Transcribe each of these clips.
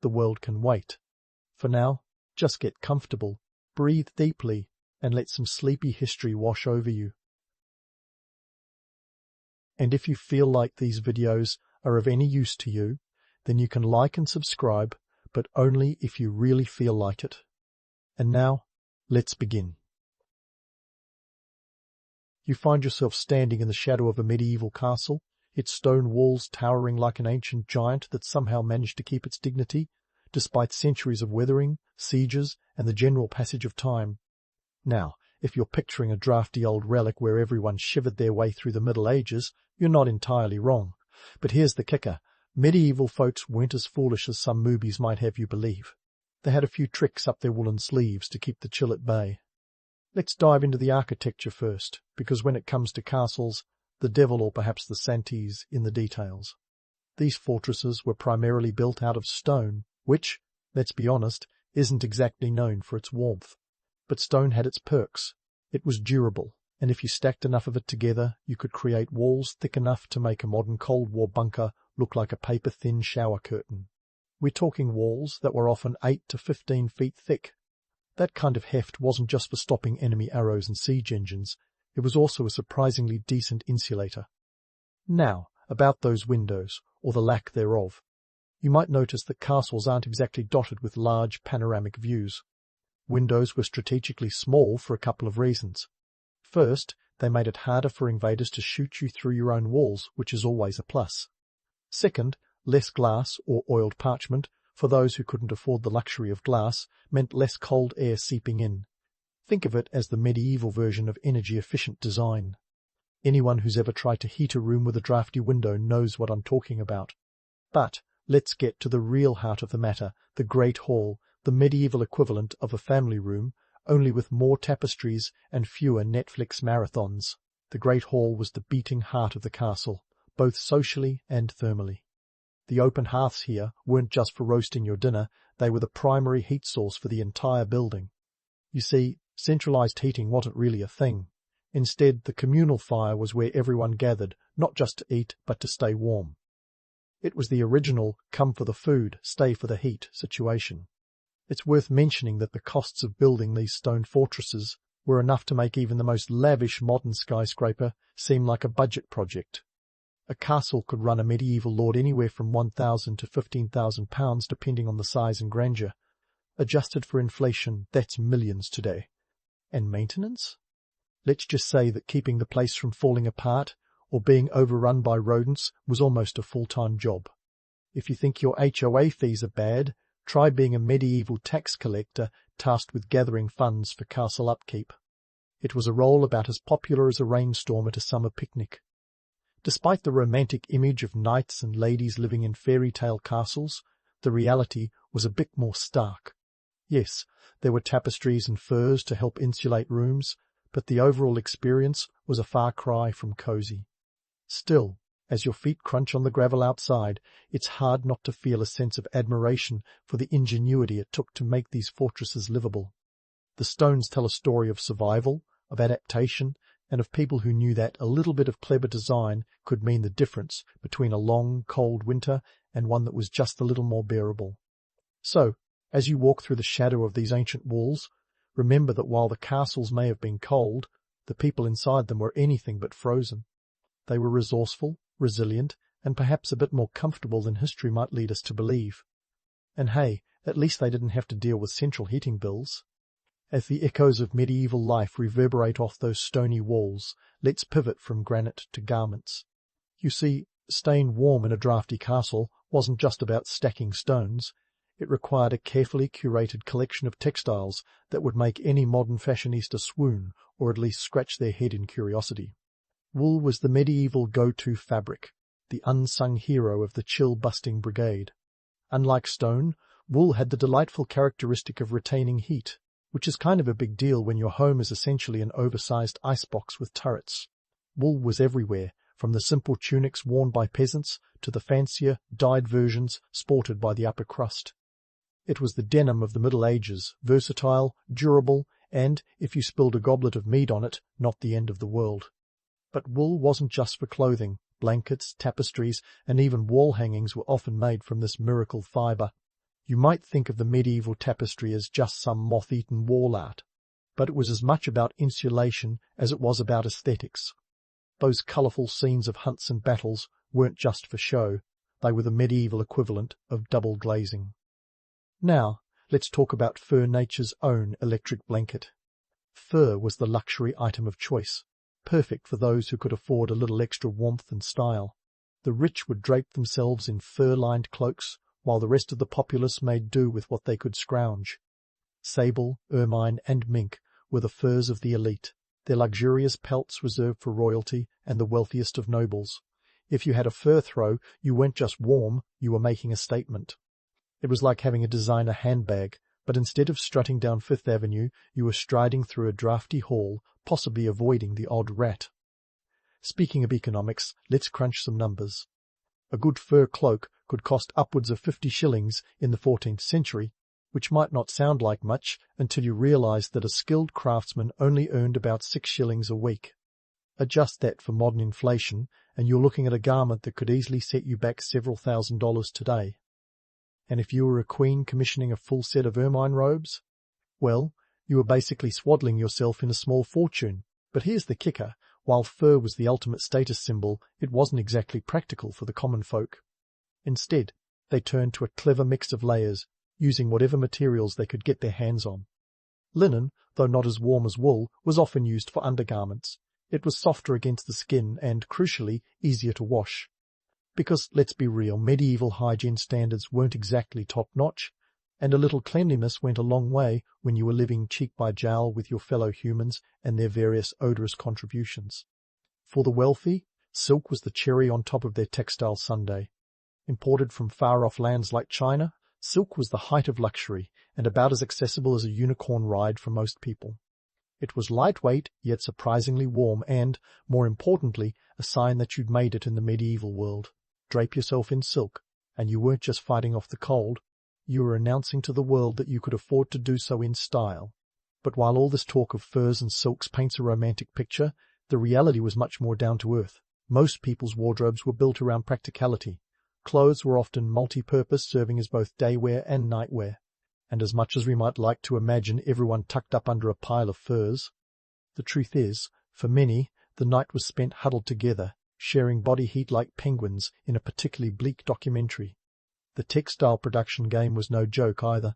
the world can wait. For now, just get comfortable, breathe deeply, and let some sleepy history wash over you. And if you feel like these videos are of any use to you, then you can like and subscribe, but only if you really feel like it. And now, let's begin. You find yourself standing in the shadow of a medieval castle, its stone walls towering like an ancient giant that somehow managed to keep its dignity, despite centuries of weathering, sieges, and the general passage of time. Now, if you're picturing a drafty old relic where everyone shivered their way through the Middle Ages, you're not entirely wrong. But here's the kicker. Medieval folks weren't as foolish as some movies might have you believe. They had a few tricks up their woolen sleeves to keep the chill at bay. Let's dive into the architecture first, because when it comes to castles, the devil, or perhaps the Santis, in the details. These fortresses were primarily built out of stone, which, let's be honest, isn't exactly known for its warmth. But stone had its perks. It was durable, and if you stacked enough of it together, you could create walls thick enough to make a modern Cold War bunker look like a paper-thin shower curtain. We're talking walls that were often 8 to 15 feet thick. That kind of heft wasn't just for stopping enemy arrows and siege engines, it was also a surprisingly decent insulator. Now, about those windows, or the lack thereof. You might notice that castles aren't exactly dotted with large panoramic views. Windows were strategically small for a couple of reasons. First, they made it harder for invaders to shoot you through your own walls, which is always a plus. Second, less glass or oiled parchment, for those who couldn't afford the luxury of glass, meant less cold air seeping in. Think of it as the medieval version of energy-efficient design. Anyone who's ever tried to heat a room with a drafty window knows what I'm talking about. But let's get to the real heart of the matter, the Great Hall, the medieval equivalent of a family room, only with more tapestries and fewer Netflix marathons. The Great Hall was the beating heart of the castle, both socially and thermally. The open hearths here weren't just for roasting your dinner, they were the primary heat source for the entire building. You see, centralized heating wasn't really a thing. Instead, the communal fire was where everyone gathered, not just to eat, but to stay warm. It was the original come for the food, stay for the heat situation. It's worth mentioning that the costs of building these stone fortresses were enough to make even the most lavish modern skyscraper seem like a budget project. A castle could run a medieval lord anywhere from £1,000 to £15,000 depending on the size and grandeur. Adjusted for inflation, that's millions today. And maintenance? Let's just say that keeping the place from falling apart or being overrun by rodents was almost a full-time job. If you think your HOA fees are bad, try being a medieval tax collector tasked with gathering funds for castle upkeep. It was a role about as popular as a rainstorm at a summer picnic. Despite the romantic image of knights and ladies living in fairy tale castles, the reality was a bit more stark. Yes, there were tapestries and furs to help insulate rooms, but the overall experience was a far cry from cozy. Still, as your feet crunch on the gravel outside, it's hard not to feel a sense of admiration for the ingenuity it took to make these fortresses livable. The stones tell a story of survival, of adaptation, and of people who knew that a little bit of clever design could mean the difference between a long, cold winter and one that was just a little more bearable. So, as you walk through the shadow of these ancient walls, remember that while the castles may have been cold, the people inside them were anything but frozen. They were resourceful, resilient, and perhaps a bit more comfortable than history might lead us to believe. And hey, at least they didn't have to deal with central heating bills. As the echoes of medieval life reverberate off those stony walls, let's pivot from granite to garments. You see, staying warm in a drafty castle wasn't just about stacking stones. It required a carefully curated collection of textiles that would make any modern fashionista swoon, or at least scratch their head in curiosity. Wool was the medieval go-to fabric, the unsung hero of the chill-busting brigade. Unlike stone, wool had the delightful characteristic of retaining heat, which is kind of a big deal when your home is essentially an oversized icebox with turrets. Wool was everywhere, from the simple tunics worn by peasants to the fancier, dyed versions sported by the upper crust. It was the denim of the Middle Ages, versatile, durable, and, if you spilled a goblet of mead on it, not the end of the world. But wool wasn't just for clothing. Blankets, tapestries, and even wall hangings were often made from this miracle fibre. You might think of the medieval tapestry as just some moth-eaten wall art, but it was as much about insulation as it was about aesthetics. Those colourful scenes of hunts and battles weren't just for show, they were the medieval equivalent of double glazing. Now, let's talk about fur nature's own electric blanket. Fur was the luxury item of choice, perfect for those who could afford a little extra warmth and style. The rich would drape themselves in fur-lined cloaks, while the rest of the populace made do with what they could scrounge. Sable, ermine, and mink were the furs of the elite, their luxurious pelts reserved for royalty and the wealthiest of nobles. If you had a fur throw, you weren't just warm, you were making a statement. It was like having a designer handbag, but instead of strutting down Fifth Avenue, you were striding through a drafty hall, possibly avoiding the odd rat. Speaking of economics, let's crunch some numbers. A good fur cloak could cost upwards of 50 shillings in the 14th century, which might not sound like much until you realize that a skilled craftsman only earned about 6 shillings a week. Adjust that for modern inflation, and you're looking at a garment that could easily set you back several $1,000s today. And if you were a queen commissioning a full set of ermine robes, well, you were basically swaddling yourself in a small fortune. But here's the kicker. While fur was the ultimate status symbol, it wasn't exactly practical for the common folk. Instead, they turned to a clever mix of layers, using whatever materials they could get their hands on. Linen, though not as warm as wool, was often used for undergarments. It was softer against the skin and, crucially, easier to wash. Because, let's be real, medieval hygiene standards weren't exactly top-notch, and a little cleanliness went a long way when you were living cheek by jowl with your fellow humans and their various odorous contributions. For the wealthy, silk was the cherry on top of their textile sundae. Imported from far-off lands like China, silk was the height of luxury and about as accessible as a unicorn ride for most people. It was lightweight, yet surprisingly warm and, more importantly, a sign that you'd made it in the medieval world. Drape yourself in silk, and you weren't just fighting off the cold, you were announcing to the world that you could afford to do so in style. But while all this talk of furs and silks paints a romantic picture, the reality was much more down to earth. Most people's wardrobes were built around practicality. Clothes were often multi-purpose, serving as both day-wear and night-wear. And as much as we might like to imagine everyone tucked up under a pile of furs, the truth is, for many, the night was spent huddled together, sharing body heat like penguins in a particularly bleak documentary. The textile production game was no joke either.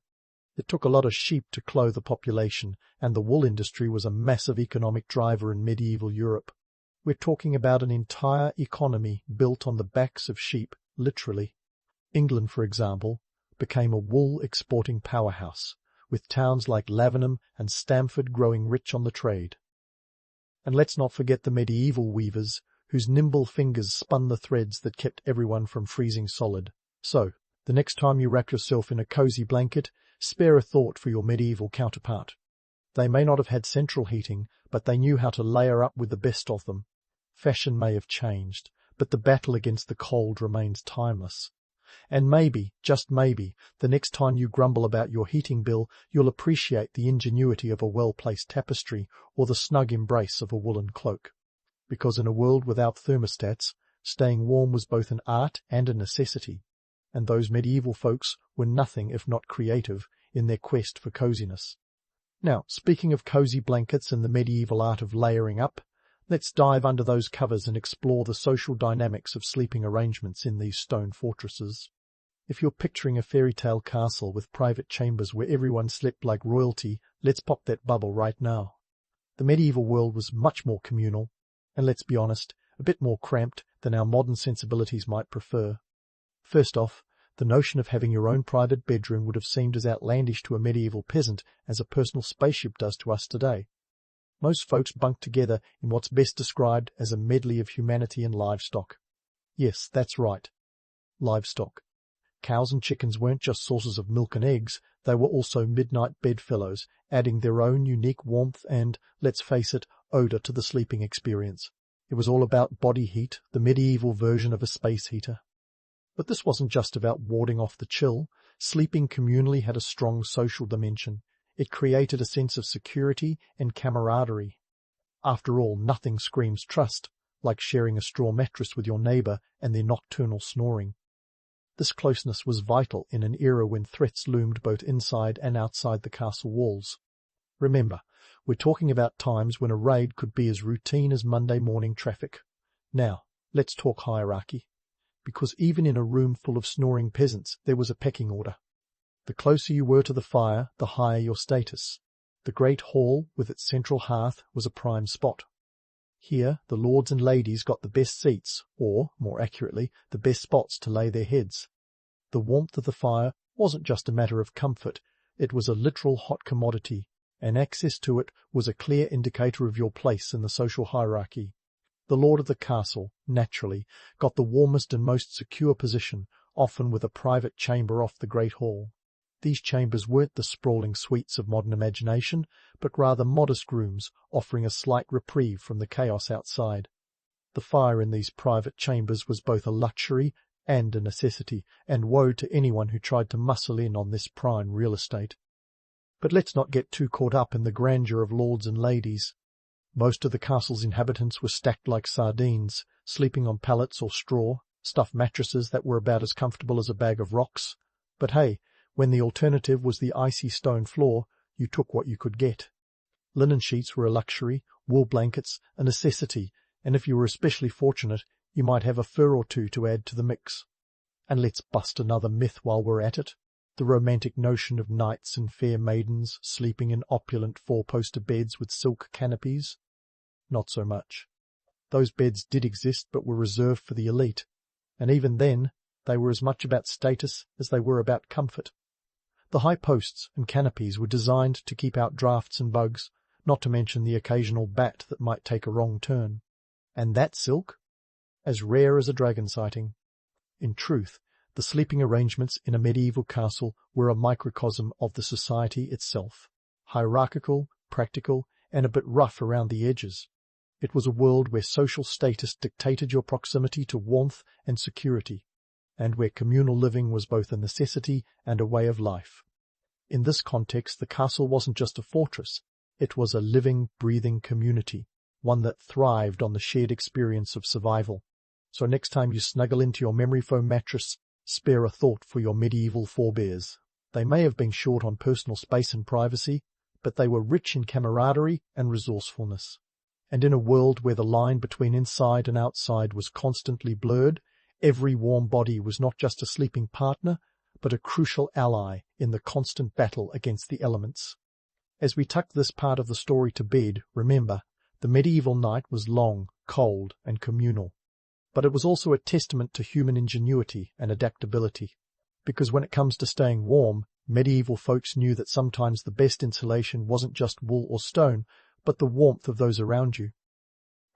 It took a lot of sheep to clothe a population, and the wool industry was a massive economic driver in medieval Europe. We're talking about an entire economy built on the backs of sheep, literally. England, for example, became a wool exporting powerhouse, with towns like Lavenham and Stamford growing rich on the trade. And let's not forget the medieval weavers, whose nimble fingers spun the threads that kept everyone from freezing solid. So, the next time you wrap yourself in a cozy blanket, spare a thought for your medieval counterpart. They may not have had central heating, but they knew how to layer up with the best of them. Fashion may have changed, but the battle against the cold remains timeless. And maybe, just maybe, the next time you grumble about your heating bill, you'll appreciate the ingenuity of a well-placed tapestry or the snug embrace of a woolen cloak. Because in a world without thermostats, staying warm was both an art and a necessity, and those medieval folks were nothing if not creative in their quest for coziness. Now, speaking of cozy blankets and the medieval art of layering up, let's dive under those covers and explore the social dynamics of sleeping arrangements in these stone fortresses. If you're picturing a fairy tale castle with private chambers where everyone slept like royalty, let's pop that bubble right now. The medieval world was much more communal, and let's be honest, a bit more cramped than our modern sensibilities might prefer. First off, the notion of having your own private bedroom would have seemed as outlandish to a medieval peasant as a personal spaceship does to us today. Most folks bunked together in what's best described as a medley of humanity and livestock. Yes, that's right. Livestock. Cows and chickens weren't just sources of milk and eggs, they were also midnight bedfellows, adding their own unique warmth and, let's face it, odour to the sleeping experience. It was all about body heat, the medieval version of a space heater. But this wasn't just about warding off the chill. Sleeping communally had a strong social dimension. It created a sense of security and camaraderie. After all, nothing screams trust like sharing a straw mattress with your neighbour and their nocturnal snoring. This closeness was vital in an era when threats loomed both inside and outside the castle walls. Remember, we're talking about times when a raid could be as routine as Monday morning traffic. Now, let's talk hierarchy. Because even in a room full of snoring peasants, there was a pecking order. The closer you were to the fire, the higher your status. The great hall, with its central hearth, was a prime spot. Here, the lords and ladies got the best seats, or, more accurately, the best spots to lay their heads. The warmth of the fire wasn't just a matter of comfort, it was a literal hot commodity, and access to it was a clear indicator of your place in the social hierarchy. The lord of the castle, naturally, got the warmest and most secure position, often with a private chamber off the great hall. These chambers weren't the sprawling suites of modern imagination, but rather modest rooms, offering a slight reprieve from the chaos outside. The fire in these private chambers was both a luxury and a necessity, and woe to anyone who tried to muscle in on this prime real estate. But let's not get too caught up in the grandeur of lords and ladies. Most of the castle's inhabitants were stacked like sardines, sleeping on pallets or straw, stuffed mattresses that were about as comfortable as a bag of rocks. But hey, when the alternative was the icy stone floor, you took what you could get. Linen sheets were a luxury, wool blankets a necessity, and if you were especially fortunate, you might have a fur or two to add to the mix. And let's bust another myth while we're at it. The romantic notion of knights and fair maidens sleeping in opulent four-poster beds with silk canopies? Not so much. Those beds did exist but were reserved for the elite, and even then they were as much about status as they were about comfort. The high posts and canopies were designed to keep out drafts and bugs, not to mention the occasional bat that might take a wrong turn. And that silk? As rare as a dragon sighting. In truth, the sleeping arrangements in a medieval castle were a microcosm of the society itself, hierarchical, practical, and a bit rough around the edges. It was a world where social status dictated your proximity to warmth and security, and where communal living was both a necessity and a way of life. In this context, the castle wasn't just a fortress, it was a living, breathing community, one that thrived on the shared experience of survival. So next time you snuggle into your memory foam mattress, spare a thought for your medieval forebears. They may have been short on personal space and privacy, but they were rich in camaraderie and resourcefulness. And in a world where the line between inside and outside was constantly blurred, every warm body was not just a sleeping partner, but a crucial ally in the constant battle against the elements. As we tuck this part of the story to bed, remember, the medieval night was long, cold, and communal. But it was also a testament to human ingenuity and adaptability. Because when it comes to staying warm, medieval folks knew that sometimes the best insulation wasn't just wool or stone, but the warmth of those around you.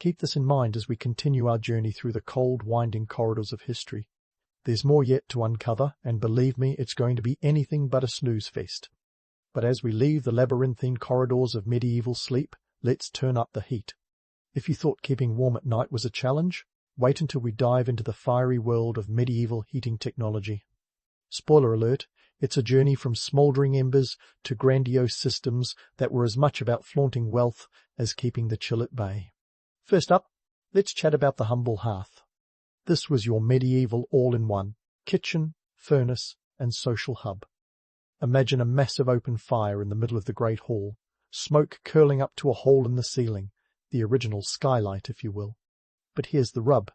Keep this in mind as we continue our journey through the cold, winding corridors of history. There's more yet to uncover, and believe me, it's going to be anything but a snooze fest. But as we leave the labyrinthine corridors of medieval sleep, let's turn up the heat. If you thought keeping warm at night was a challenge, wait until we dive into the fiery world of medieval heating technology. Spoiler alert, it's a journey from smouldering embers to grandiose systems that were as much about flaunting wealth as keeping the chill at bay. First up, let's chat about the humble hearth. This was your medieval all-in-one, kitchen, furnace, and social hub. Imagine a massive open fire in the middle of the great hall, smoke curling up to a hole in the ceiling, the original skylight, if you will. But here's the rub.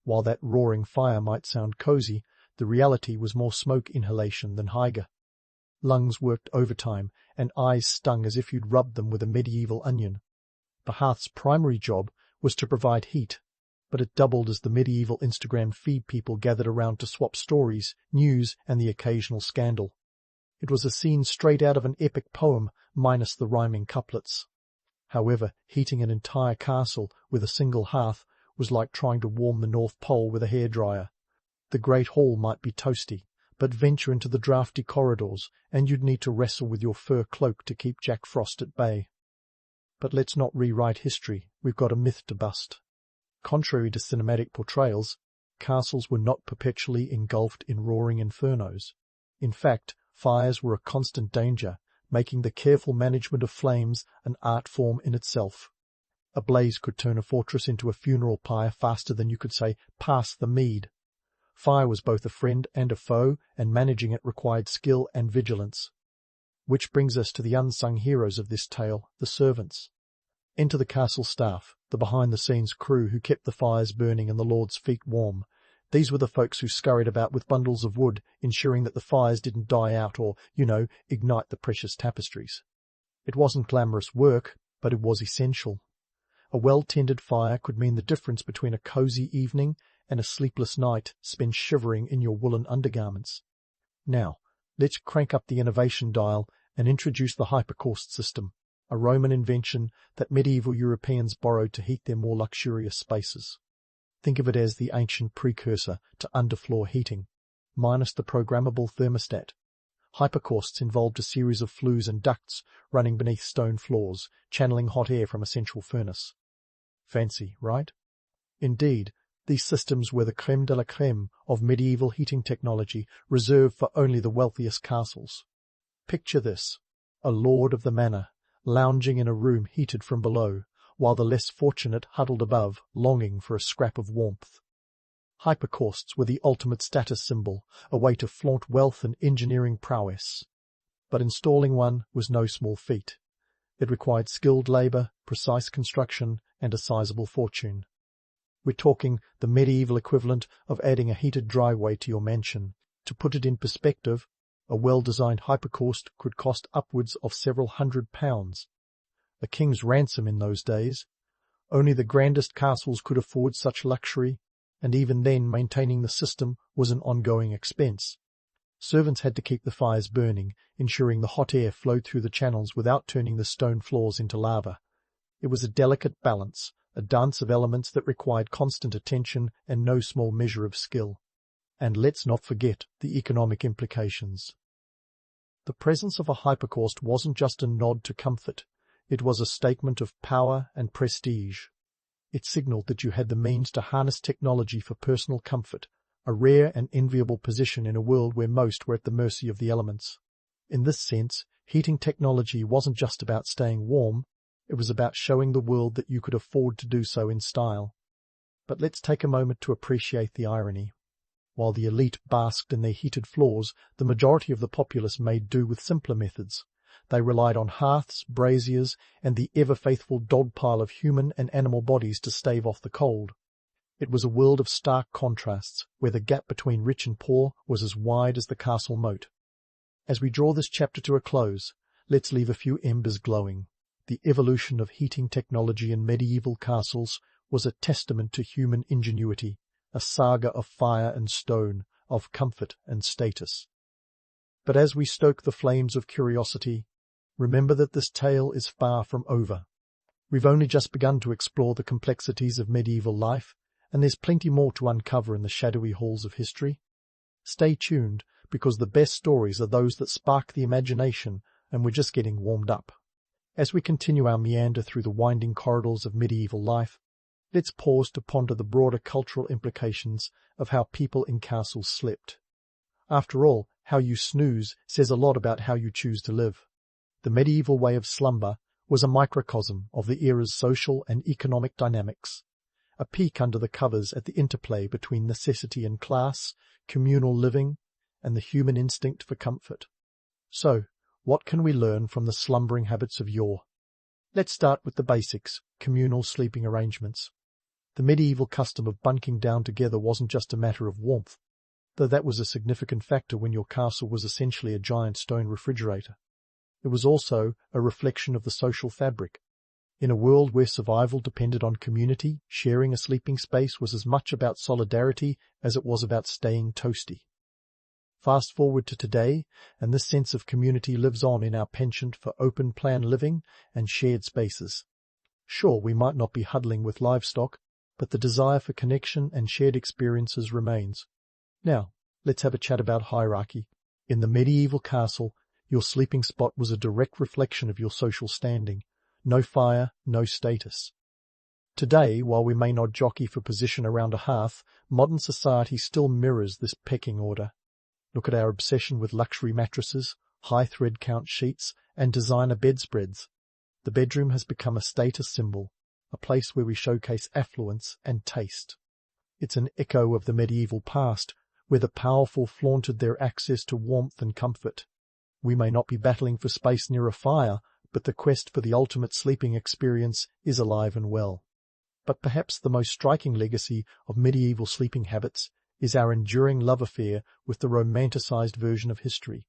While that roaring fire might sound cozy, the reality was more smoke inhalation than hygge. Lungs worked overtime, and eyes stung as if you'd rubbed them with a medieval onion. The hearth's primary job was to provide heat, but it doubled as the medieval Instagram feed people gathered around to swap stories, news, and the occasional scandal. It was a scene straight out of an epic poem, minus the rhyming couplets. However, heating an entire castle with a single hearth was like trying to warm the North Pole with a hairdryer. The great hall might be toasty, but venture into the drafty corridors, and you'd need to wrestle with your fur cloak to keep Jack Frost at bay. But let's not rewrite history, we've got a myth to bust. Contrary to cinematic portrayals, castles were not perpetually engulfed in roaring infernos. In fact, fires were a constant danger, making the careful management of flames an art form in itself. A blaze could turn a fortress into a funeral pyre faster than you could say, "Pass the mead." Fire was both a friend and a foe, and managing it required skill and vigilance. Which brings us to the unsung heroes of this tale, the servants. Enter the castle staff, the behind-the-scenes crew who kept the fires burning and the lord's feet warm. These were the folks who scurried about with bundles of wood, ensuring that the fires didn't die out or, ignite the precious tapestries. It wasn't glamorous work, but it was essential. A well-tended fire could mean the difference between a cosy evening and a sleepless night spent shivering in your woolen undergarments. Now, let's crank up the innovation dial and introduce the hypercaust system, a Roman invention that medieval Europeans borrowed to heat their more luxurious spaces. Think of it as the ancient precursor to underfloor heating, minus the programmable thermostat. Hypercausts involved a series of flues and ducts running beneath stone floors, channeling hot air from a central furnace. Fancy, right? Indeed, these systems were the crème de la crème of medieval heating technology, reserved for only the wealthiest castles. Picture this: a lord of the manor, lounging in a room heated from below, while the less fortunate huddled above, longing for a scrap of warmth. Hypercausts were the ultimate status symbol, a way to flaunt wealth and engineering prowess. But installing one was no small feat. It required skilled labour, precise construction, and a sizable fortune. We're talking the medieval equivalent of adding a heated driveway to your mansion. To put it in perspective, a well-designed hypercaust could cost upwards of several £100. A king's ransom in those days. Only the grandest castles could afford such luxury, and even then maintaining the system was an ongoing expense. Servants had to keep the fires burning, ensuring the hot air flowed through the channels without turning the stone floors into lava. It was a delicate balance, a dance of elements that required constant attention and no small measure of skill. And let's not forget the economic implications. The presence of a hypercaust wasn't just a nod to comfort. It was a statement of power and prestige. It signaled that you had the means to harness technology for personal comfort, a rare and enviable position in a world where most were at the mercy of the elements. In this sense, heating technology wasn't just about staying warm, it was about showing the world that you could afford to do so in style. But let's take a moment to appreciate the irony. While the elite basked in their heated floors, the majority of the populace made do with simpler methods. They relied on hearths, braziers, and the ever-faithful dogpile of human and animal bodies to stave off the cold. It was a world of stark contrasts, where the gap between rich and poor was as wide as the castle moat. As we draw this chapter to a close, let's leave a few embers glowing. The evolution of heating technology in medieval castles was a testament to human ingenuity, a saga of fire and stone, of comfort and status. But as we stoke the flames of curiosity, remember that this tale is far from over. We've only just begun to explore the complexities of medieval life, and there's plenty more to uncover in the shadowy halls of history. Stay tuned, because the best stories are those that spark the imagination, and we're just getting warmed up. As we continue our meander through the winding corridors of medieval life, let's pause to ponder the broader cultural implications of how people in castles slept. After all, how you snooze says a lot about how you choose to live. The medieval way of slumber was a microcosm of the era's social and economic dynamics, a peek under the covers at the interplay between necessity and class, communal living, and the human instinct for comfort. So, what can we learn from the slumbering habits of yore? Let's start with the basics, communal sleeping arrangements. The medieval custom of bunking down together wasn't just a matter of warmth, though that was a significant factor when your castle was essentially a giant stone refrigerator. It was also a reflection of the social fabric. In a world where survival depended on community, sharing a sleeping space was as much about solidarity as it was about staying toasty. Fast forward to today, and this sense of community lives on in our penchant for open-plan living and shared spaces. Sure, we might not be huddling with livestock, but the desire for connection and shared experiences remains. Now, let's have a chat about hierarchy. In the medieval castle, your sleeping spot was a direct reflection of your social standing. No fire, no status. Today, while we may not jockey for position around a hearth, modern society still mirrors this pecking order. Look at our obsession with luxury mattresses, high thread count sheets, and designer bedspreads. The bedroom has become a status symbol, a place where we showcase affluence and taste. It's an echo of the medieval past, where the powerful flaunted their access to warmth and comfort. We may not be battling for space near a fire, but the quest for the ultimate sleeping experience is alive and well. But perhaps the most striking legacy of medieval sleeping habits is our enduring love affair with the romanticized version of history.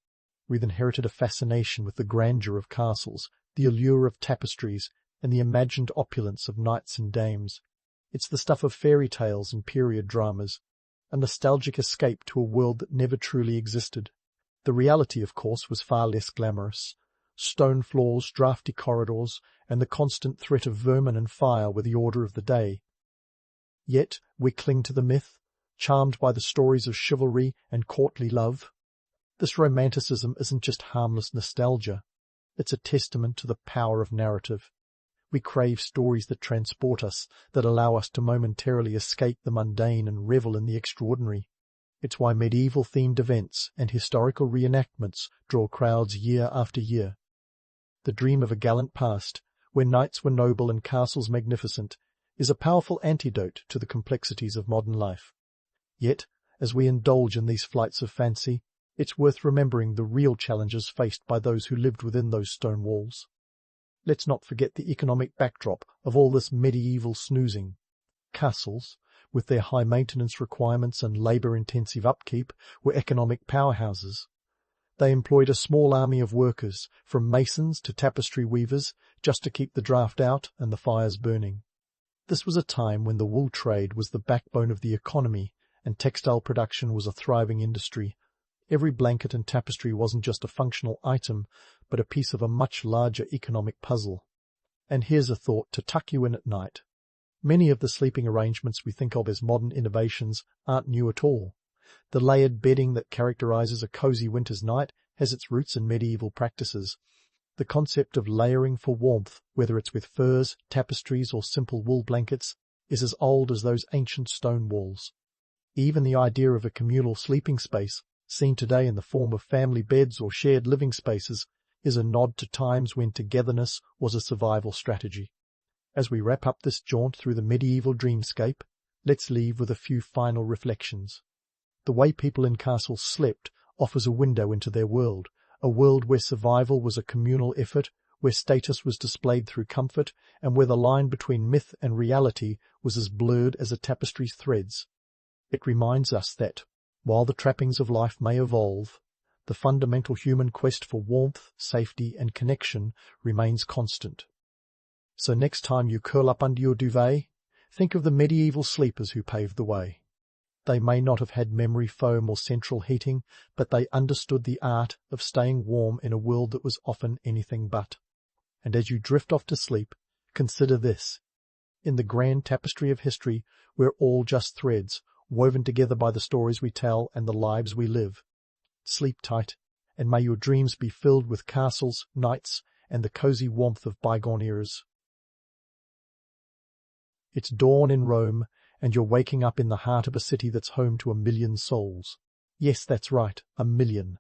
We've inherited a fascination with the grandeur of castles, the allure of tapestries, and the imagined opulence of knights and dames. It's the stuff of fairy tales and period dramas, a nostalgic escape to a world that never truly existed. The reality, of course, was far less glamorous. Stone floors, draughty corridors, and the constant threat of vermin and fire were the order of the day. Yet we cling to the myth, charmed by the stories of chivalry and courtly love. This romanticism isn't just harmless nostalgia. It's a testament to the power of narrative. We crave stories that transport us, that allow us to momentarily escape the mundane and revel in the extraordinary. It's why medieval-themed events and historical reenactments draw crowds year after year. The dream of a gallant past, where knights were noble and castles magnificent, is a powerful antidote to the complexities of modern life. Yet, as we indulge in these flights of fancy, it's worth remembering the real challenges faced by those who lived within those stone walls. Let's not forget the economic backdrop of all this medieval snoozing. Castles, with their high maintenance requirements and labour-intensive upkeep, were economic powerhouses. They employed a small army of workers, from masons to tapestry weavers, just to keep the draught out and the fires burning. This was a time when the wool trade was the backbone of the economy, and textile production was a thriving industry. Every blanket and tapestry wasn't just a functional item, but a piece of a much larger economic puzzle. And here's a thought to tuck you in at night. Many of the sleeping arrangements we think of as modern innovations aren't new at all. The layered bedding that characterizes a cozy winter's night has its roots in medieval practices. The concept of layering for warmth, whether it's with furs, tapestries, or simple wool blankets, is as old as those ancient stone walls. Even the idea of a communal sleeping space, seen today in the form of family beds or shared living spaces, is a nod to times when togetherness was a survival strategy. As we wrap up this jaunt through the medieval dreamscape, let's leave with a few final reflections. The way people in castles slept offers a window into their world, a world where survival was a communal effort, where status was displayed through comfort, and where the line between myth and reality was as blurred as a tapestry's threads. It reminds us that, while the trappings of life may evolve, the fundamental human quest for warmth, safety, and connection remains constant. So next time you curl up under your duvet, think of the medieval sleepers who paved the way. They may not have had memory foam or central heating, but they understood the art of staying warm in a world that was often anything but. And as you drift off to sleep, consider this. In the grand tapestry of history, we're all just threads, woven together by the stories we tell and the lives we live. Sleep tight, and may your dreams be filled with castles, knights, and the cozy warmth of bygone eras. It's dawn in Rome, and you're waking up in the heart of a city that's home to 1 million souls. Yes, that's right, 1 million.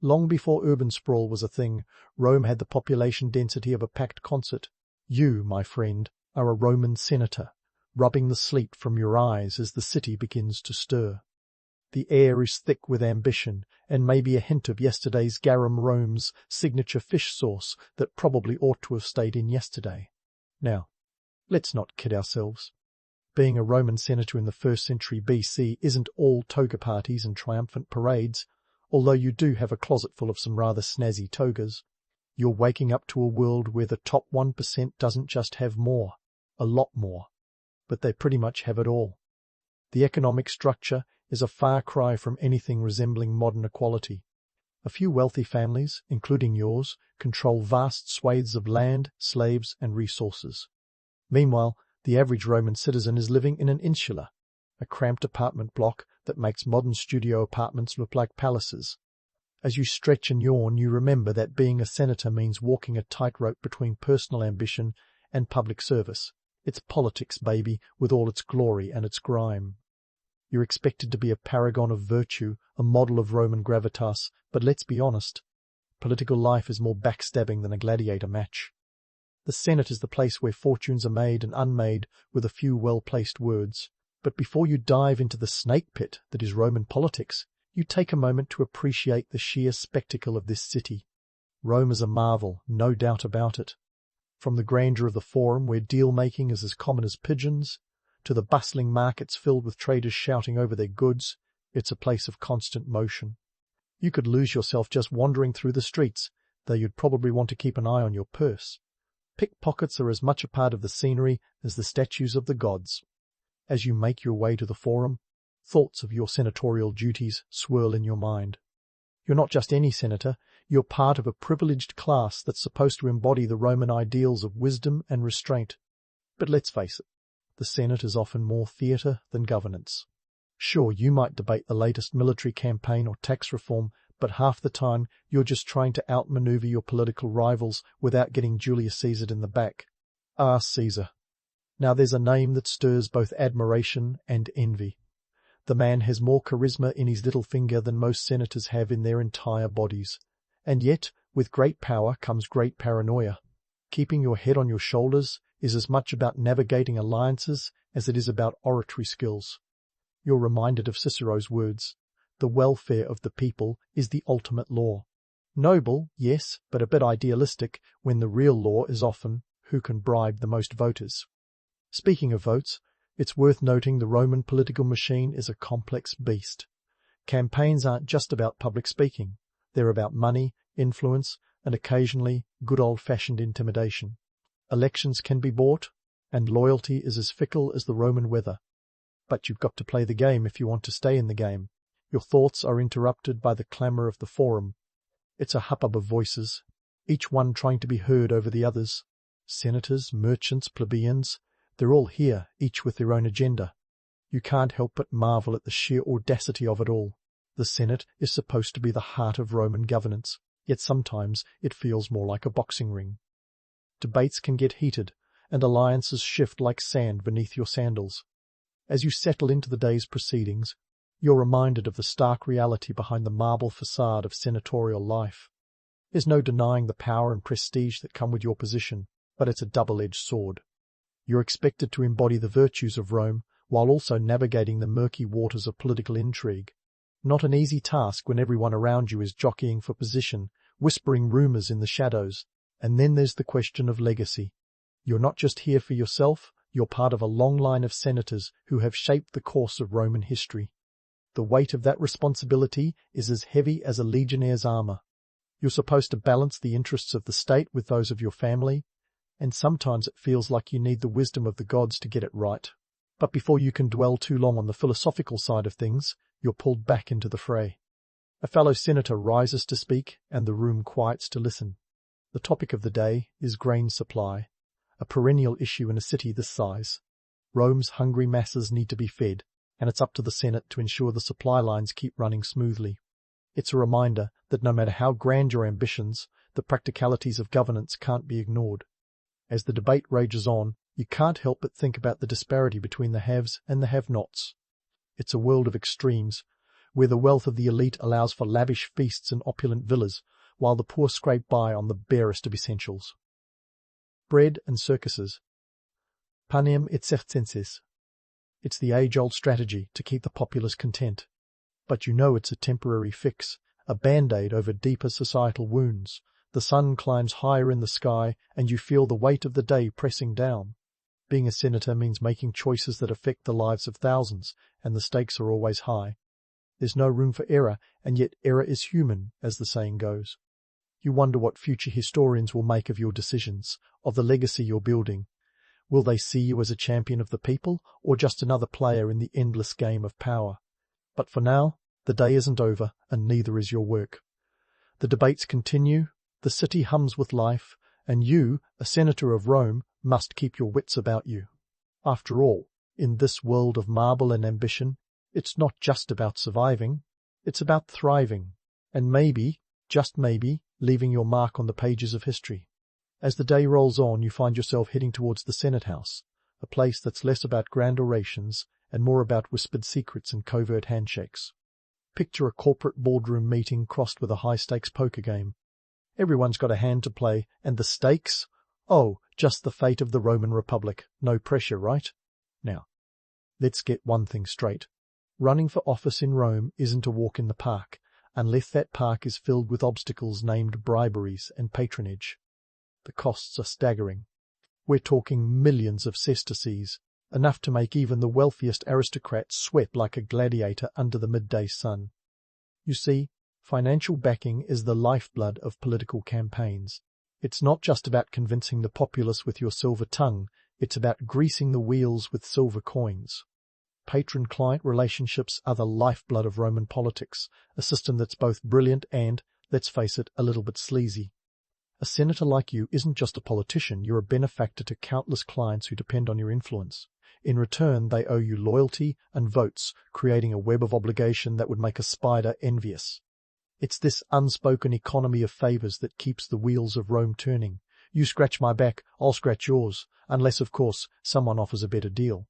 Long before urban sprawl was a thing, Rome had the population density of a packed concert. You, my friend, are a Roman senator, rubbing the sleep from your eyes as the city begins to stir. The air is thick with ambition, and maybe a hint of yesterday's garum Rome's signature fish sauce that probably ought to have stayed in yesterday. Now, let's not kid ourselves. Being a Roman senator in the 1st century BC isn't all toga parties and triumphant parades, although you do have a closet full of some rather snazzy togas. You're waking up to a world where the top 1% doesn't just have more, a lot more, but they pretty much have it all. The economic structure is a far cry from anything resembling modern equality. A few wealthy families, including yours, control vast swathes of land, slaves, and resources. Meanwhile, the average Roman citizen is living in an insula, a cramped apartment block that makes modern studio apartments look like palaces. As you stretch and yawn, you remember that being a senator means walking a tightrope between personal ambition and public service. It's politics, baby, with all its glory and its grime. You're expected to be a paragon of virtue, a model of Roman gravitas, but let's be honest, political life is more backstabbing than a gladiator match. The Senate is the place where fortunes are made and unmade with a few well-placed words. But before you dive into the snake pit that is Roman politics, you take a moment to appreciate the sheer spectacle of this city. Rome is a marvel, no doubt about it. From the grandeur of the Forum, where deal-making is as common as pigeons, to the bustling markets filled with traders shouting over their goods, it's a place of constant motion. You could lose yourself just wandering through the streets, though you'd probably want to keep an eye on your purse. Pickpockets are as much a part of the scenery as the statues of the gods. As you make your way to the Forum, thoughts of your senatorial duties swirl in your mind. You're not just any senator, you're part of a privileged class that's supposed to embody the Roman ideals of wisdom and restraint. But let's face it, the Senate is often more theatre than governance. Sure, you might debate the latest military campaign or tax reform, but half the time you're just trying to outmaneuver your political rivals without getting Julius Caesar in the back. Ah, Caesar. Now there's a name that stirs both admiration and envy. The man has more charisma in his little finger than most senators have in their entire bodies. And yet, with great power comes great paranoia. Keeping your head on your shoulders is as much about navigating alliances as it is about oratory skills. You're reminded of Cicero's words, "The welfare of the people is the ultimate law." Noble, yes, but a bit idealistic when the real law is often who can bribe the most voters. Speaking of votes, it's worth noting the Roman political machine is a complex beast. Campaigns aren't just about public speaking. They're about money, influence, and occasionally good old-fashioned intimidation. Elections can be bought, and loyalty is as fickle as the Roman weather. But you've got to play the game if you want to stay in the game. Your thoughts are interrupted by the clamour of the Forum. It's a hubbub of voices, each one trying to be heard over the others. Senators, merchants, plebeians, they're all here, each with their own agenda. You can't help but marvel at the sheer audacity of it all. The Senate is supposed to be the heart of Roman governance, yet sometimes it feels more like a boxing ring. Debates can get heated, and alliances shift like sand beneath your sandals. As you settle into the day's proceedings, you're reminded of the stark reality behind the marble facade of senatorial life. There's no denying the power and prestige that come with your position, but it's a double-edged sword. You're expected to embody the virtues of Rome while also navigating the murky waters of political intrigue. Not an easy task when everyone around you is jockeying for position, whispering rumours in the shadows. And then there's the question of legacy. You're not just here for yourself, you're part of a long line of senators who have shaped the course of Roman history. The weight of that responsibility is as heavy as a legionnaire's armour. You're supposed to balance the interests of the state with those of your family, and sometimes it feels like you need the wisdom of the gods to get it right. But before you can dwell too long on the philosophical side of things, you're pulled back into the fray. A fellow senator rises to speak, and the room quiets to listen. The topic of the day is grain supply, a perennial issue in a city this size. Rome's hungry masses need to be fed, and it's up to the Senate to ensure the supply lines keep running smoothly. It's a reminder that no matter how grand your ambitions, the practicalities of governance can't be ignored. As the debate rages on, you can't help but think about the disparity between the haves and the have-nots. It's a world of extremes, where the wealth of the elite allows for lavish feasts and opulent villas, while the poor scrape by on the barest of essentials. Bread and circuses. Panem et circenses. It's the age-old strategy to keep the populace content. But you know it's a temporary fix, a band-aid over deeper societal wounds. The sun climbs higher in the sky, and you feel the weight of the day pressing down. Being a senator means making choices that affect the lives of thousands, and the stakes are always high. There's no room for error, and yet error is human, as the saying goes. You wonder what future historians will make of your decisions, of the legacy you're building. Will they see you as a champion of the people, or just another player in the endless game of power? But for now, the day isn't over, and neither is your work. The debates continue, the city hums with life, and you, a senator of Rome, must keep your wits about you. After all, in this world of marble and ambition, it's not just about surviving, it's about thriving, and maybe, just maybe, leaving your mark on the pages of history. As the day rolls on, you find yourself heading towards the Senate House, a place that's less about grand orations and more about whispered secrets and covert handshakes. Picture a corporate boardroom meeting crossed with a high-stakes poker game. Everyone's got a hand to play, and the stakes? Oh, just the fate of the Roman Republic. No pressure, right? Now, Let's get one thing straight. Running for office in Rome isn't a walk in the park, unless that park is filled with obstacles named briberies and patronage. The costs are staggering. We're talking millions of sesterces, enough to make even the wealthiest aristocrat sweat like a gladiator under the midday sun. You see, financial backing is the lifeblood of political campaigns. It's not just about convincing the populace with your silver tongue, it's about greasing the wheels with silver coins. Patron-client relationships are the lifeblood of Roman politics, a system that's both brilliant and, let's face it, a little bit sleazy. A senator like you isn't just a politician, you're a benefactor to countless clients who depend on your influence. In return, they owe you loyalty and votes, creating a web of obligation that would make a spider envious. It's this unspoken economy of favours that keeps the wheels of Rome turning. You scratch my back, I'll scratch yours, unless, of course, someone offers a better deal.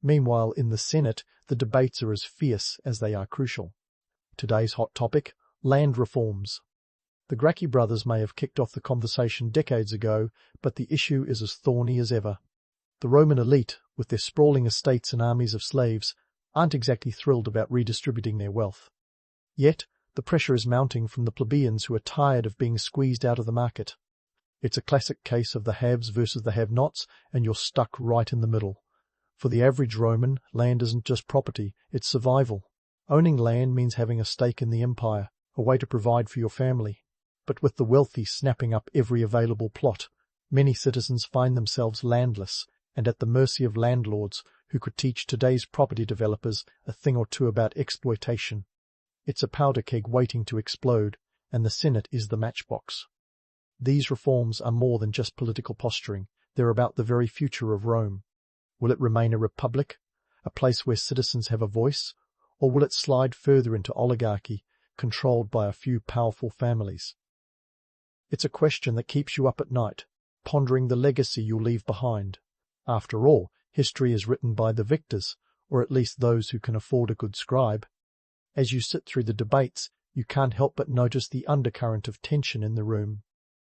Meanwhile, in the Senate, the debates are as fierce as they are crucial. Today's hot topic, land reforms. The Gracchi brothers may have kicked off the conversation decades ago, but the issue is as thorny as ever. The Roman elite, with their sprawling estates and armies of slaves, aren't exactly thrilled about redistributing their wealth. Yet, the pressure is mounting from the plebeians who are tired of being squeezed out of the market. It's a classic case of the haves versus the have-nots, and you're stuck right in the middle. For the average Roman, land isn't just property, it's survival. Owning land means having a stake in the empire, a way to provide for your family. But with the wealthy snapping up every available plot, many citizens find themselves landless and at the mercy of landlords who could teach today's property developers a thing or two about exploitation. It's a powder keg waiting to explode, and the Senate is the matchbox. These reforms are more than just political posturing, they're about the very future of Rome. Will it remain a republic, a place where citizens have a voice, or will it slide further into oligarchy, controlled by a few powerful families? It's a question that keeps you up at night, pondering the legacy you'll leave behind. After all, history is written by the victors, or at least those who can afford a good scribe. As you sit through the debates, you can't help but notice the undercurrent of tension in the room.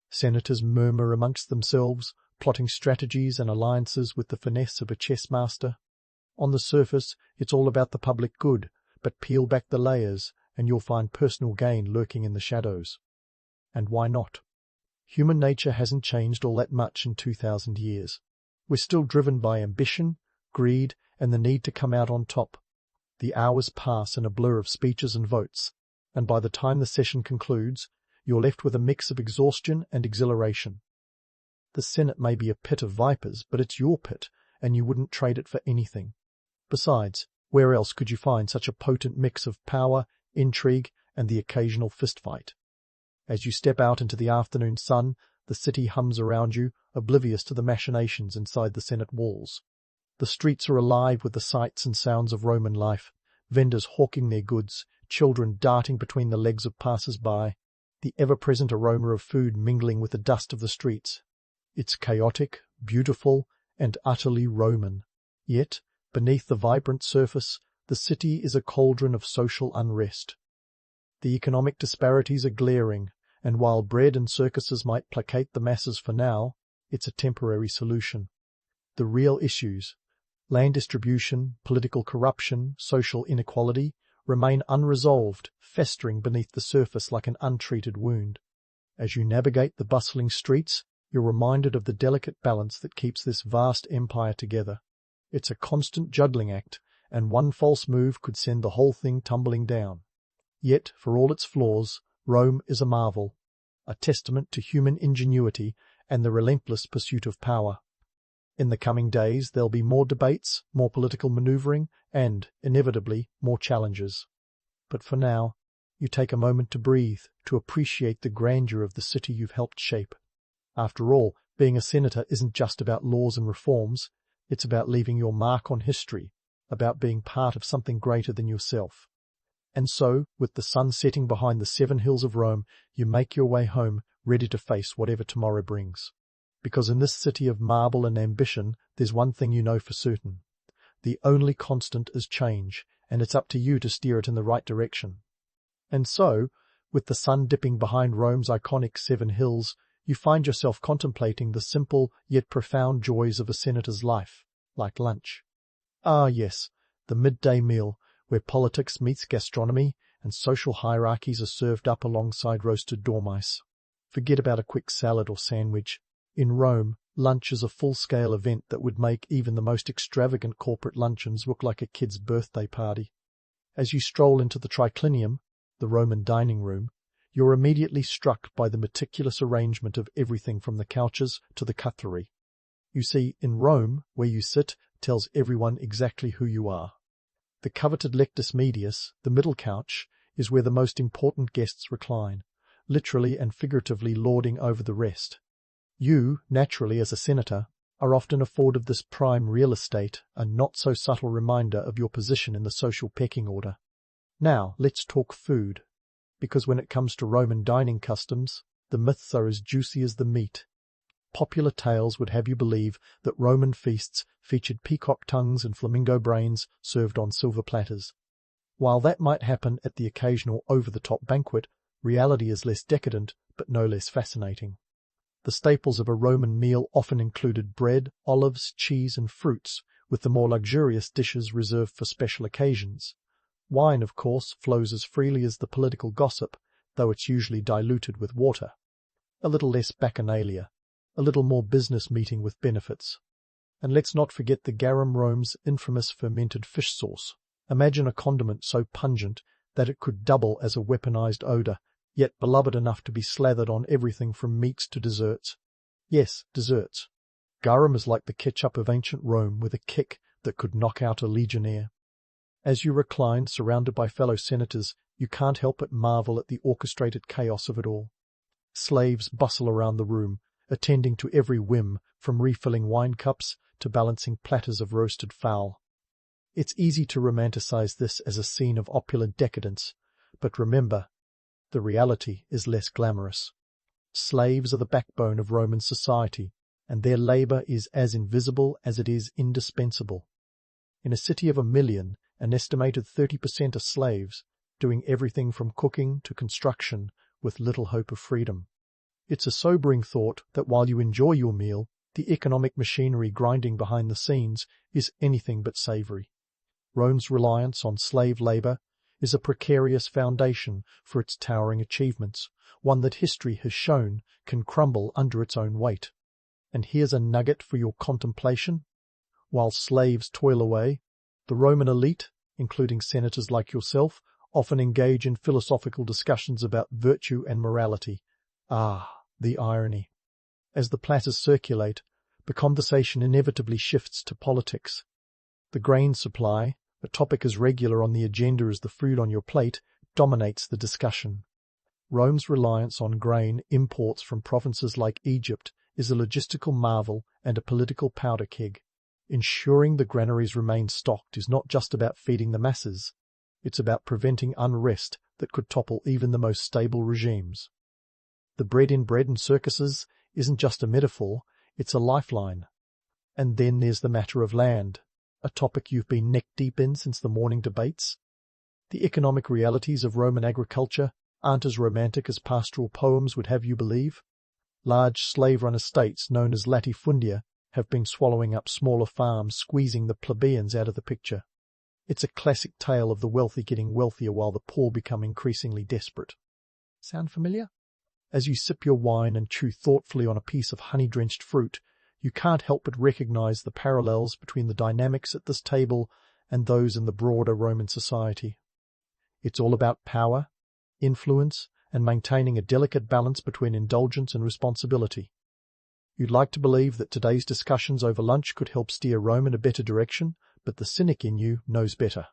Senators murmur amongst themselves, plotting strategies and alliances with the finesse of a chess master. On the surface, it's all about the public good, but peel back the layers, and you'll find personal gain lurking in the shadows. And why not? Human nature hasn't changed all that much in 2,000 years. We're still driven by ambition, greed, and the need to come out on top. The hours pass in a blur of speeches and votes, and by the time the session concludes, you're left with a mix of exhaustion and exhilaration. The Senate may be a pit of vipers, but it's your pit, and you wouldn't trade it for anything. Besides, where else could you find such a potent mix of power, intrigue, and the occasional fistfight? As you step out into the afternoon sun, the city hums around you, oblivious to the machinations inside the Senate walls. The streets are alive with the sights and sounds of Roman life, vendors hawking their goods, children darting between the legs of passers-by, the ever-present aroma of food mingling with the dust of the streets. It's chaotic, beautiful, and utterly Roman. Yet, beneath the vibrant surface, the city is a cauldron of social unrest. The economic disparities are glaring, and while bread and circuses might placate the masses for now, it's a temporary solution. The real issues, land distribution, political corruption, social inequality, remain unresolved, festering beneath the surface like an untreated wound. As you navigate the bustling streets, you're reminded of the delicate balance that keeps this vast empire together. It's a constant juggling act, and one false move could send the whole thing tumbling down. Yet, for all its flaws, Rome is a marvel, a testament to human ingenuity and the relentless pursuit of power. In the coming days, there'll be more debates, more political maneuvering, and, inevitably, more challenges. But for now, you take a moment to breathe, to appreciate the grandeur of the city you've helped shape. After all, being a senator isn't just about laws and reforms, it's about leaving your mark on history, about being part of something greater than yourself. And so, with the sun setting behind the 7 hills of Rome, you make your way home, ready to face whatever tomorrow brings. Because in this city of marble and ambition, there's one thing you know for certain. The only constant is change, and it's up to you to steer it in the right direction. And so, with the sun dipping behind Rome's iconic 7 hills, you find yourself contemplating the simple yet profound joys of a senator's life, like lunch. Ah yes, the midday meal, where politics meets gastronomy and social hierarchies are served up alongside roasted dormice. Forget about a quick salad or sandwich. In Rome, lunch is a full-scale event that would make even the most extravagant corporate luncheons look like a kid's birthday party. As you stroll into the triclinium, the Roman dining room, you're immediately struck by the meticulous arrangement of everything from the couches to the cutlery. You see, in Rome, where you sit tells everyone exactly who you are. The coveted lectus medius, the middle couch, is where the most important guests recline, literally and figuratively lording over the rest. You, naturally as a senator, are often afforded this prime real estate, a not-so-subtle reminder of your position in the social pecking order. Now, let's talk food, because when it comes to Roman dining customs, the myths are as juicy as the meat. Popular tales would have you believe that Roman feasts featured peacock tongues and flamingo brains served on silver platters. While that might happen at the occasional over-the-top banquet, reality is less decadent, but no less fascinating. The staples of a Roman meal often included bread, olives, cheese, and fruits, with the more luxurious dishes reserved for special occasions. Wine, of course, flows as freely as the political gossip, though it's usually diluted with water. A little less bacchanalia, a little more business meeting with benefits. And let's not forget the garum Rome's infamous fermented fish sauce. Imagine a condiment so pungent that it could double as a weaponized odor, yet beloved enough to be slathered on everything from meats to desserts. Yes, desserts. Garum is like the ketchup of ancient Rome with a kick that could knock out a legionnaire. As you recline, surrounded by fellow senators, you can't help but marvel at the orchestrated chaos of it all. Slaves bustle around the room, attending to every whim, from refilling wine cups to balancing platters of roasted fowl. It's easy to romanticize this as a scene of opulent decadence, but remember, the reality is less glamorous. Slaves are the backbone of Roman society, and their labor is as invisible as it is indispensable. In a city of 1 million, an estimated 30% are slaves, doing everything from cooking to construction with little hope of freedom. It's a sobering thought that while you enjoy your meal, the economic machinery grinding behind the scenes is anything but savory. Rome's reliance on slave labor is a precarious foundation for its towering achievements, one that history has shown can crumble under its own weight. And here's a nugget for your contemplation. While slaves toil away, the Roman elite, including senators like yourself, often engage in philosophical discussions about virtue and morality. Ah, the irony. As the platters circulate, the conversation inevitably shifts to politics. The grain supply, a topic as regular on the agenda as the food on your plate, dominates the discussion. Rome's reliance on grain imports from provinces like Egypt is a logistical marvel and a political powder keg. Ensuring the granaries remain stocked is not just about feeding the masses. It's about preventing unrest that could topple even the most stable regimes. The bread in bread and circuses isn't just a metaphor, it's a lifeline. And then there's the matter of land, a topic you've been neck-deep in since the morning debates. The economic realities of Roman agriculture aren't as romantic as pastoral poems would have you believe. Large slave-run estates known as latifundia have been swallowing up smaller farms, squeezing the plebeians out of the picture. It's a classic tale of the wealthy getting wealthier while the poor become increasingly desperate. Sound familiar? As you sip your wine and chew thoughtfully on a piece of honey-drenched fruit, you can't help but recognize the parallels between the dynamics at this table and those in the broader Roman society. It's all about power, influence, and maintaining a delicate balance between indulgence and responsibility. You'd like to believe that today's discussions over lunch could help steer Rome in a better direction, but the cynic in you knows better.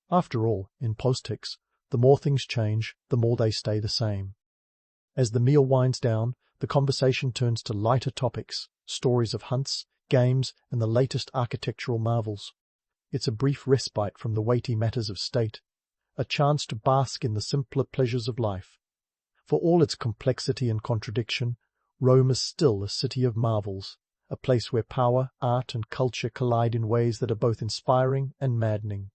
After all, in politics, the more things change, the more they stay the same. As the meal winds down, the conversation turns to lighter topics, stories of hunts, games, and the latest architectural marvels. It's a brief respite from the weighty matters of state, a chance to bask in the simpler pleasures of life. For all its complexity and contradiction, Rome is still a city of marvels, a place where power, art, and culture collide in ways that are both inspiring and maddening.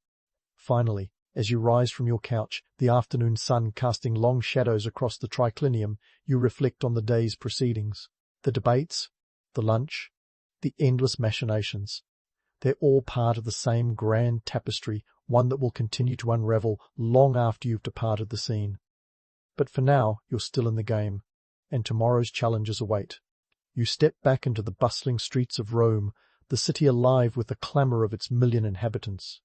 Finally, as you rise from your couch, the afternoon sun casting long shadows across the triclinium, you reflect on the day's proceedings, the debates, the lunch, the endless machinations. They're all part of the same grand tapestry, one that will continue to unravel long after you've departed the scene. But for now, you're still in the game, and tomorrow's challenges await. You step back into the bustling streets of Rome, the city alive with the clamour of its 1,000,000 inhabitants.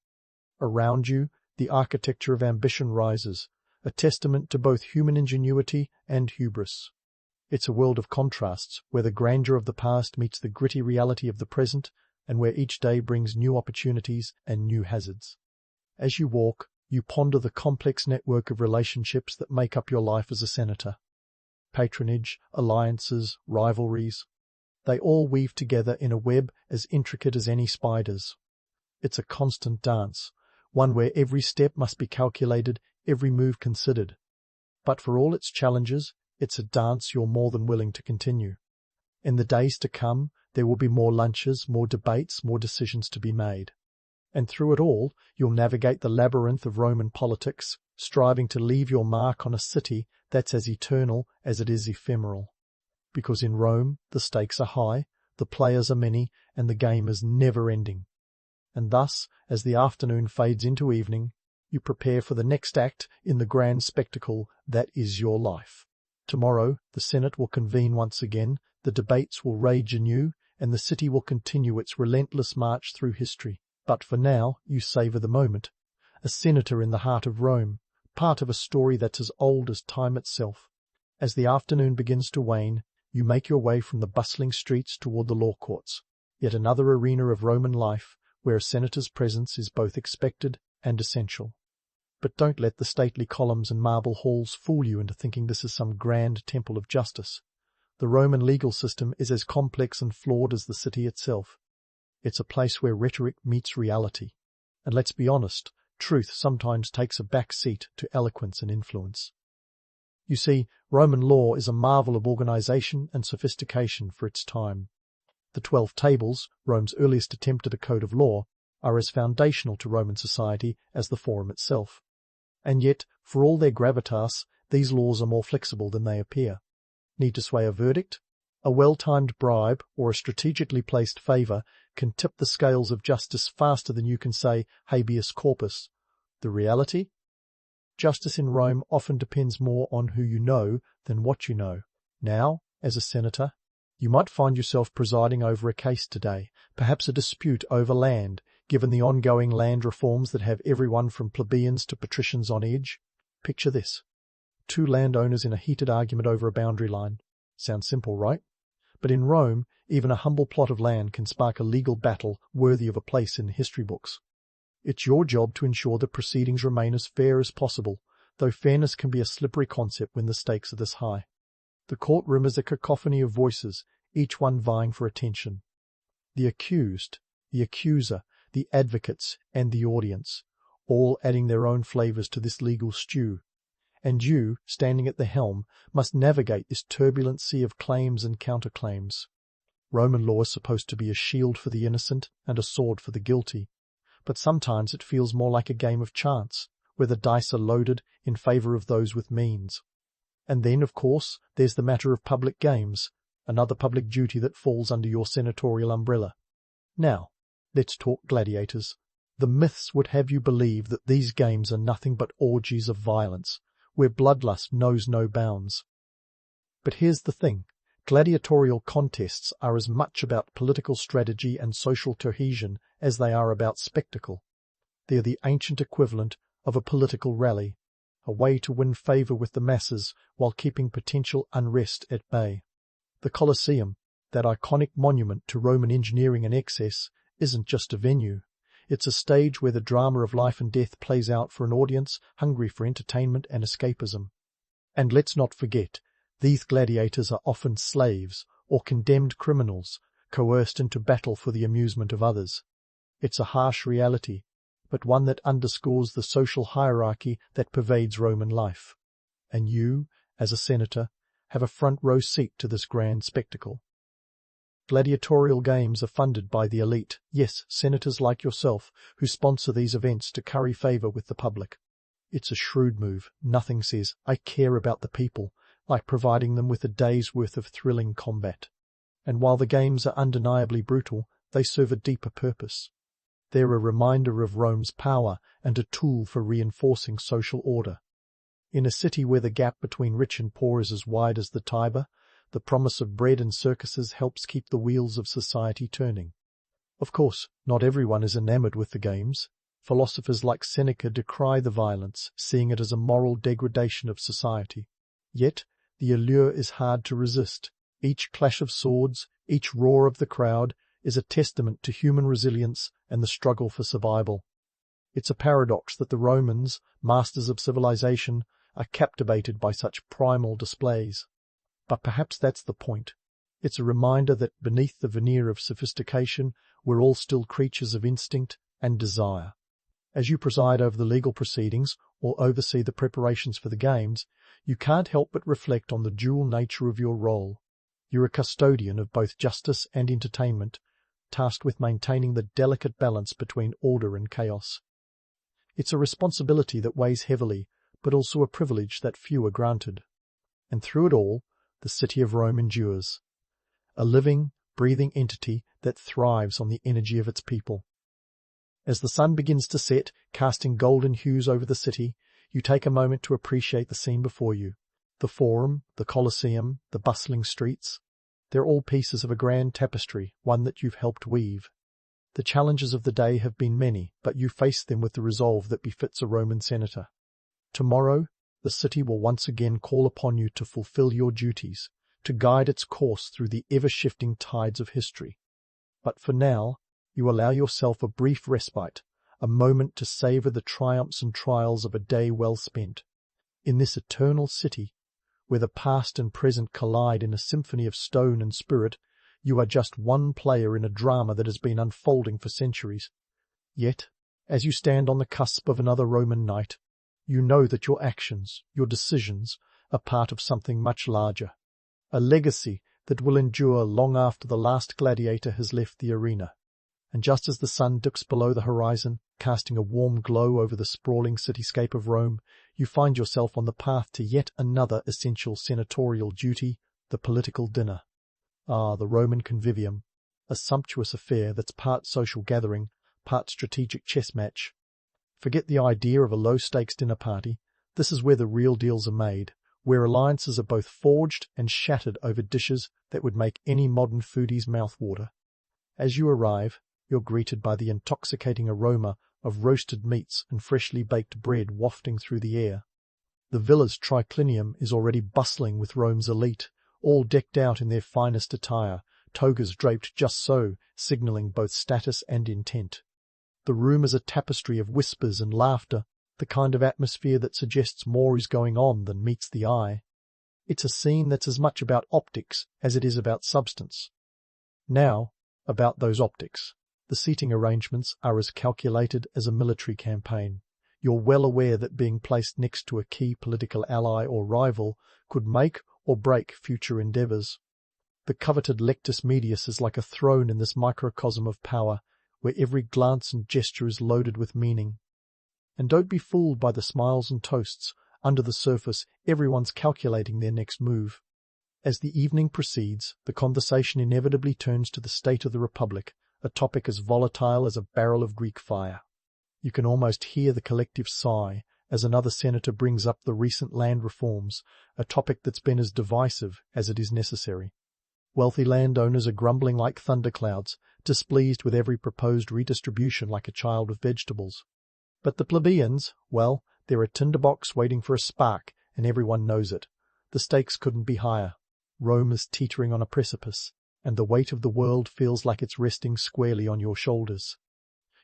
Around you, the architecture of ambition rises, a testament to both human ingenuity and hubris. It's a world of contrasts, where the grandeur of the past meets the gritty reality of the present, and where each day brings new opportunities and new hazards. As you walk, you ponder the complex network of relationships that make up your life as a senator. Patronage, alliances, rivalries. They all weave together in a web as intricate as any spider's. It's a constant dance, one where every step must be calculated, every move considered. But for all its challenges, it's a dance you're more than willing to continue. In the days to come, there will be more lunches, more debates, more decisions to be made. And through it all, you'll navigate the labyrinth of Roman politics, striving to leave your mark on a city that's as eternal as it is ephemeral. Because in Rome, the stakes are high, the players are many, and the game is never-ending. And thus, as the afternoon fades into evening, you prepare for the next act in the grand spectacle that is your life. Tomorrow, the Senate will convene once again, the debates will rage anew, and the city will continue its relentless march through history. But for now, you savour the moment. A senator in the heart of Rome, part of a story that's as old as time itself. As the afternoon begins to wane, you make your way from the bustling streets toward the law courts, yet another arena of Roman life, where a senator's presence is both expected and essential. But don't let the stately columns and marble halls fool you into thinking this is some grand temple of justice. The Roman legal system is as complex and flawed as the city itself. It's a place where rhetoric meets reality. And let's be honest, truth sometimes takes a back seat to eloquence and influence. You see, Roman law is a marvel of organization and sophistication for its time. The 12 Tables, Rome's earliest attempt at a code of law, are as foundational to Roman society as the Forum itself. And yet, for all their gravitas, these laws are more flexible than they appear. Need to sway a verdict? A well-timed bribe or a strategically placed favour can tip the scales of justice faster than you can say habeas corpus. The reality? Justice in Rome often depends more on who you know than what you know. Now, as a senator, you might find yourself presiding over a case today, perhaps a dispute over land, given the ongoing land reforms that have everyone from plebeians to patricians on edge. Picture this. 2 landowners in a heated argument over a boundary line. Sounds simple, right? But in Rome, even a humble plot of land can spark a legal battle worthy of a place in the history books. It's your job to ensure that proceedings remain as fair as possible, though fairness can be a slippery concept when the stakes are this high. The courtroom is a cacophony of voices, each one vying for attention. The accused, the accuser, the advocates, and the audience, all adding their own flavours to this legal stew. And you, standing at the helm, must navigate this turbulent sea of claims and counterclaims. Roman law is supposed to be a shield for the innocent and a sword for the guilty, but sometimes it feels more like a game of chance, where the dice are loaded in favour of those with means. And then, of course, there's the matter of public games, another public duty that falls under your senatorial umbrella. Now, let's talk gladiators. The myths would have you believe that these games are nothing but orgies of violence, where bloodlust knows no bounds. But here's the thing. Gladiatorial contests are as much about political strategy and social cohesion as they are about spectacle. They're the ancient equivalent of a political rally, a way to win favour with the masses while keeping potential unrest at bay. The Colosseum, that iconic monument to Roman engineering and excess, isn't just a venue. It's a stage where the drama of life and death plays out for an audience hungry for entertainment and escapism. And let's not forget, these gladiators are often slaves or condemned criminals, coerced into battle for the amusement of others. It's a harsh reality, but one that underscores the social hierarchy that pervades Roman life. And you, as a senator, have a front-row seat to this grand spectacle. Gladiatorial games are funded by the elite, yes, senators like yourself, who sponsor these events to curry favour with the public. It's a shrewd move. Nothing says, I care about the people, like providing them with a day's worth of thrilling combat. And while the games are undeniably brutal, they serve a deeper purpose. They're a reminder of Rome's power and a tool for reinforcing social order. In a city where the gap between rich and poor is as wide as the Tiber, the promise of bread and circuses helps keep the wheels of society turning. Of course, not everyone is enamored with the games. Philosophers like Seneca decry the violence, seeing it as a moral degradation of society. Yet, the allure is hard to resist. Each clash of swords, each roar of the crowd, is a testament to human resilience and the struggle for survival. It's a paradox that the Romans, masters of civilization, are captivated by such primal displays. But perhaps that's the point. It's a reminder that beneath the veneer of sophistication, we're all still creatures of instinct and desire. As you preside over the legal proceedings or oversee the preparations for the games, you can't help but reflect on the dual nature of your role. You're a custodian of both justice and entertainment, tasked with maintaining the delicate balance between order and chaos. It's a responsibility that weighs heavily, but also a privilege that few are granted. And through it all, the city of Rome endures. A living, breathing entity that thrives on the energy of its people. As the sun begins to set, casting golden hues over the city, you take a moment to appreciate the scene before you. The Forum, the Colosseum, the bustling streets. They're all pieces of a grand tapestry, one that you've helped weave. The challenges of the day have been many, but you face them with the resolve that befits a Roman senator. Tomorrow, the city will once again call upon you to fulfill your duties, to guide its course through the ever-shifting tides of history. But for now, you allow yourself a brief respite, a moment to savor the triumphs and trials of a day well spent. In this eternal city, where the past and present collide in a symphony of stone and spirit, you are just one player in a drama that has been unfolding for centuries. Yet, as you stand on the cusp of another Roman night, you know that your actions, your decisions, are part of something much larger, a legacy that will endure long after the last gladiator has left the arena. And just as the sun dips below the horizon, casting a warm glow over the sprawling cityscape of Rome, you find yourself on the path to yet another essential senatorial duty, the political dinner. Ah, the Roman convivium, a sumptuous affair that's part social gathering, part strategic chess match. Forget the idea of a low-stakes dinner party. This is where the real deals are made, where alliances are both forged and shattered over dishes that would make any modern foodie's mouth water. As you arrive, you're greeted by the intoxicating aroma of roasted meats and freshly baked bread wafting through the air. The villa's triclinium is already bustling with Rome's elite, all decked out in their finest attire, togas draped just so, signalling both status and intent. The room is a tapestry of whispers and laughter, the kind of atmosphere that suggests more is going on than meets the eye. It's a scene that's as much about optics as it is about substance. Now, about those optics. The seating arrangements are as calculated as a military campaign. You're well aware that being placed next to a key political ally or rival could make or break future endeavours. The coveted lectus medius is like a throne in this microcosm of power, where every glance and gesture is loaded with meaning. And don't be fooled by the smiles and toasts. Under the surface, everyone's calculating their next move. As the evening proceeds, the conversation inevitably turns to the state of the Republic, a topic as volatile as a barrel of Greek fire. You can almost hear the collective sigh as another senator brings up the recent land reforms, a topic that's been as divisive as it is necessary. Wealthy landowners are grumbling like thunderclouds, displeased with every proposed redistribution like a child with vegetables. But the plebeians, well, they're a tinderbox waiting for a spark, and everyone knows it. The stakes couldn't be higher. Rome is teetering on a precipice, and the weight of the world feels like it's resting squarely on your shoulders.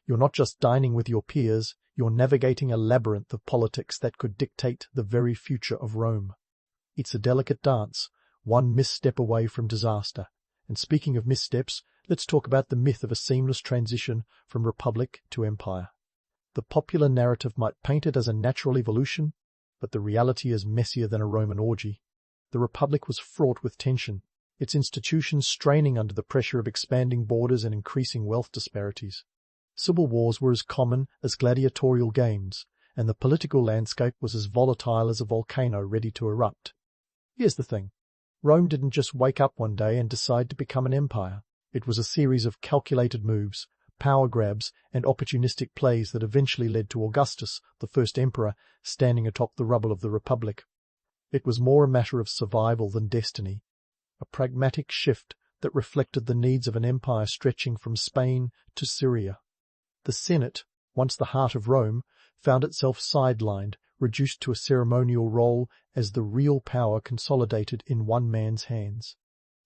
You're not just dining with your peers, you're navigating a labyrinth of politics that could dictate the very future of Rome. It's a delicate dance, one misstep away from disaster. And speaking of missteps, let's talk about the myth of a seamless transition from republic to empire. The popular narrative might paint it as a natural evolution, but the reality is messier than a Roman orgy. The republic was fraught with tension, its institutions straining under the pressure of expanding borders and increasing wealth disparities. Civil wars were as common as gladiatorial games, and the political landscape was as volatile as a volcano ready to erupt. Here's the thing. Rome didn't just wake up one day and decide to become an empire. It was a series of calculated moves, power grabs, and opportunistic plays that eventually led to Augustus, the first emperor, standing atop the rubble of the Republic. It was more a matter of survival than destiny, a pragmatic shift that reflected the needs of an empire stretching from Spain to Syria. The Senate, once the heart of Rome, found itself sidelined, reduced to a ceremonial role as the real power consolidated in one man's hands.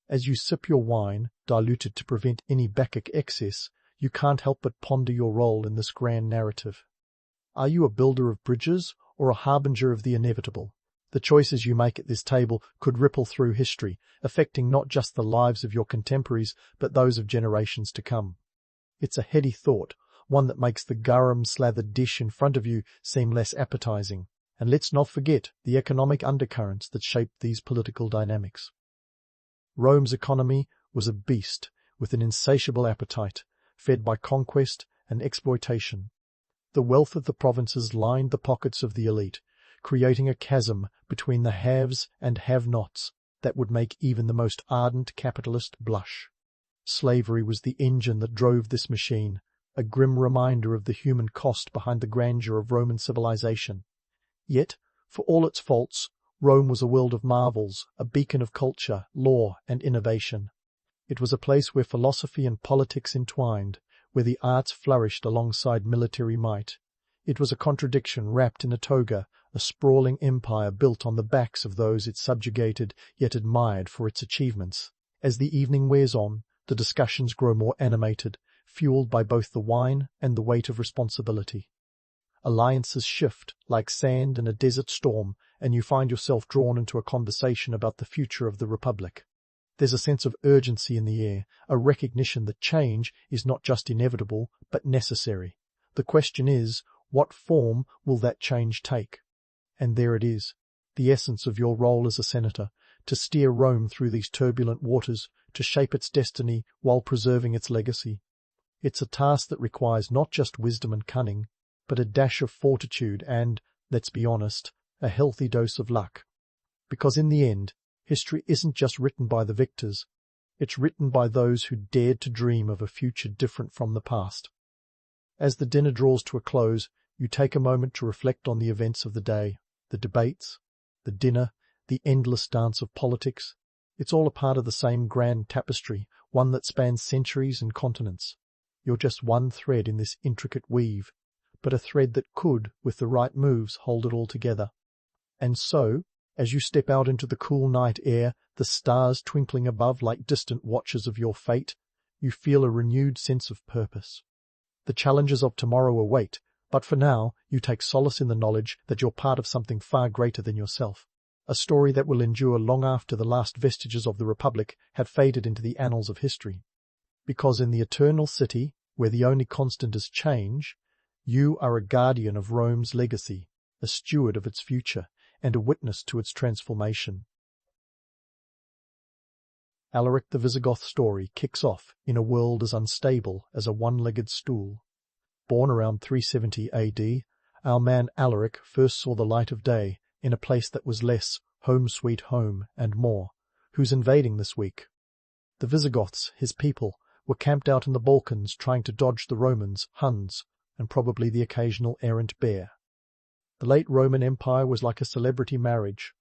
As you sip your wine, diluted to prevent any Bacchic excess, you can't help but ponder your role in this grand narrative. Are you a builder of bridges or a harbinger of the inevitable? The choices you make at this table could ripple through history, affecting not just the lives of your contemporaries, but those of generations to come. It's a heady thought, one that makes the garum-slathered dish in front of you seem less appetizing. And let's not forget the economic undercurrents that shaped these political dynamics. Rome's economy was a beast with an insatiable appetite, fed by conquest and exploitation. The wealth of the provinces lined the pockets of the elite, creating a chasm between the haves and have-nots that would make even the most ardent capitalist blush. Slavery was the engine that drove this machine, a grim reminder of the human cost behind the grandeur of Roman civilization. Yet, for all its faults, Rome was a world of marvels, a beacon of culture, law, and innovation. It was a place where philosophy and politics entwined, where the arts flourished alongside military might. It was a contradiction wrapped in a toga, a sprawling empire built on the backs of those it subjugated yet admired for its achievements. As the evening wears on, the discussions grow more animated, fueled by both the wine and the weight of responsibility. Alliances shift like sand in a desert storm, and you find yourself drawn into a conversation about the future of the Republic. There's a sense of urgency in the air, a recognition that change is not just inevitable, but necessary. The question is, what form will that change take? And there it is, the essence of your role as a senator, to steer Rome through these turbulent waters, to shape its destiny while preserving its legacy. It's a task that requires not just wisdom and cunning, but a dash of fortitude and, let's be honest, a healthy dose of luck. Because in the end, history isn't just written by the victors, it's written by those who dared to dream of a future different from the past. As the dinner draws to a close, you take a moment to reflect on the events of the day, the debates, the dinner, the endless dance of politics. It's all a part of the same grand tapestry, one that spans centuries and continents. You're just one thread in this intricate weave, but a thread that could, with the right moves, hold it all together. And so, as you step out into the cool night air, the stars twinkling above like distant watchers of your fate, you feel a renewed sense of purpose. The challenges of tomorrow await, but for now you take solace in the knowledge that you're part of something far greater than yourself, a story that will endure long after the last vestiges of the Republic have faded into the annals of history. Because in the eternal city, where the only constant is change, you are a guardian of Rome's legacy, a steward of its future, and a witness to its transformation. Alaric the Visigoth story kicks off in a world as unstable as a one-legged stool. Born around 370 AD, our man Alaric first saw the light of day in a place that was less home sweet home and more. Who's invading this week? The Visigoths, his people, were camped out in the Balkans trying to dodge the Romans, Huns, and probably the occasional errant bear. The late Roman Empire was like a celebrity marriage,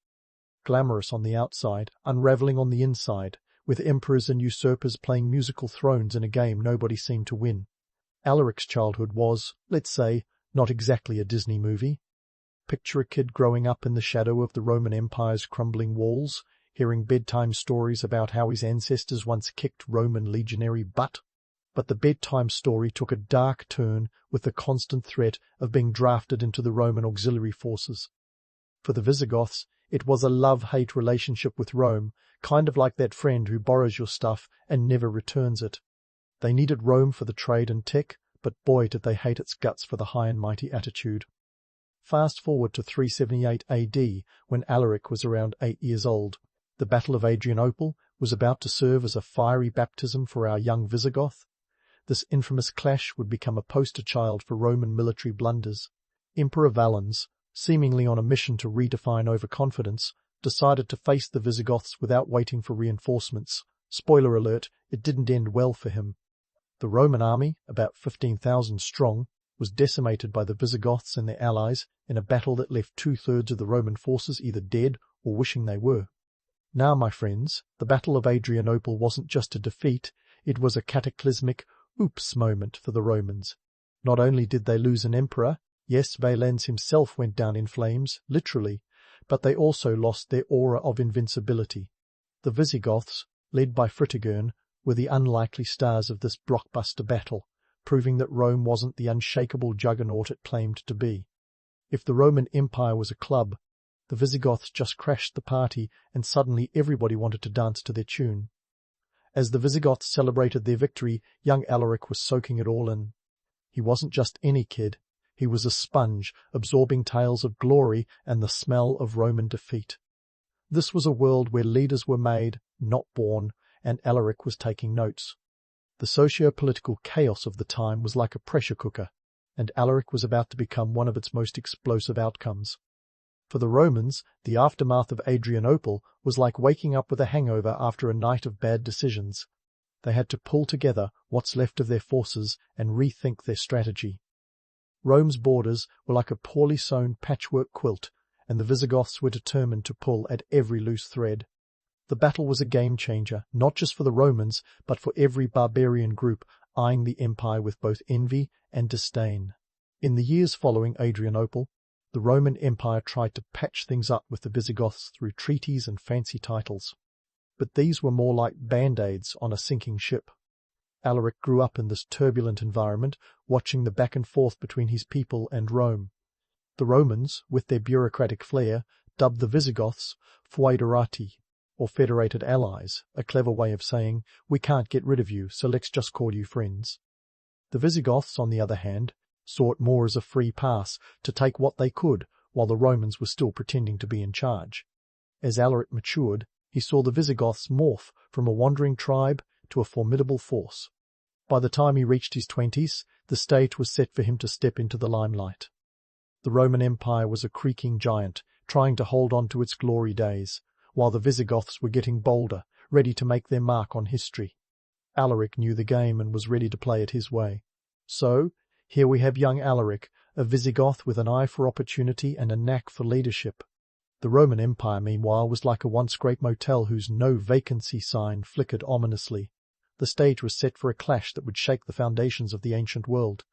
glamorous on the outside, unraveling on the inside, with emperors and usurpers playing musical thrones in a game nobody seemed to win. Alaric's childhood was, let's say, not exactly a Disney movie. Picture a kid growing up in the shadow of the Roman Empire's crumbling walls, hearing bedtime stories about how his ancestors once kicked Roman legionary butt. But the bedtime story took a dark turn with the constant threat of being drafted into the Roman auxiliary forces. For the Visigoths, it was a love-hate relationship with Rome, kind of like that friend who borrows your stuff and never returns it. They needed Rome for the trade and tech, but boy did they hate its guts for the high and mighty attitude. Fast forward to 378 AD, when Alaric was around 8 years old. The Battle of Adrianople was about to serve as a fiery baptism for our young Visigoth. This infamous clash would become a poster child for Roman military blunders. Emperor Valens, seemingly on a mission to redefine overconfidence, decided to face the Visigoths without waiting for reinforcements. Spoiler alert, it didn't end well for him. The Roman army, about 15,000 strong, was decimated by the Visigoths and their allies in a battle that left 2/3 of the Roman forces either dead or wishing they were. Now, my friends, the Battle of Adrianople wasn't just a defeat, it was a cataclysmic oops moment for the Romans. Not only did they lose an emperor, yes, Valens himself went down in flames, literally, but they also lost their aura of invincibility. The Visigoths, led by Fritigern, were the unlikely stars of this blockbuster battle, proving that Rome wasn't the unshakable juggernaut it claimed to be. If the Roman Empire was a club, the Visigoths just crashed the party and suddenly everybody wanted to dance to their tune. As the Visigoths celebrated their victory, young Alaric was soaking it all in. He wasn't just any kid, he was a sponge, absorbing tales of glory and the smell of Roman defeat. This was a world where leaders were made, not born, and Alaric was taking notes. The socio-political chaos of the time was like a pressure cooker, and Alaric was about to become one of its most explosive outcomes. For the Romans, the aftermath of Adrianople was like waking up with a hangover after a night of bad decisions. They had to pull together what's left of their forces and rethink their strategy. Rome's borders were like a poorly sewn patchwork quilt, and the Visigoths were determined to pull at every loose thread. The battle was a game-changer, not just for the Romans, but for every barbarian group eyeing the empire with both envy and disdain. In the years following Adrianople, the Roman Empire tried to patch things up with the Visigoths through treaties and fancy titles. But these were more like band-aids on a sinking ship. Alaric grew up in this turbulent environment, watching the back and forth between his people and Rome. The Romans, with their bureaucratic flair, dubbed the Visigoths foederati, or federated allies, a clever way of saying, we can't get rid of you, so let's just call you friends. The Visigoths, on the other hand, saw it more as a free pass to take what they could, while the Romans were still pretending to be in charge. As Alaric matured, he saw the Visigoths morph from a wandering tribe to a formidable force. By the time he reached his 20s, the stage was set for him to step into the limelight. The Roman Empire was a creaking giant, trying to hold on to its glory days, while the Visigoths were getting bolder, ready to make their mark on history. Alaric knew the game and was ready to play it his way. So, here we have young Alaric, a Visigoth with an eye for opportunity and a knack for leadership. The Roman Empire, meanwhile, was like a once-great motel whose no vacancy sign flickered ominously. The stage was set for a clash that would shake the foundations of the ancient world.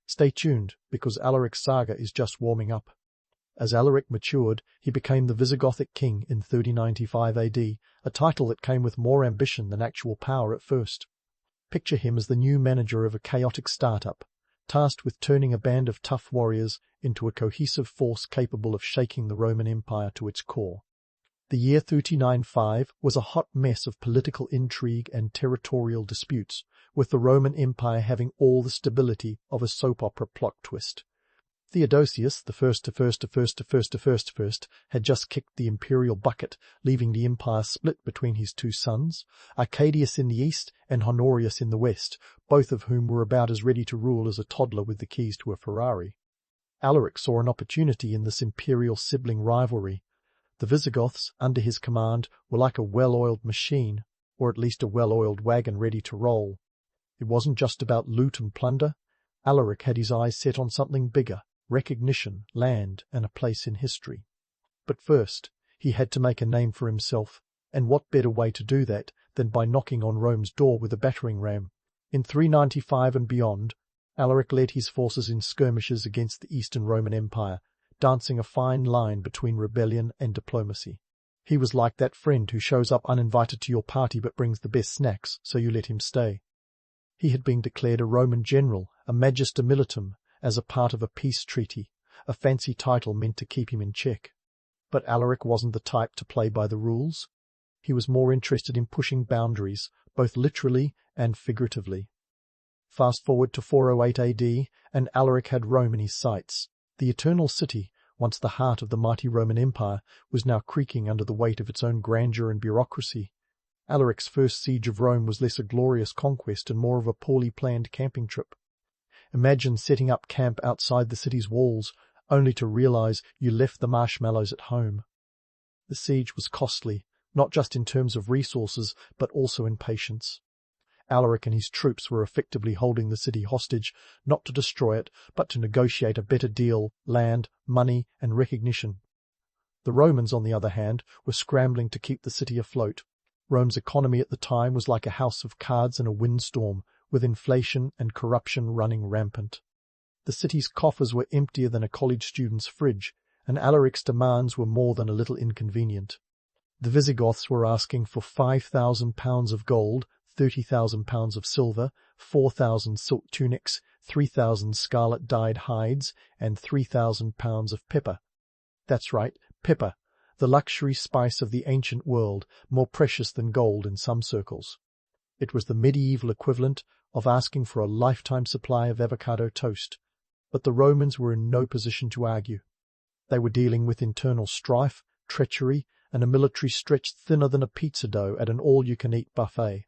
Stay tuned, because Alaric's saga is just warming up. As Alaric matured, he became the Visigothic king in 3095 AD, a title that came with more ambition than actual power at first. Picture him as the new manager of a chaotic startup, tasked with turning a band of tough warriors into a cohesive force capable of shaking the Roman Empire to its core. The year 3095 was a hot mess of political intrigue and territorial disputes, with the Roman Empire having all the stability of a soap opera plot twist. Theodosius, the first, had just kicked the imperial bucket, leaving the empire split between his two sons, Arcadius in the east and Honorius in the west, both of whom were about as ready to rule as a toddler with the keys to a Ferrari. Alaric saw an opportunity in this imperial sibling rivalry. The Visigoths, under his command, were like a well-oiled machine, or at least a well-oiled wagon ready to roll. It wasn't just about loot and plunder. Alaric had his eyes set on something bigger: recognition, land, and a place in history. But first, he had to make a name for himself, and what better way to do that than by knocking on Rome's door with a battering ram? In 395 and beyond, Alaric led his forces in skirmishes against the Eastern Roman Empire, dancing a fine line between rebellion and diplomacy. He was like that friend who shows up uninvited to your party but brings the best snacks, so you let him stay. He had been declared a Roman general, a magister militum, as a part of a peace treaty, a fancy title meant to keep him in check. But Alaric wasn't the type to play by the rules. He was more interested in pushing boundaries, both literally and figuratively. Fast forward to 408 AD, and Alaric had Rome in his sights. The Eternal City, once the heart of the mighty Roman Empire, was now creaking under the weight of its own grandeur and bureaucracy. Alaric's first siege of Rome was less a glorious conquest and more of a poorly planned camping trip. Imagine setting up camp outside the city's walls, only to realize you left the marshmallows at home. The siege was costly, not just in terms of resources, but also in patience. Alaric and his troops were effectively holding the city hostage, not to destroy it, but to negotiate a better deal, land, money, and recognition. The Romans, on the other hand, were scrambling to keep the city afloat. Rome's economy at the time was like a house of cards in a windstorm, with inflation and corruption running rampant. The city's coffers were emptier than a college student's fridge, and Alaric's demands were more than a little inconvenient. The Visigoths were asking for 5,000 pounds of gold, 30,000 pounds of silver, 4,000 silk tunics, 3,000 scarlet-dyed hides, and 3,000 pounds of pepper. That's right, pepper, the luxury spice of the ancient world, more precious than gold in some circles. It was the medieval equivalent of asking for a lifetime supply of avocado toast, but the Romans were in no position to argue. They were dealing with internal strife, treachery, and a military stretched thinner than a pizza dough at an all-you-can-eat buffet.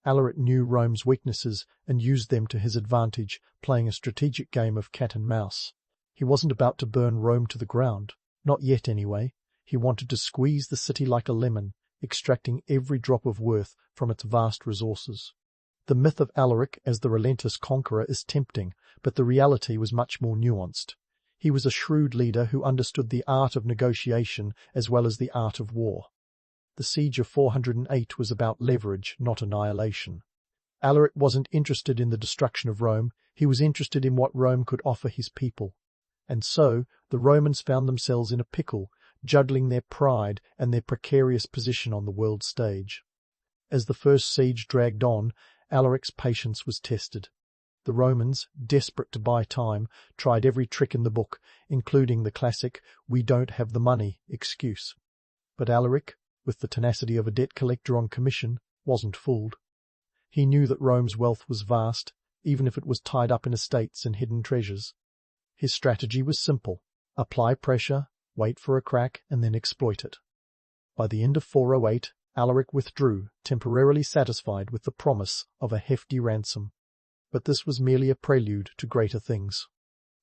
Alaric knew Rome's weaknesses and used them to his advantage, playing a strategic game of cat and mouse. He wasn't about to burn Rome to the ground, not yet anyway. He wanted to squeeze the city like a lemon, extracting every drop of worth from its vast resources. The myth of Alaric as the relentless conqueror is tempting, but the reality was much more nuanced. He was a shrewd leader who understood the art of negotiation as well as the art of war. The siege of 408 was about leverage, not annihilation. Alaric wasn't interested in the destruction of Rome, he was interested in what Rome could offer his people. And so the Romans found themselves in a pickle, juggling their pride and their precarious position on the world stage. As the first siege dragged on, Alaric's patience was tested. The Romans, desperate to buy time, tried every trick in the book, including the classic "we don't have the money" excuse. But Alaric, with the tenacity of a debt collector on commission, wasn't fooled. He knew that Rome's wealth was vast, even if it was tied up in estates and hidden treasures. His strategy was simple: apply pressure, wait for a crack, and then exploit it. By the end of 408, Alaric withdrew, temporarily satisfied with the promise of a hefty ransom. But this was merely a prelude to greater things.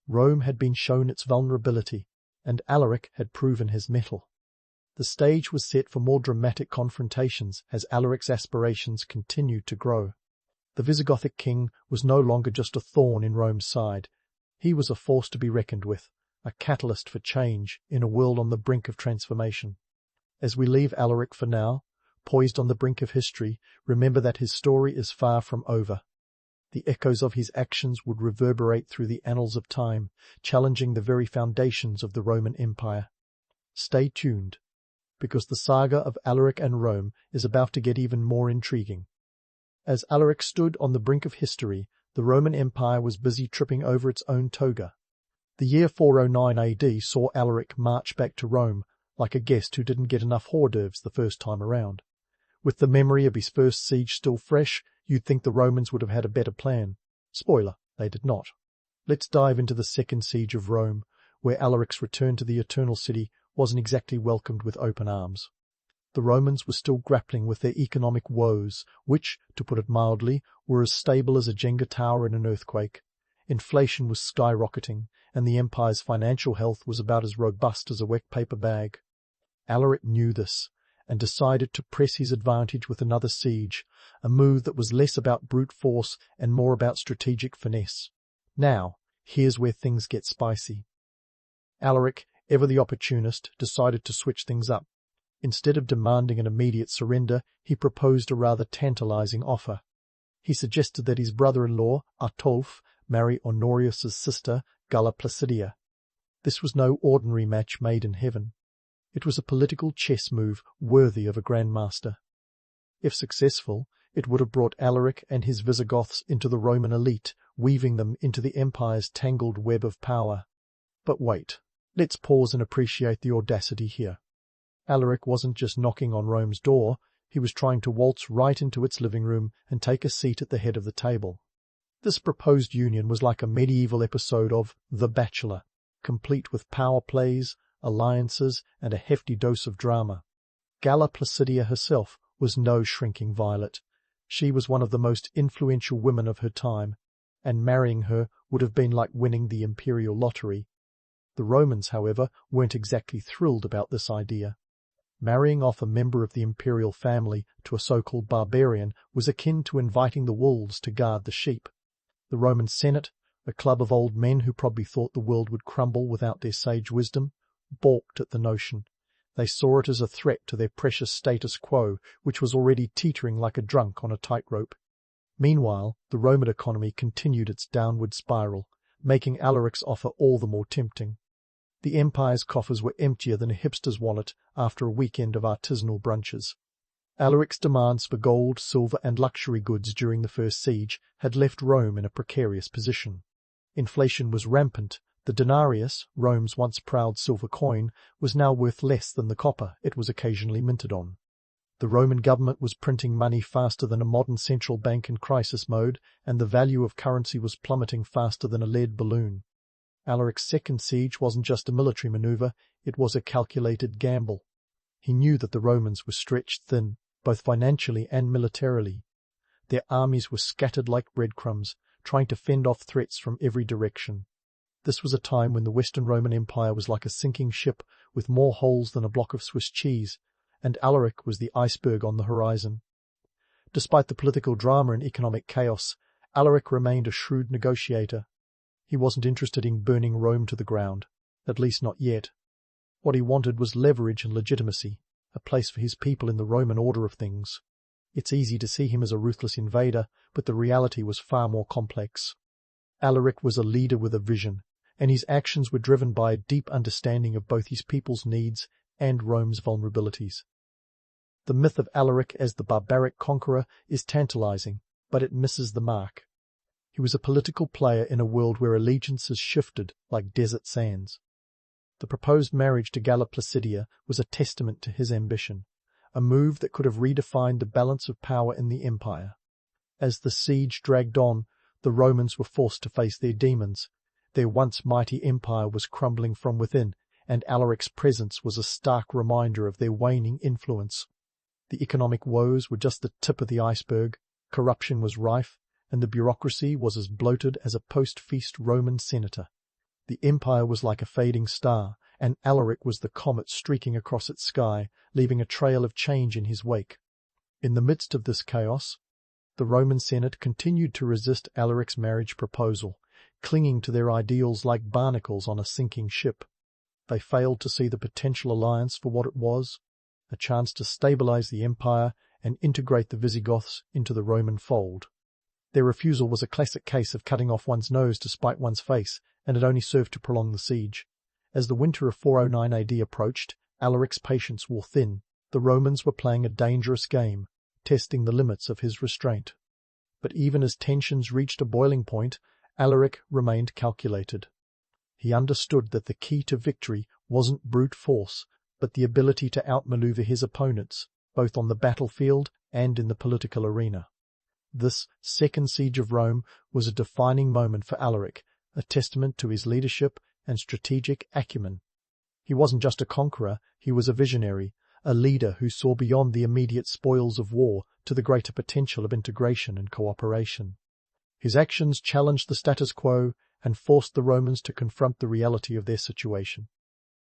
Rome had been shown its vulnerability, and Alaric had proven his mettle. The stage was set for more dramatic confrontations as Alaric's aspirations continued to grow. The Visigothic king was no longer just a thorn in Rome's side. He was a force to be reckoned with, a catalyst for change in a world on the brink of transformation. As we leave Alaric for now, poised on the brink of history, remember that his story is far from over. The echoes of his actions would reverberate through the annals of time, challenging the very foundations of the Roman Empire. Stay tuned, because the saga of Alaric and Rome is about to get even more intriguing. As Alaric stood on the brink of history, the Roman Empire was busy tripping over its own toga. The year 409 AD saw Alaric march back to Rome, like a guest who didn't get enough hors d'oeuvres the first time around. With the memory of his first siege still fresh, you'd think the Romans would have had a better plan. Spoiler, they did not. Let's dive into the second siege of Rome, where Alaric's return to the Eternal City wasn't exactly welcomed with open arms. The Romans were still grappling with their economic woes, which, to put it mildly, were as stable as a Jenga tower in an earthquake. Inflation was skyrocketing, and the empire's financial health was about as robust as a wet paper bag. Alaric knew this, and decided to press his advantage with another siege, a move that was less about brute force and more about strategic finesse. Now, here's where things get spicy. Alaric, ever the opportunist, decided to switch things up. Instead of demanding an immediate surrender, he proposed a rather tantalizing offer. He suggested that his brother-in-law, Ottoman, marry Honorius's sister, Galla Placidia. This was no ordinary match made in heaven. It was a political chess move worthy of a grandmaster. If successful, it would have brought Alaric and his Visigoths into the Roman elite, weaving them into the empire's tangled web of power. But wait, let's pause and appreciate the audacity here. Alaric wasn't just knocking on Rome's door, he was trying to waltz right into its living room and take a seat at the head of the table. This proposed union was like a medieval episode of The Bachelor, complete with power plays, alliances, and a hefty dose of drama. Galla Placidia herself was no shrinking violet. She was one of the most influential women of her time, and marrying her would have been like winning the imperial lottery. The Romans, however, weren't exactly thrilled about this idea. Marrying off a member of the imperial family to a so-called barbarian was akin to inviting the wolves to guard the sheep. The Roman Senate, a club of old men who probably thought the world would crumble without their sage wisdom, balked at the notion. They saw it as a threat to their precious status quo, which was already teetering like a drunk on a tightrope. Meanwhile, the Roman economy continued its downward spiral, making Alaric's offer all the more tempting. The empire's coffers were emptier than a hipster's wallet after a weekend of artisanal brunches. Alaric's demands for gold, silver, and luxury goods during the first siege had left Rome in a precarious position. Inflation was rampant. The denarius, Rome's once proud silver coin, was now worth less than the copper it was occasionally minted on. The Roman government was printing money faster than a modern central bank in crisis mode, and the value of currency was plummeting faster than a lead balloon. Alaric's second siege wasn't just a military maneuver, it was a calculated gamble. He knew that the Romans were stretched thin, both financially and militarily. Their armies were scattered like breadcrumbs, trying to fend off threats from every direction. This was a time when the Western Roman Empire was like a sinking ship with more holes than a block of Swiss cheese, and Alaric was the iceberg on the horizon. Despite the political drama and economic chaos, Alaric remained a shrewd negotiator. He wasn't interested in burning Rome to the ground, at least not yet. What he wanted was leverage and legitimacy, a place for his people in the Roman order of things. It's easy to see him as a ruthless invader, but the reality was far more complex. Alaric was a leader with a vision, and his actions were driven by a deep understanding of both his people's needs and Rome's vulnerabilities. The myth of Alaric as the barbaric conqueror is tantalizing, but it misses the mark. He was a political player in a world where allegiances shifted like desert sands. The proposed marriage to Galla Placidia was a testament to his ambition, a move that could have redefined the balance of power in the empire. As the siege dragged on, the Romans were forced to face their demons. Their once mighty empire was crumbling from within, and Alaric's presence was a stark reminder of their waning influence. The economic woes were just the tip of the iceberg, corruption was rife, and the bureaucracy was as bloated as a post-feast Roman senator. The empire was like a fading star, and Alaric was the comet streaking across its sky, leaving a trail of change in his wake. In the midst of this chaos, the Roman Senate continued to resist Alaric's marriage proposal, clinging to their ideals like barnacles on a sinking ship. They failed to see the potential alliance for what it was, a chance to stabilize the empire and integrate the Visigoths into the Roman fold. Their refusal was a classic case of cutting off one's nose to spite one's face, and it only served to prolong the siege. As the winter of 409 AD approached, Alaric's patience wore thin. The Romans were playing a dangerous game, testing the limits of his restraint. But even as tensions reached a boiling point, Alaric remained calculated. He understood that the key to victory wasn't brute force, but the ability to outmaneuver his opponents, both on the battlefield and in the political arena. This second siege of Rome was a defining moment for Alaric, a testament to his leadership and strategic acumen. He wasn't just a conqueror, he was a visionary, a leader who saw beyond the immediate spoils of war to the greater potential of integration and cooperation. His actions challenged the status quo and forced the Romans to confront the reality of their situation.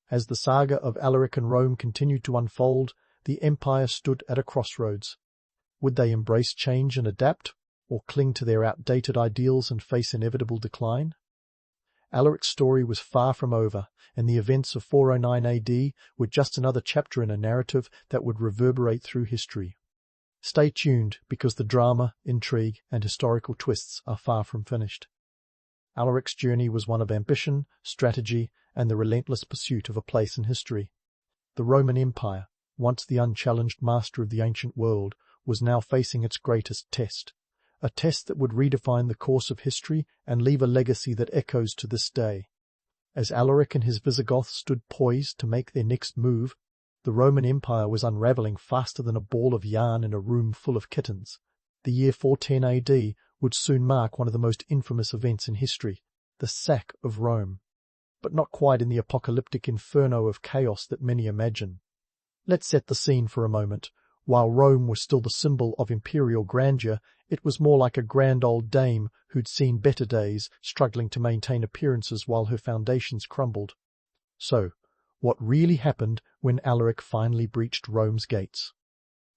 As the saga of Alaric and Rome continued to unfold, the empire stood at a crossroads. Would they embrace change and adapt, or cling to their outdated ideals and face inevitable decline? Alaric's story was far from over, and the events of 409 AD were just another chapter in a narrative that would reverberate through history. Stay tuned, because the drama, intrigue, and historical twists are far from finished. Alaric's journey was one of ambition, strategy, and the relentless pursuit of a place in history. The Roman Empire, once the unchallenged master of the ancient world, was now facing its greatest test, a test that would redefine the course of history and leave a legacy that echoes to this day. As Alaric and his Visigoths stood poised to make their next move, the Roman Empire was unraveling faster than a ball of yarn in a room full of kittens. The year 410 AD would soon mark one of the most infamous events in history, the sack of Rome. But not quite in the apocalyptic inferno of chaos that many imagine. Let's set the scene for a moment. While Rome was still the symbol of imperial grandeur, it was more like a grand old dame who'd seen better days, struggling to maintain appearances while her foundations crumbled. So, what really happened when Alaric finally breached Rome's gates.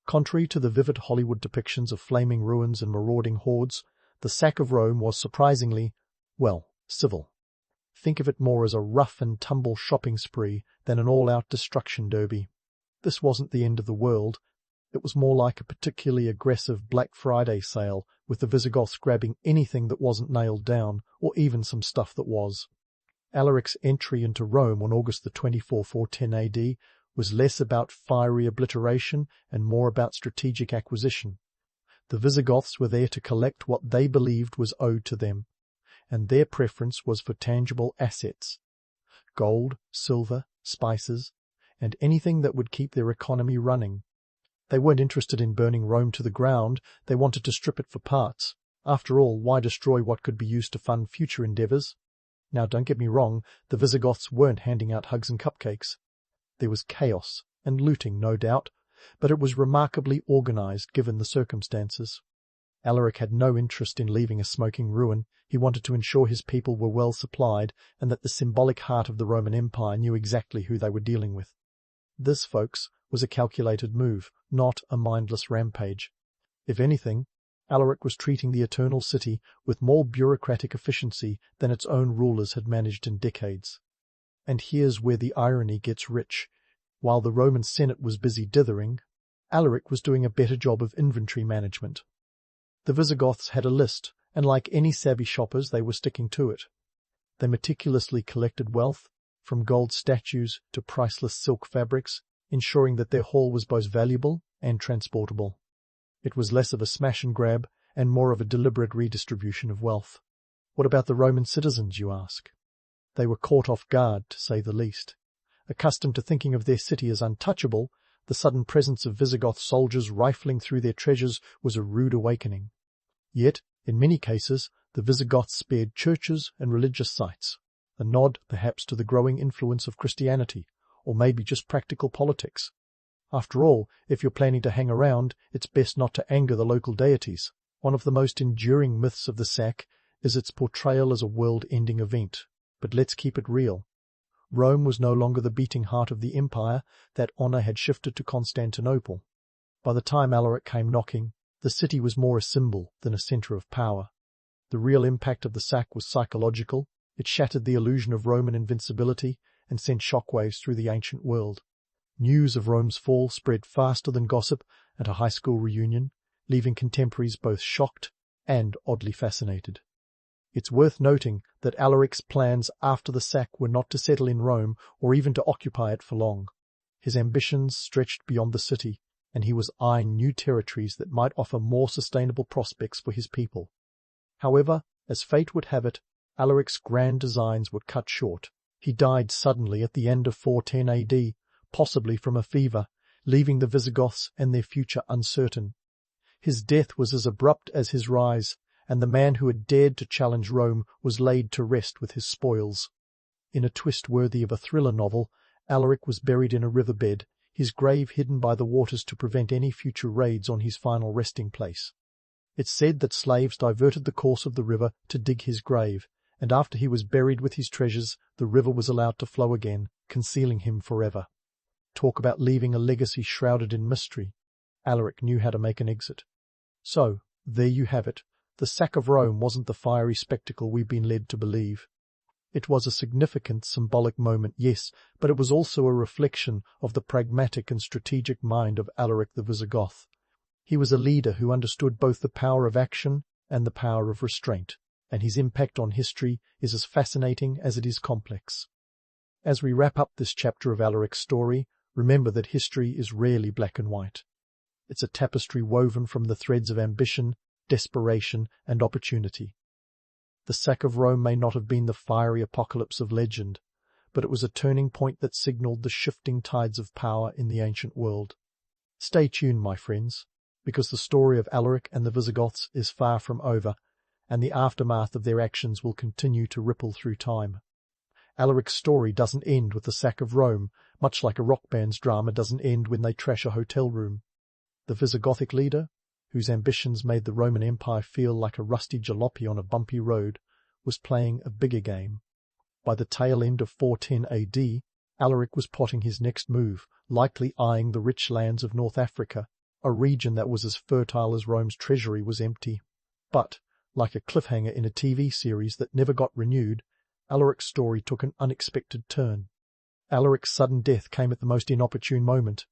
Contrary to the vivid Hollywood depictions of flaming ruins and marauding hordes, the sack of Rome was surprisingly, well, civil. Think of it more as a rough-and-tumble shopping spree than an all-out destruction derby. This wasn't the end of the world. It was more like a particularly aggressive Black Friday sale, with the Visigoths grabbing anything that wasn't nailed down, or even some stuff that was. Alaric's entry into Rome on August the 24th, 410 AD, was less about fiery obliteration and more about strategic acquisition. The Visigoths were there to collect what they believed was owed to them, and their preference was for tangible assets: gold, silver, spices, and anything that would keep their economy running. They weren't interested in burning Rome to the ground. They wanted to strip it for parts. After all, why destroy what could be used to fund future endeavors? Now, don't get me wrong, the Visigoths weren't handing out hugs and cupcakes. There was chaos and looting, no doubt, but it was remarkably organized given the circumstances. Alaric had no interest in leaving a smoking ruin. He wanted to ensure his people were well supplied and that the symbolic heart of the Roman Empire knew exactly who they were dealing with. This, folks, was a calculated move, not a mindless rampage. If anything, Alaric was treating the Eternal City with more bureaucratic efficiency than its own rulers had managed in decades. And here's where the irony gets rich. While the Roman Senate was busy dithering, Alaric was doing a better job of inventory management. The Visigoths had a list, and like any savvy shoppers, they were sticking to it. They meticulously collected wealth, from gold statues to priceless silk fabrics, ensuring that their haul was both valuable and transportable. It was less of a smash and grab and more of a deliberate redistribution of wealth. What about the Roman citizens, you ask? They were caught off guard, to say the least. Accustomed to thinking of their city as untouchable, the sudden presence of Visigoth soldiers rifling through their treasures was a rude awakening. Yet, in many cases, the Visigoths spared churches and religious sites, a nod perhaps to the growing influence of Christianity, or maybe just practical politics. After all, if you're planning to hang around, it's best not to anger the local deities. One of the most enduring myths of the sack is its portrayal as a world-ending event. But let's keep it real. Rome was no longer the beating heart of the empire. That honor had shifted to Constantinople. By the time Alaric came knocking, the city was more a symbol than a center of power. The real impact of the sack was psychological. It shattered the illusion of Roman invincibility and sent shockwaves through the ancient world. News of Rome's fall spread faster than gossip at a high school reunion, leaving contemporaries both shocked and oddly fascinated. It's worth noting that Alaric's plans after the sack were not to settle in Rome or even to occupy it for long. His ambitions stretched beyond the city, and he was eyeing new territories that might offer more sustainable prospects for his people. However, as fate would have it, Alaric's grand designs were cut short. He died suddenly at the end of 410 AD, possibly from a fever, leaving the Visigoths and their future uncertain. His death was as abrupt as his rise, and the man who had dared to challenge Rome was laid to rest with his spoils. In a twist worthy of a thriller novel, Alaric was buried in a riverbed, his grave hidden by the waters to prevent any future raids on his final resting place. It's said that slaves diverted the course of the river to dig his grave, and after he was buried with his treasures, the river was allowed to flow again, concealing him forever. Talk about leaving a legacy shrouded in mystery. Alaric knew how to make an exit. So, there you have it. The sack of Rome wasn't the fiery spectacle we've been led to believe. It was a significant symbolic moment, yes, but it was also a reflection of the pragmatic and strategic mind of Alaric the Visigoth. He was a leader who understood both the power of action and the power of restraint, and his impact on history is as fascinating as it is complex. As we wrap up this chapter of Alaric's story, remember that history is rarely black and white. It's a tapestry woven from the threads of ambition, desperation, and opportunity. The sack of Rome may not have been the fiery apocalypse of legend, but it was a turning point that signaled the shifting tides of power in the ancient world. Stay tuned, my friends, because the story of Alaric and the Visigoths is far from over, and the aftermath of their actions will continue to ripple through time. Alaric's story doesn't end with the sack of Rome, much like a rock band's drama doesn't end when they trash a hotel room. The Visigothic leader, whose ambitions made the Roman Empire feel like a rusty jalopy on a bumpy road, was playing a bigger game. By the tail end of 410 AD, Alaric was plotting his next move, likely eyeing the rich lands of North Africa, a region that was as fertile as Rome's treasury was empty. But, like a cliffhanger in a TV series that never got renewed, Alaric's story took an unexpected turn. Alaric's sudden death came at the most inopportune moment,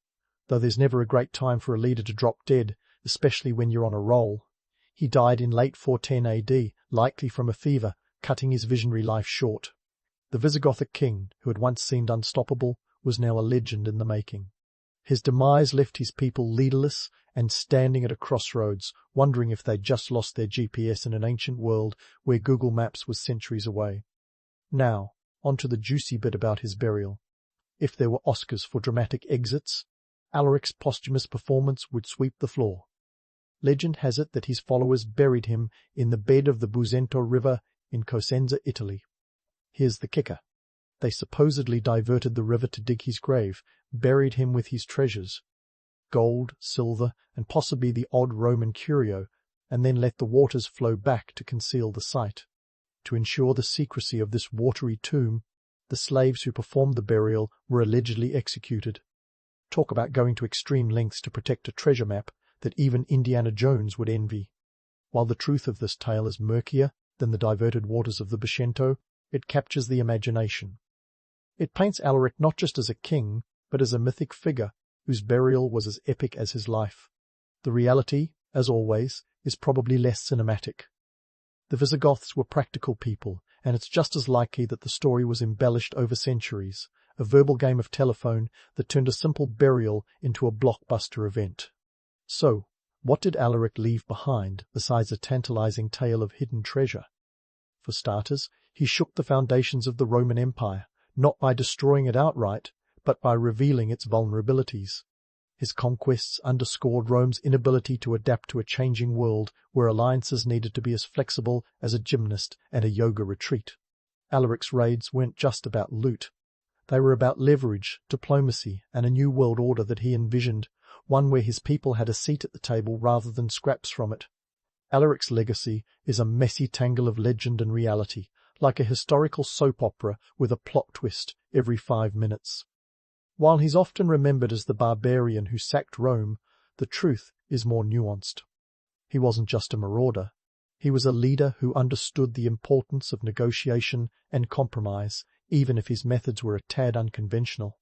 though there's never a great time for a leader to drop dead, especially when you're on a roll. He died in late 410 AD, likely from a fever, cutting his visionary life short. The Visigothic king, who had once seemed unstoppable, was now a legend in the making. His demise left his people leaderless and standing at a crossroads, wondering if they'd just lost their GPS in an ancient world where Google Maps was centuries away. Now, on to the juicy bit about his burial. If there were Oscars for dramatic exits, Alaric's posthumous performance would sweep the floor. Legend has it that his followers buried him in the bed of the Busento River in Cosenza, Italy. Here's the kicker. They supposedly diverted the river to dig his grave, buried him with his treasures, gold, silver, and possibly the odd Roman curio, and then let the waters flow back to conceal the site. To ensure the secrecy of this watery tomb, the slaves who performed the burial were allegedly executed. Talk about going to extreme lengths to protect a treasure map that even Indiana Jones would envy. While the truth of this tale is murkier than the diverted waters of the Busento, it captures the imagination. It paints Alaric not just as a king, but as a mythic figure whose burial was as epic as his life. The reality, as always, is probably less cinematic. The Visigoths were practical people, and it's just as likely that the story was embellished over centuries, a verbal game of telephone that turned a simple burial into a blockbuster event. So, what did Alaric leave behind besides a tantalizing tale of hidden treasure? For starters, he shook the foundations of the Roman Empire, not by destroying it outright, but by revealing its vulnerabilities. His conquests underscored Rome's inability to adapt to a changing world where alliances needed to be as flexible as a gymnast and a yoga retreat. Alaric's raids weren't just about loot. They were about leverage, diplomacy, and a new world order that he envisioned, one where his people had a seat at the table rather than scraps from it. Alaric's legacy is a messy tangle of legend and reality, like a historical soap opera with a plot twist every 5 minutes. While he's often remembered as the barbarian who sacked Rome, the truth is more nuanced. He wasn't just a marauder. He was a leader who understood the importance of negotiation and compromise, even if his methods were a tad unconventional.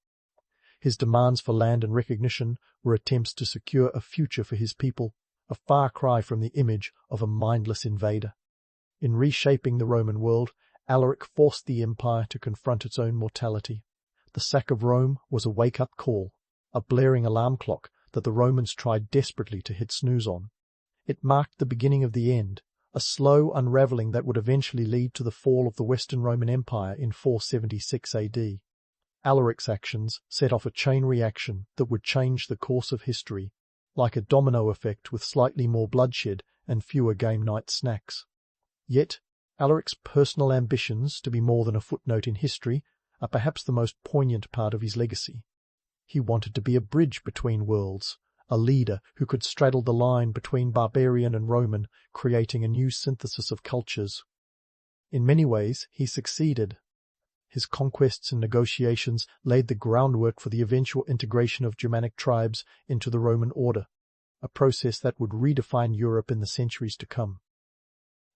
His demands for land and recognition were attempts to secure a future for his people, a far cry from the image of a mindless invader. In reshaping the Roman world, Alaric forced the empire to confront its own mortality. The sack of Rome was a wake-up call, a blaring alarm clock that the Romans tried desperately to hit snooze on. It marked the beginning of the end, a slow unravelling that would eventually lead to the fall of the Western Roman Empire in 476 AD. Alaric's actions set off a chain reaction that would change the course of history, like a domino effect with slightly more bloodshed and fewer game night snacks. Yet, Alaric's personal ambitions to be more than a footnote in history are perhaps the most poignant part of his legacy. He wanted to be a bridge between worlds, a leader who could straddle the line between barbarian and Roman, creating a new synthesis of cultures. In many ways, he succeeded. His conquests and negotiations laid the groundwork for the eventual integration of Germanic tribes into the Roman order, a process that would redefine Europe in the centuries to come.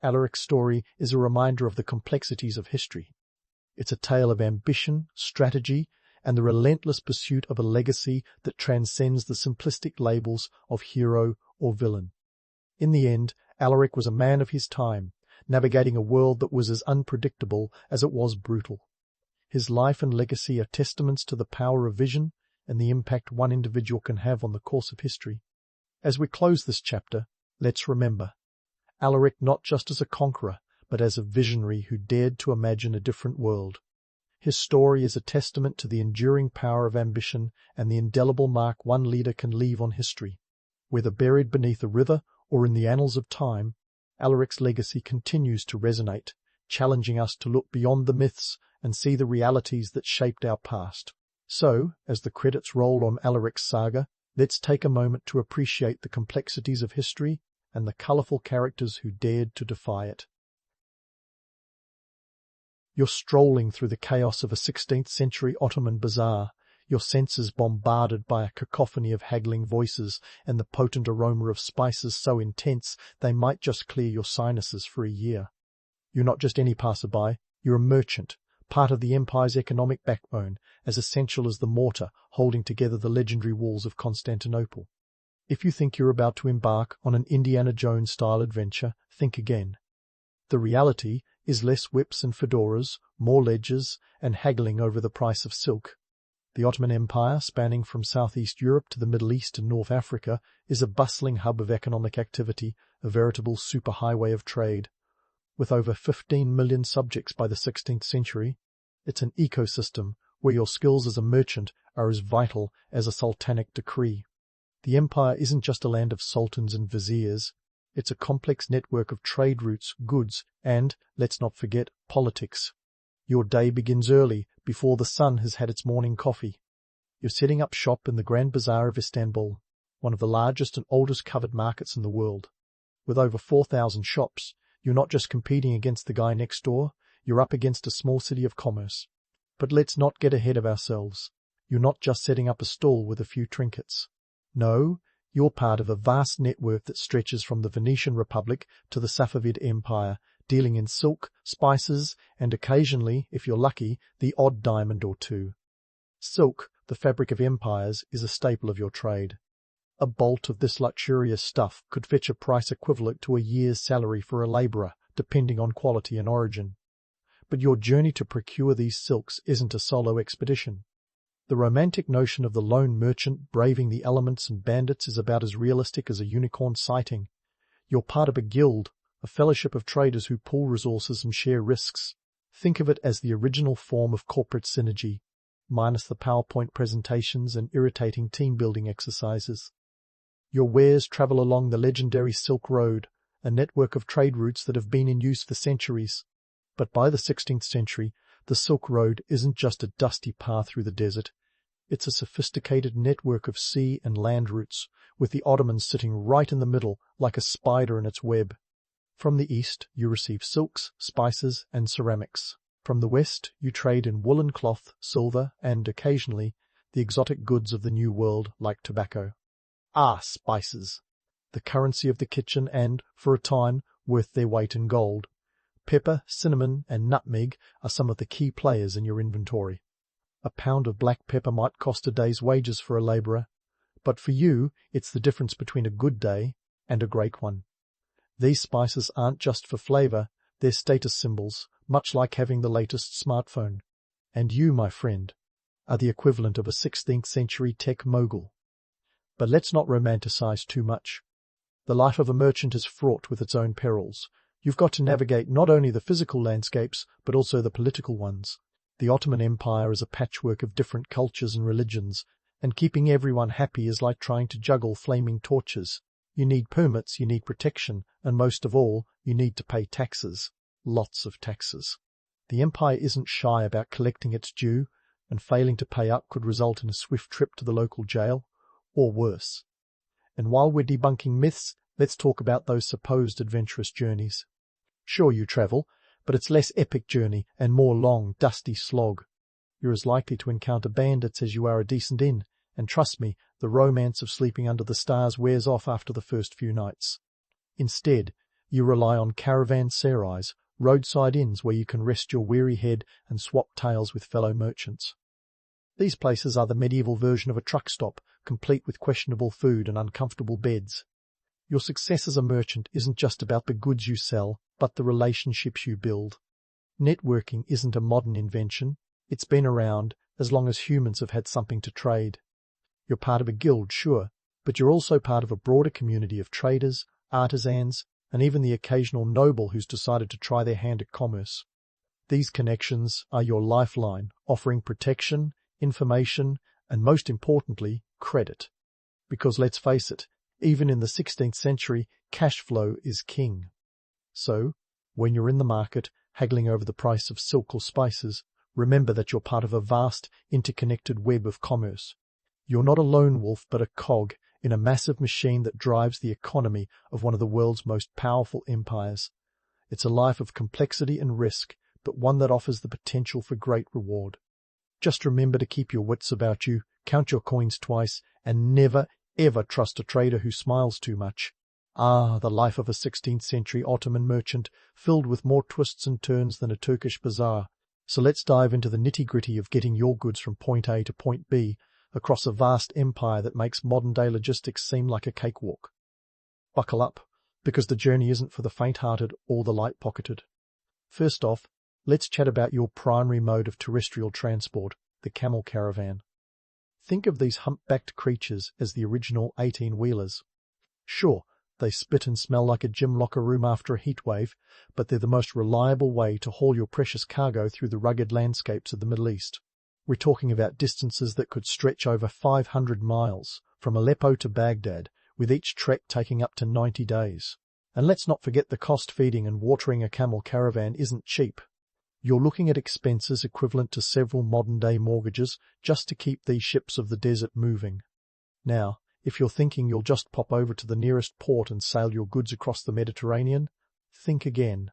Alaric's story is a reminder of the complexities of history. It's a tale of ambition, strategy, and the relentless pursuit of a legacy that transcends the simplistic labels of hero or villain. In the end, Alaric was a man of his time, navigating a world that was as unpredictable as it was brutal. His life and legacy are testaments to the power of vision and the impact one individual can have on the course of history. As we close this chapter, let's remember Alaric not just as a conqueror, but as a visionary who dared to imagine a different world. His story is a testament to the enduring power of ambition and the indelible mark one leader can leave on history. Whether buried beneath a river or in the annals of time, Alaric's legacy continues to resonate, challenging us to look beyond the myths and see the realities that shaped our past. So, as the credits roll on Alaric's saga, let's take a moment to appreciate the complexities of history and the colourful characters who dared to defy it. You're strolling through the chaos of a 16th-century Ottoman bazaar, your senses bombarded by a cacophony of haggling voices and the potent aroma of spices so intense they might just clear your sinuses for a year. You're not just any passerby, you're a merchant, part of the empire's economic backbone, as essential as the mortar holding together the legendary walls of Constantinople. If you think you're about to embark on an Indiana Jones-style adventure, think again. The reality is less whips and fedoras, more ledgers, and haggling over the price of silk. The Ottoman Empire, spanning from southeast Europe to the Middle East and North Africa, is a bustling hub of economic activity, a veritable superhighway of trade. With over 15 million subjects by the 16th century, it's an ecosystem where your skills as a merchant are as vital as a sultanic decree. The empire isn't just a land of sultans and viziers, it's a complex network of trade routes, goods, and, let's not forget, politics. Your day begins early, before the sun has had its morning coffee. You're setting up shop in the Grand Bazaar of Istanbul, one of the largest and oldest covered markets in the world. With over 4,000 shops, you're not just competing against the guy next door, you're up against a small city of commerce. But let's not get ahead of ourselves. You're not just setting up a stall with a few trinkets. No, you're part of a vast network that stretches from the Venetian Republic to the Safavid Empire, dealing in silk, spices, and occasionally, if you're lucky, the odd diamond or two. Silk, the fabric of empires, is a staple of your trade. A bolt of this luxurious stuff could fetch a price equivalent to a year's salary for a labourer, depending on quality and origin. But your journey to procure these silks isn't a solo expedition. The romantic notion of the lone merchant braving the elements and bandits is about as realistic as a unicorn sighting. You're part of a guild, a fellowship of traders who pool resources and share risks. Think of it as the original form of corporate synergy, minus the PowerPoint presentations and irritating team-building exercises. Your wares travel along the legendary Silk Road, a network of trade routes that have been in use for centuries. But by the 16th century, the Silk Road isn't just a dusty path through the desert. It's a sophisticated network of sea and land routes, with the Ottomans sitting right in the middle like a spider in its web. From the east, you receive silks, spices, and ceramics. From the west, you trade in woolen cloth, silver, and, occasionally, the exotic goods of the New World like tobacco. Ah, spices! The currency of the kitchen and, for a time, worth their weight in gold. Pepper, cinnamon, and nutmeg are some of the key players in your inventory. A pound of black pepper might cost a day's wages for a labourer, but for you it's the difference between a good day and a great one. These spices aren't just for flavour, they're status symbols, much like having the latest smartphone. And you, my friend, are the equivalent of a 16th century tech mogul. But let's not romanticize too much. The life of a merchant is fraught with its own perils. You've got to navigate not only the physical landscapes, but also the political ones. The Ottoman Empire is a patchwork of different cultures and religions, and keeping everyone happy is like trying to juggle flaming torches. You need permits, you need protection, and most of all, you need to pay taxes. Lots of taxes. The empire isn't shy about collecting its due, and failing to pay up could result in a swift trip to the local jail, or worse. And while we're debunking myths, let's talk about those supposed adventurous journeys. Sure, you travel, but it's less epic journey and more long, dusty slog. You're as likely to encounter bandits as you are a decent inn, and trust me, the romance of sleeping under the stars wears off after the first few nights. Instead, you rely on caravanserais, roadside inns where you can rest your weary head and swap tales with fellow merchants. These places are the medieval version of a truck stop, complete with questionable food and uncomfortable beds. Your success as a merchant isn't just about the goods you sell, but the relationships you build. Networking isn't a modern invention. It's been around as long as humans have had something to trade. You're part of a guild, sure, but you're also part of a broader community of traders, artisans, and even the occasional noble who's decided to try their hand at commerce. These connections are your lifeline, offering protection, information, and most importantly, credit. Because let's face it, even in the 16th century, cash flow is king. So, when you're in the market, haggling over the price of silk or spices, remember that you're part of a vast, interconnected web of commerce. You're not a lone wolf, but a cog in a massive machine that drives the economy of one of the world's most powerful empires. It's a life of complexity and risk, but one that offers the potential for great reward. Just remember to keep your wits about you, count your coins twice, and never, ever trust a trader who smiles too much. Ah, the life of a 16th century Ottoman merchant, filled with more twists and turns than a Turkish bazaar. So let's dive into the nitty-gritty of getting your goods from point A to point B, across a vast empire that makes modern-day logistics seem like a cakewalk. Buckle up, because the journey isn't for the faint-hearted or the light-pocketed. First off, let's chat about your primary mode of terrestrial transport, the camel caravan. Think of these humpbacked creatures as the original 18-wheelers. Sure, they spit and smell like a gym locker room after a heatwave, but they're the most reliable way to haul your precious cargo through the rugged landscapes of the Middle East. We're talking about distances that could stretch over 500 miles, from Aleppo to Baghdad, with each trek taking up to 90 days. And let's not forget the cost. Feeding and watering a camel caravan isn't cheap. You're looking at expenses equivalent to several modern-day mortgages just to keep these ships of the desert moving. Now, if you're thinking you'll just pop over to the nearest port and sail your goods across the Mediterranean, think again.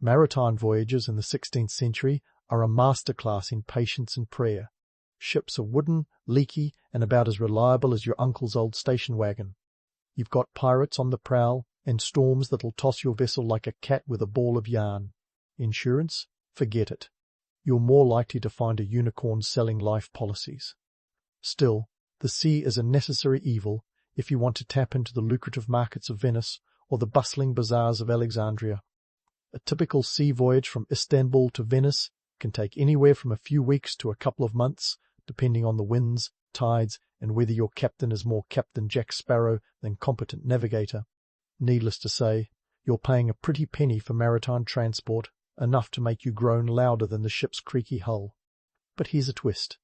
Maritime voyages in the 16th century are a masterclass in patience and prayer. Ships are wooden, leaky, and about as reliable as your uncle's old station wagon. You've got pirates on the prowl and storms that'll toss your vessel like a cat with a ball of yarn. Insurance? Forget it. You're more likely to find a unicorn selling life policies. Still, the sea is a necessary evil if you want to tap into the lucrative markets of Venice or the bustling bazaars of Alexandria. A typical sea voyage from Istanbul to Venice can take anywhere from a few weeks to a couple of months, depending on the winds, tides, and whether your captain is more Captain Jack Sparrow than competent navigator. Needless to say, you're paying a pretty penny for maritime transport, enough to make you groan louder than the ship's creaky hull. But here's a twist.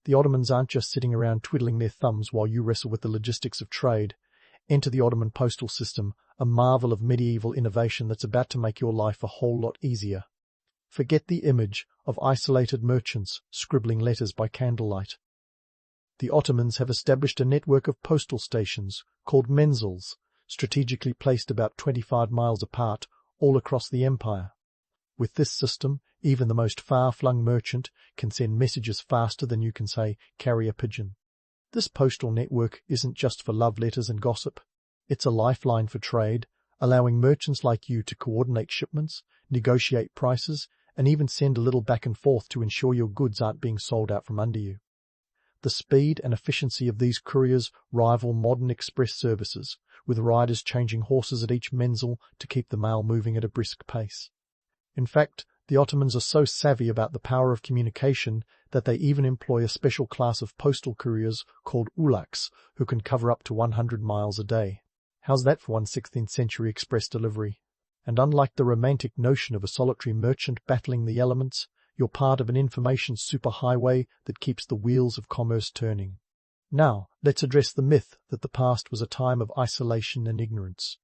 The Ottomans aren't just sitting around twiddling their thumbs while you wrestle with the logistics of trade. Enter the Ottoman postal system, a marvel of medieval innovation that's about to make your life a whole lot easier. Forget the image of isolated merchants scribbling letters by candlelight. The Ottomans have established a network of postal stations called menzils, strategically placed about 25 miles apart all across the empire. With this system, even the most far-flung merchant can send messages faster than you can say, carrier pigeon. This postal network isn't just for love letters and gossip. It's a lifeline for trade, allowing merchants like you to coordinate shipments, negotiate prices, and even send a little back and forth to ensure your goods aren't being sold out from under you. The speed and efficiency of these couriers rival modern express services, with riders changing horses at each menzil to keep the mail moving at a brisk pace. In fact, the Ottomans are so savvy about the power of communication that they even employ a special class of postal couriers called ulaks, who can cover up to 100 miles a day. How's that for one 16th century express delivery? And unlike the romantic notion of a solitary merchant battling the elements, you're part of an information superhighway that keeps the wheels of commerce turning. Now, let's address the myth that the past was a time of isolation and ignorance.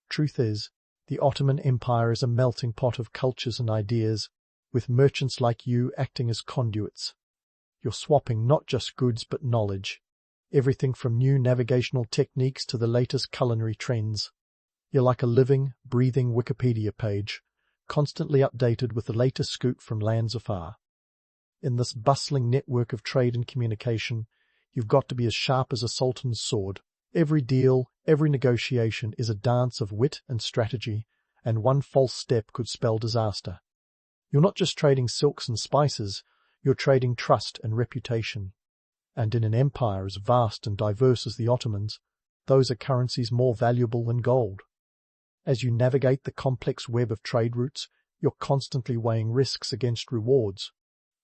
Truth is, the Ottoman Empire is a melting pot of cultures and ideas, with merchants like you acting as conduits. You're swapping not just goods but knowledge, everything from new navigational techniques to the latest culinary trends. You're like a living, breathing Wikipedia page, constantly updated with the latest scoop from lands afar. In this bustling network of trade and communication, you've got to be as sharp as a sultan's sword. Every deal, every negotiation is a dance of wit and strategy, and one false step could spell disaster. You're not just trading silks and spices, you're trading trust and reputation. And in an empire as vast and diverse as the Ottomans, those are currencies more valuable than gold. As you navigate the complex web of trade routes, you're constantly weighing risks against rewards.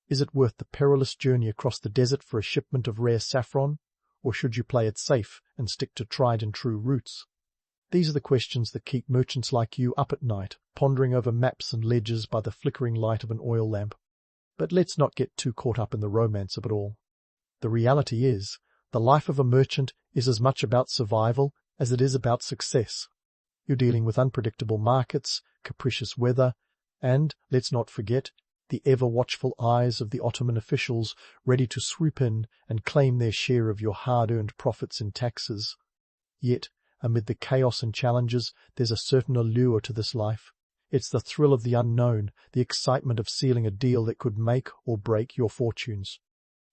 Is it worth the perilous journey across the desert for a shipment of rare saffron? Or should you play it safe and stick to tried-and-true routes? These are the questions that keep merchants like you up at night, pondering over maps and ledgers by the flickering light of an oil lamp. But let's not get too caught up in the romance of it all. The reality is, the life of a merchant is as much about survival as it is about success. You're dealing with unpredictable markets, capricious weather, and, let's not forget, the ever-watchful eyes of the Ottoman officials ready to swoop in and claim their share of your hard-earned profits in taxes. Yet, amid the chaos and challenges, there's a certain allure to this life. It's the thrill of the unknown, the excitement of sealing a deal that could make or break your fortunes.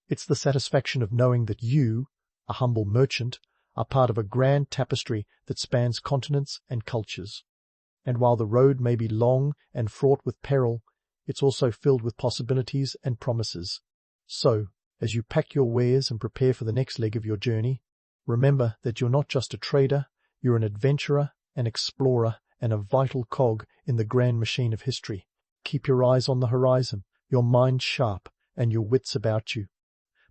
It's the satisfaction of knowing that you, a humble merchant, are part of a grand tapestry that spans continents and cultures. And while the road may be long and fraught with peril, it's also filled with possibilities and promises. So, as you pack your wares and prepare for the next leg of your journey, remember that you're not just a trader, you're an adventurer, an explorer, and a vital cog in the grand machine of history. Keep your eyes on the horizon, your mind sharp, and your wits about you.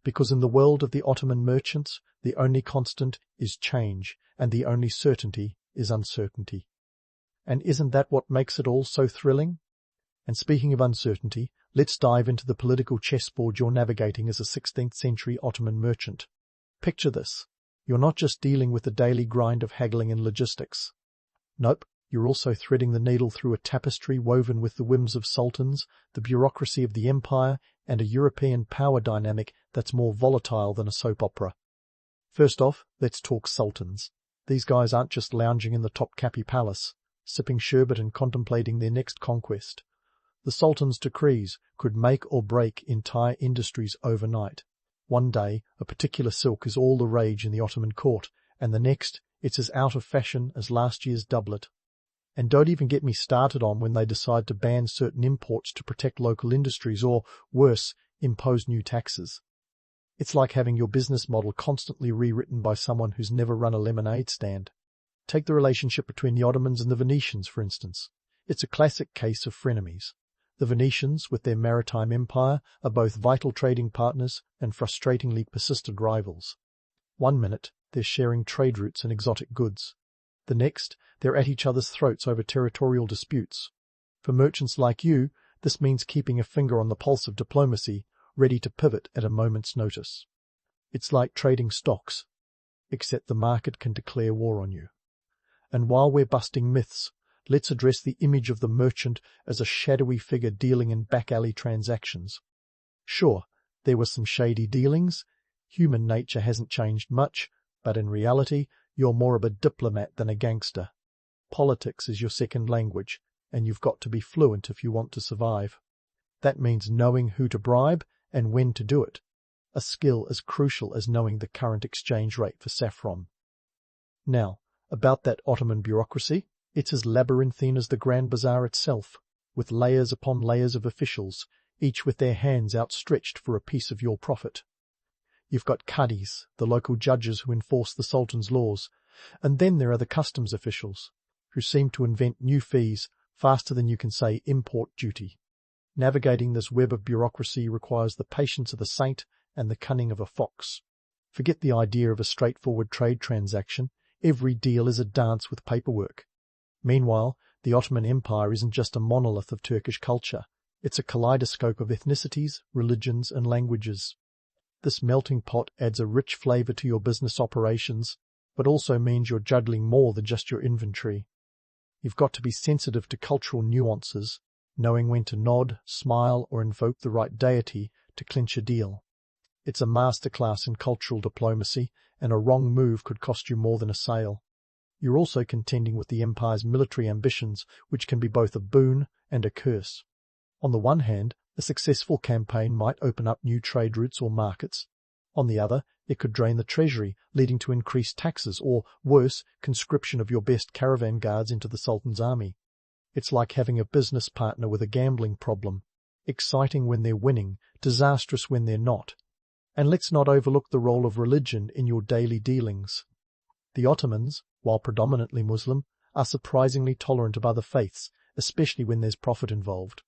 Because in the world of the Ottoman merchants, the only constant is change, and the only certainty is uncertainty. And isn't that what makes it all so thrilling? And speaking of uncertainty, let's dive into the political chessboard you're navigating as a 16th century Ottoman merchant. Picture this. You're not just dealing with the daily grind of haggling and logistics. Nope, you're also threading the needle through a tapestry woven with the whims of sultans, the bureaucracy of the empire, and a European power dynamic that's more volatile than a soap opera. First off, let's talk sultans. These guys aren't just lounging in the Topkapi palace, sipping sherbet and contemplating their next conquest. The sultan's decrees could make or break entire industries overnight. One day, a particular silk is all the rage in the Ottoman court, and the next, it's as out of fashion as last year's doublet. And don't even get me started on when they decide to ban certain imports to protect local industries or, worse, impose new taxes. It's like having your business model constantly rewritten by someone who's never run a lemonade stand. Take the relationship between the Ottomans and the Venetians, for instance. It's a classic case of frenemies. The Venetians, with their maritime empire, are both vital trading partners and frustratingly persistent rivals. One minute, they're sharing trade routes and exotic goods. The next, they're at each other's throats over territorial disputes. For merchants like you, this means keeping a finger on the pulse of diplomacy, ready to pivot at a moment's notice. It's like trading stocks, except the market can declare war on you. And while we're busting myths, let's address the image of the merchant as a shadowy figure dealing in back-alley transactions. Sure, there were some shady dealings. Human nature hasn't changed much, but in reality, you're more of a diplomat than a gangster. Politics is your second language, and you've got to be fluent if you want to survive. That means knowing who to bribe and when to do it, a skill as crucial as knowing the current exchange rate for saffron. Now, about that Ottoman bureaucracy, it's as labyrinthine as the Grand Bazaar itself, with layers upon layers of officials, each with their hands outstretched for a piece of your profit. You've got qadis, the local judges who enforce the Sultan's laws, and then there are the customs officials, who seem to invent new fees faster than you can say import duty. Navigating this web of bureaucracy requires the patience of a saint and the cunning of a fox. Forget the idea of a straightforward trade transaction. Every deal is a dance with paperwork. Meanwhile, the Ottoman Empire isn't just a monolith of Turkish culture. It's a kaleidoscope of ethnicities, religions, and languages. This melting pot adds a rich flavor to your business operations, but also means you're juggling more than just your inventory. You've got to be sensitive to cultural nuances, knowing when to nod, smile, or invoke the right deity to clinch a deal. It's a masterclass in cultural diplomacy, and a wrong move could cost you more than a sale. You're also contending with the empire's military ambitions, which can be both a boon and a curse. On the one hand, a successful campaign might open up new trade routes or markets. On the other, it could drain the treasury, leading to increased taxes or, worse, conscription of your best caravan guards into the Sultan's army. It's like having a business partner with a gambling problem. Exciting when they're winning, disastrous when they're not. And let's not overlook the role of religion in your daily dealings. The Ottomans, while predominantly Muslim, are surprisingly tolerant of other faiths, especially when there's profit involved.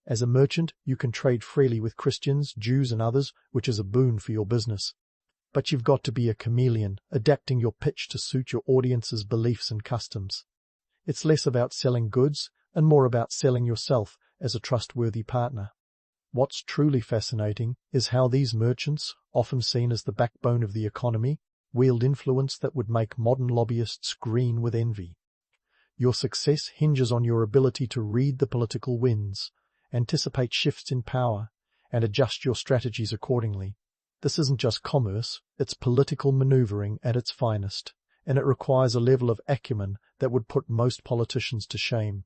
As a merchant, you can trade freely with Christians, Jews and others, which is a boon for your business. But you've got to be a chameleon, adapting your pitch to suit your audience's beliefs and customs. It's less about selling goods and more about selling yourself as a trustworthy partner. What's truly fascinating is how these merchants, often seen as the backbone of the economy, wield influence that would make modern lobbyists green with envy. Your success hinges on your ability to read the political winds, anticipate shifts in power, and adjust your strategies accordingly. This isn't just commerce, it's political maneuvering at its finest, and it requires a level of acumen that would put most politicians to shame.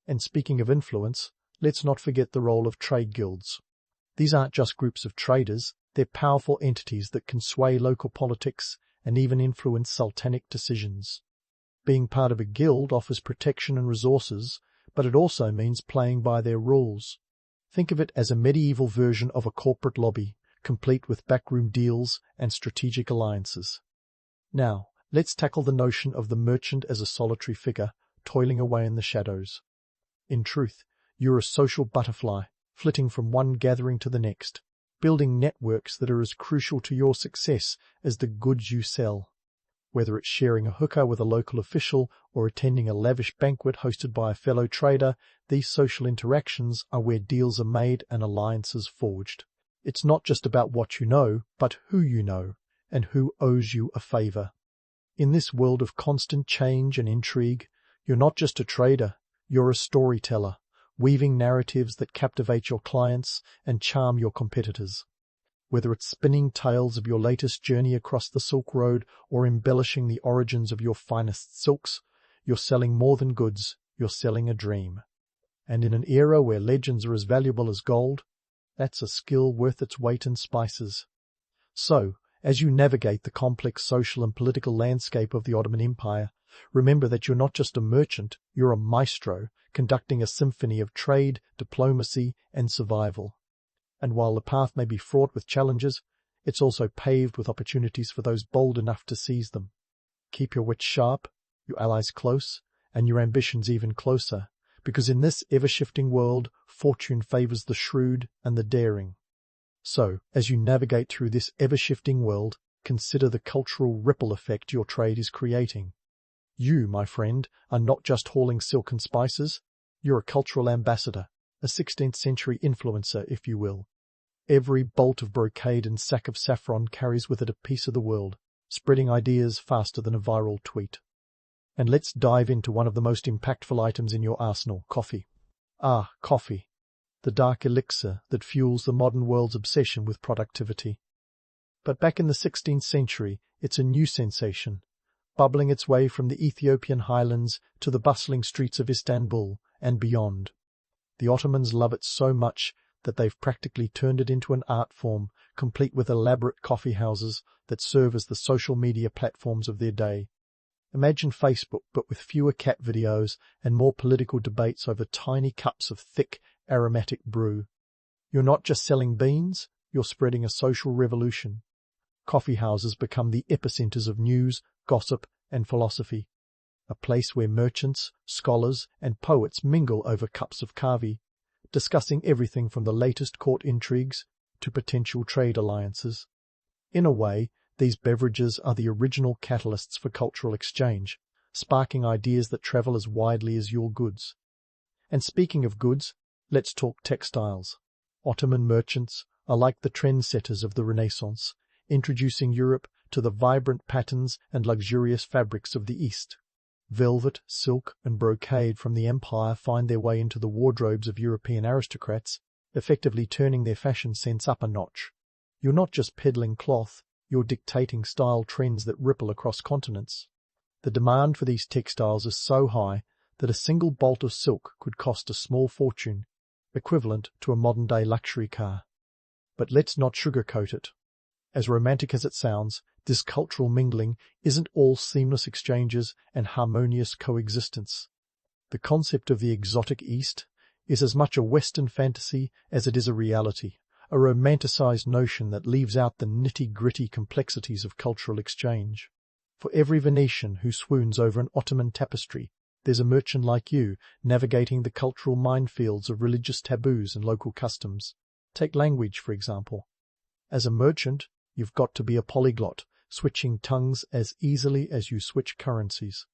And speaking of influence, let's not forget the role of trade guilds. These aren't just groups of traders, they're powerful entities that can sway local politics and even influence sultanic decisions. Being part of a guild offers protection and resources, but it also means playing by their rules. Think of it as a medieval version of a corporate lobby, complete with backroom deals and strategic alliances. Now, let's tackle the notion of the merchant as a solitary figure, toiling away in the shadows. In truth, you're a social butterfly, flitting from one gathering to the next, building networks that are as crucial to your success as the goods you sell. Whether it's sharing a hookah with a local official or attending a lavish banquet hosted by a fellow trader, these social interactions are where deals are made and alliances forged. It's not just about what you know, but who you know, and who owes you a favor. In this world of constant change and intrigue, you're not just a trader, you're a storyteller, weaving narratives that captivate your clients and charm your competitors. Whether it's spinning tales of your latest journey across the Silk Road or embellishing the origins of your finest silks, you're selling more than goods, you're selling a dream. And in an era where legends are as valuable as gold, that's a skill worth its weight in spices. So, as you navigate the complex social and political landscape of the Ottoman Empire, remember that you're not just a merchant, you're a maestro, conducting a symphony of trade, diplomacy, and survival. And while the path may be fraught with challenges, it's also paved with opportunities for those bold enough to seize them. Keep your wits sharp, your allies close, and your ambitions even closer, because in this ever-shifting world, fortune favors the shrewd and the daring. So, as you navigate through this ever-shifting world, consider the cultural ripple effect your trade is creating. You, my friend, are not just hauling silk and spices, you're a cultural ambassador, a 16th century influencer, if you will. Every bolt of brocade and sack of saffron carries with it a piece of the world, spreading ideas faster than a viral tweet. And let's dive into one of the most impactful items in your arsenal, coffee. Ah, coffee. The dark elixir that fuels the modern world's obsession with productivity. But back in the 16th century, it's a new sensation, bubbling its way from the Ethiopian highlands to the bustling streets of Istanbul and beyond. The Ottomans love it so much that they've practically turned it into an art form, complete with elaborate coffee houses that serve as the social media platforms of their day. Imagine Facebook, but with fewer cat videos and more political debates over tiny cups of thick, aromatic brew. You're not just selling beans, you're spreading a social revolution. Coffee houses become the epicenters of news, gossip, and philosophy. A place where merchants, scholars, and poets mingle over cups of coffee, discussing everything from the latest court intrigues to potential trade alliances. In a way, these beverages are the original catalysts for cultural exchange, sparking ideas that travel as widely as your goods. And speaking of goods, let's talk textiles. Ottoman merchants are like the trendsetters of the Renaissance, introducing Europe to the vibrant patterns and luxurious fabrics of the East. Velvet, silk, and brocade from the empire find their way into the wardrobes of European aristocrats, effectively turning their fashion sense up a notch. You're not just peddling cloth, you're dictating style trends that ripple across continents. The demand for these textiles is so high that a single bolt of silk could cost a small fortune, equivalent to a modern-day luxury car. But let's not sugarcoat it. As romantic as it sounds, this cultural mingling isn't all seamless exchanges and harmonious coexistence. The concept of the exotic East is as much a Western fantasy as it is a reality, a romanticized notion that leaves out the nitty-gritty complexities of cultural exchange. For every Venetian who swoons over an Ottoman tapestry, there's a merchant like you navigating the cultural minefields of religious taboos and local customs. Take language, for example. As a merchant, you've got to be a polyglot, switching tongues as easily as you switch currencies.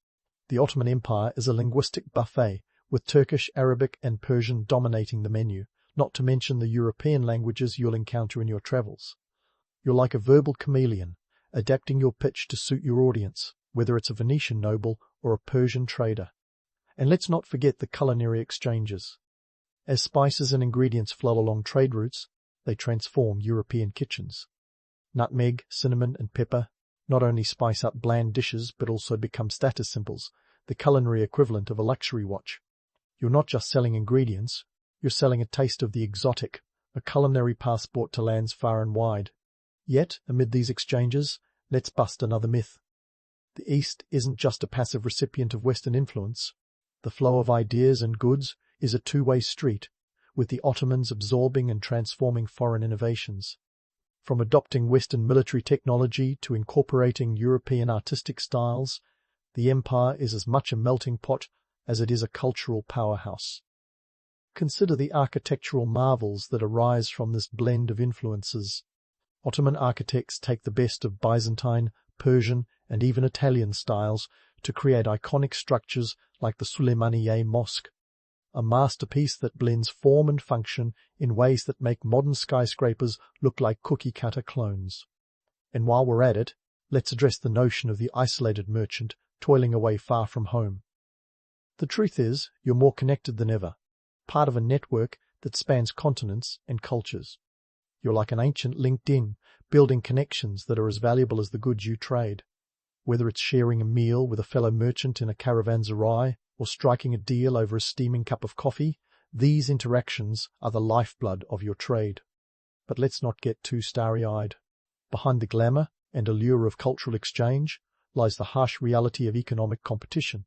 The Ottoman Empire is a linguistic buffet, with Turkish, Arabic, and Persian dominating the menu, not to mention the European languages you'll encounter in your travels. You're like a verbal chameleon, adapting your pitch to suit your audience, whether it's a Venetian noble or a Persian trader. And let's not forget the culinary exchanges. As spices and ingredients flow along trade routes, they transform European kitchens. Nutmeg, cinnamon, and pepper not only spice up bland dishes but also become status symbols, the culinary equivalent of a luxury watch. You're not just selling ingredients, you're selling a taste of the exotic, a culinary passport to lands far and wide. Yet, amid these exchanges, let's bust another myth. The East isn't just a passive recipient of Western influence. The flow of ideas and goods is a two-way street, with the Ottomans absorbing and transforming foreign innovations. From adopting Western military technology to incorporating European artistic styles, the empire is as much a melting pot as it is a cultural powerhouse. Consider the architectural marvels that arise from this blend of influences. Ottoman architects take the best of Byzantine, Persian, and even Italian styles to create iconic structures like the Süleymaniye Mosque, a masterpiece that blends form and function in ways that make modern skyscrapers look like cookie-cutter clones. And while we're at it, let's address the notion of the isolated merchant toiling away far from home. The truth is, you're more connected than ever, part of a network that spans continents and cultures. You're like an ancient LinkedIn, building connections that are as valuable as the goods you trade. Whether it's sharing a meal with a fellow merchant in a caravanserai or striking a deal over a steaming cup of coffee, these interactions are the lifeblood of your trade. But let's not get too starry-eyed. Behind the glamour and allure of cultural exchange lies the harsh reality of economic competition.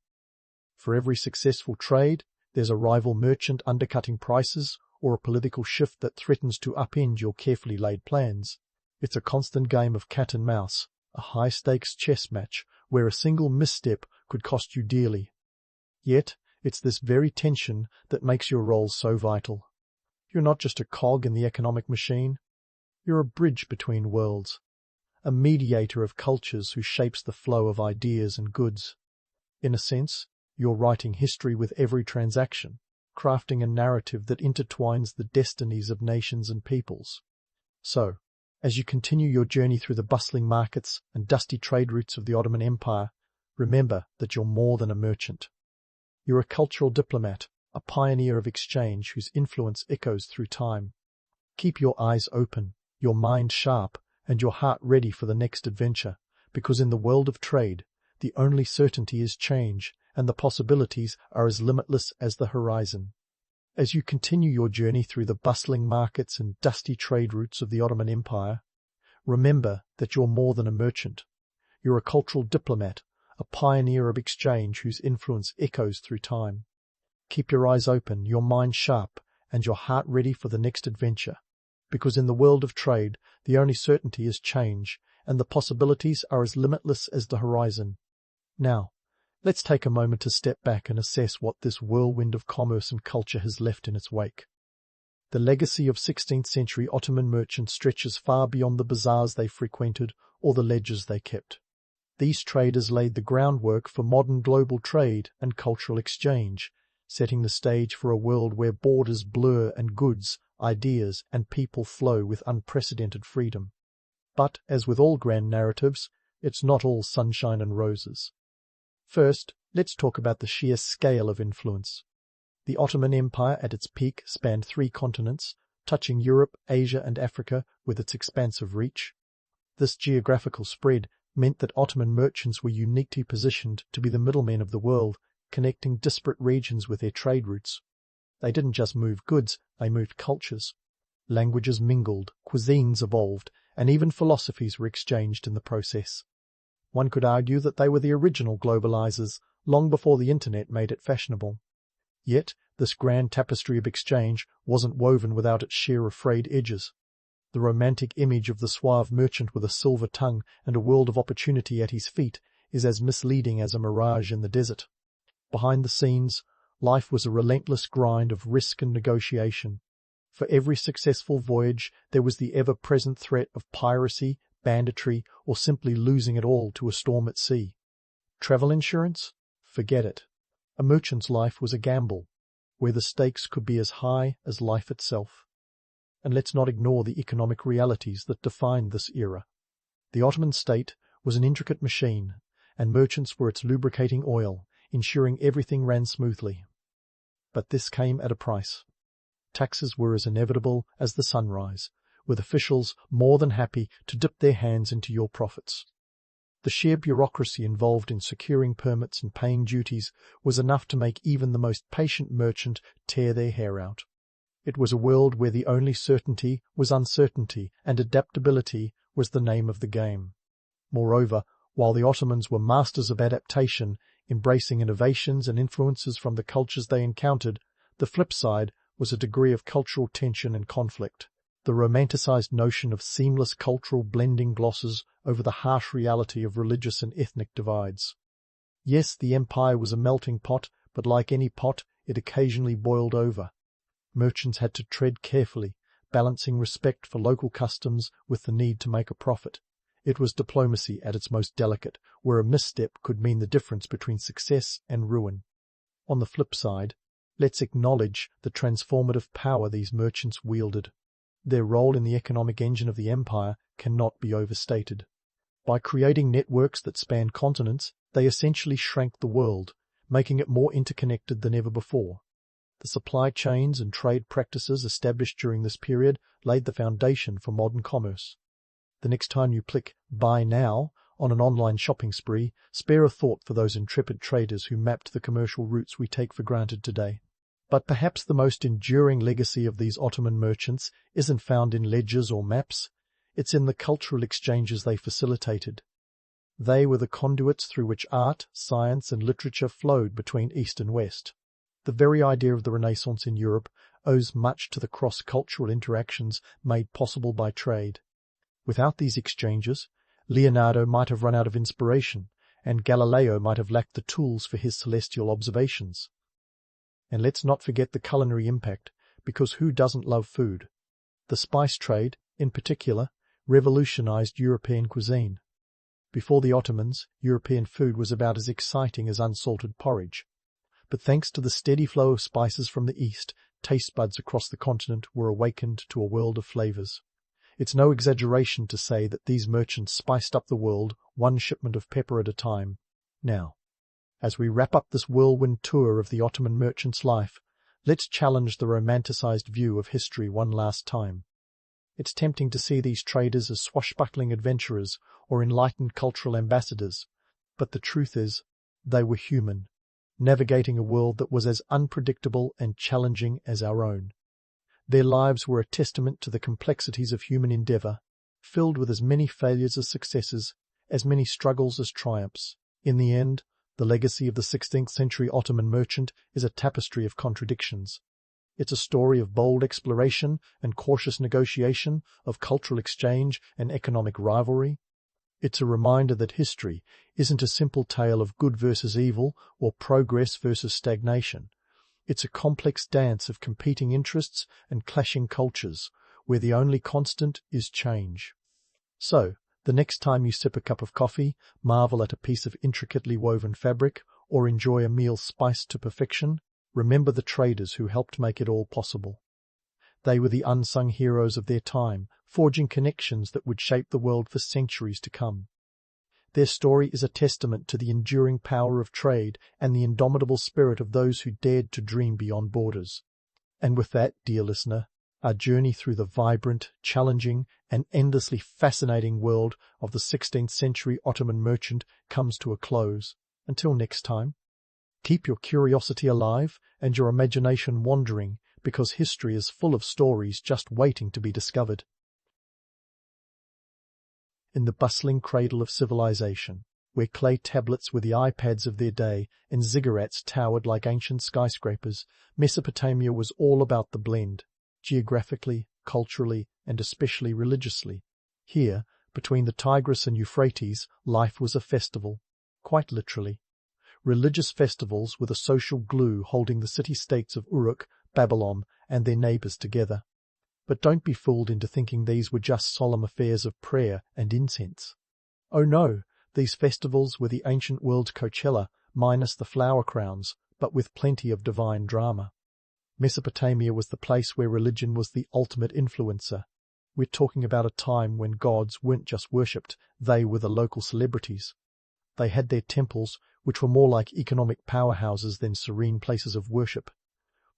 For every successful trade, there's a rival merchant undercutting prices or a political shift that threatens to upend your carefully laid plans. It's a constant game of cat and mouse, a high-stakes chess match where a single misstep could cost you dearly. Yet, it's this very tension that makes your role so vital. You're not just a cog in the economic machine. You're a bridge between worlds, a mediator of cultures who shapes the flow of ideas and goods. In a sense, you're writing history with every transaction, crafting a narrative that intertwines the destinies of nations and peoples. So, as you continue your journey through the bustling markets and dusty trade routes of the Ottoman Empire, remember that you're more than a merchant. You're a cultural diplomat, a pioneer of exchange whose influence echoes through time. Keep your eyes open, your mind sharp, and your heart ready for the next adventure, because in the world of trade, the only certainty is change, and the possibilities are as limitless as the horizon. As you continue your journey through the bustling markets and dusty trade routes of the Ottoman Empire, remember that you're more than a merchant. You're a cultural diplomat, a pioneer of exchange whose influence echoes through time. Keep your eyes open, your mind sharp, and your heart ready for the next adventure, because in the world of trade, the only certainty is change, and the possibilities are as limitless as the horizon. Now, let's take a moment to step back and assess what this whirlwind of commerce and culture has left in its wake. The legacy of 16th century Ottoman merchants stretches far beyond the bazaars they frequented or the ledgers they kept. These traders laid the groundwork for modern global trade and cultural exchange, setting the stage for a world where borders blur and goods, ideas, and people flow with unprecedented freedom. But, as with all grand narratives, it's not all sunshine and roses. First, let's talk about the sheer scale of influence. The Ottoman Empire at its peak spanned 3 continents, touching Europe, Asia, and Africa with its expansive reach. This geographical spread meant that Ottoman merchants were uniquely positioned to be the middlemen of the world, connecting disparate regions with their trade routes. They didn't just move goods, they moved cultures. Languages mingled, cuisines evolved, and even philosophies were exchanged in the process. One could argue that they were the original globalizers, long before the internet made it fashionable. Yet, this grand tapestry of exchange wasn't woven without its share of frayed edges. The romantic image of the suave merchant with a silver tongue and a world of opportunity at his feet is as misleading as a mirage in the desert. Behind the scenes, life was a relentless grind of risk and negotiation. For every successful voyage, there was the ever-present threat of piracy, banditry, or simply losing it all to a storm at sea. Travel insurance? Forget it. A merchant's life was a gamble, where the stakes could be as high as life itself. And let's not ignore the economic realities that defined this era. The Ottoman state was an intricate machine, and merchants were its lubricating oil, ensuring everything ran smoothly. But this came at a price. Taxes were as inevitable as the sunrise, with officials more than happy to dip their hands into your profits. The sheer bureaucracy involved in securing permits and paying duties was enough to make even the most patient merchant tear their hair out. It was a world where the only certainty was uncertainty, and adaptability was the name of the game. Moreover, while the Ottomans were masters of adaptation, embracing innovations and influences from the cultures they encountered, the flip side was a degree of cultural tension and conflict. The romanticized notion of seamless cultural blending glosses over the harsh reality of religious and ethnic divides. Yes, the empire was a melting pot, but like any pot, it occasionally boiled over. Merchants had to tread carefully, balancing respect for local customs with the need to make a profit. It was diplomacy at its most delicate, where a misstep could mean the difference between success and ruin. On the flip side, let's acknowledge the transformative power these merchants wielded. Their role in the economic engine of the empire cannot be overstated. By creating networks that spanned continents, they essentially shrank the world, making it more interconnected than ever before. The supply chains and trade practices established during this period laid the foundation for modern commerce. The next time you click Buy Now on an online shopping spree, spare a thought for those intrepid traders who mapped the commercial routes we take for granted today. But perhaps the most enduring legacy of these Ottoman merchants isn't found in ledgers or maps, it's in the cultural exchanges they facilitated. They were the conduits through which art, science, and literature flowed between East and West. The very idea of the Renaissance in Europe owes much to the cross-cultural interactions made possible by trade. Without these exchanges, Leonardo might have run out of inspiration, and Galileo might have lacked the tools for his celestial observations. And let's not forget the culinary impact, because who doesn't love food? The spice trade, in particular, revolutionized European cuisine. Before the Ottomans, European food was about as exciting as unsalted porridge. But thanks to the steady flow of spices from the East, taste buds across the continent were awakened to a world of flavors. It's no exaggeration to say that these merchants spiced up the world one shipment of pepper at a time. Now, as we wrap up this whirlwind tour of the Ottoman merchant's life, let's challenge the romanticized view of history one last time. It's tempting to see these traders as swashbuckling adventurers or enlightened cultural ambassadors, but the truth is, they were human, navigating a world that was as unpredictable and challenging as our own. Their lives were a testament to the complexities of human endeavor, filled with as many failures as successes, as many struggles as triumphs. In the end, the legacy of the 16th century Ottoman merchant is a tapestry of contradictions. It's a story of bold exploration and cautious negotiation, of cultural exchange and economic rivalry. It's a reminder that history isn't a simple tale of good versus evil or progress versus stagnation. It's a complex dance of competing interests and clashing cultures, where the only constant is change. So, the next time you sip a cup of coffee, marvel at a piece of intricately woven fabric, or enjoy a meal spiced to perfection, remember the traders who helped make it all possible. They were the unsung heroes of their time, forging connections that would shape the world for centuries to come. Their story is a testament to the enduring power of trade and the indomitable spirit of those who dared to dream beyond borders. And with that, dear listener, our journey through the vibrant, challenging, and endlessly fascinating world of the 16th century Ottoman merchant comes to a close. Until next time, keep your curiosity alive and your imagination wandering, because history is full of stories just waiting to be discovered. In the bustling cradle of civilization, where clay tablets were the iPads of their day and ziggurats towered like ancient skyscrapers, Mesopotamia was all about the blend, geographically, culturally, and especially religiously. Here, between the Tigris and Euphrates, life was a festival, quite literally. Religious festivals were the social glue holding the city-states of Uruk, Babylon, and their neighbors together. But don't be fooled into thinking these were just solemn affairs of prayer and incense. Oh no, these festivals were the ancient world's Coachella, minus the flower crowns, but with plenty of divine drama. Mesopotamia was the place where religion was the ultimate influencer. We're talking about a time when gods weren't just worshipped, they were the local celebrities. They had their temples, which were more like economic powerhouses than serene places of worship.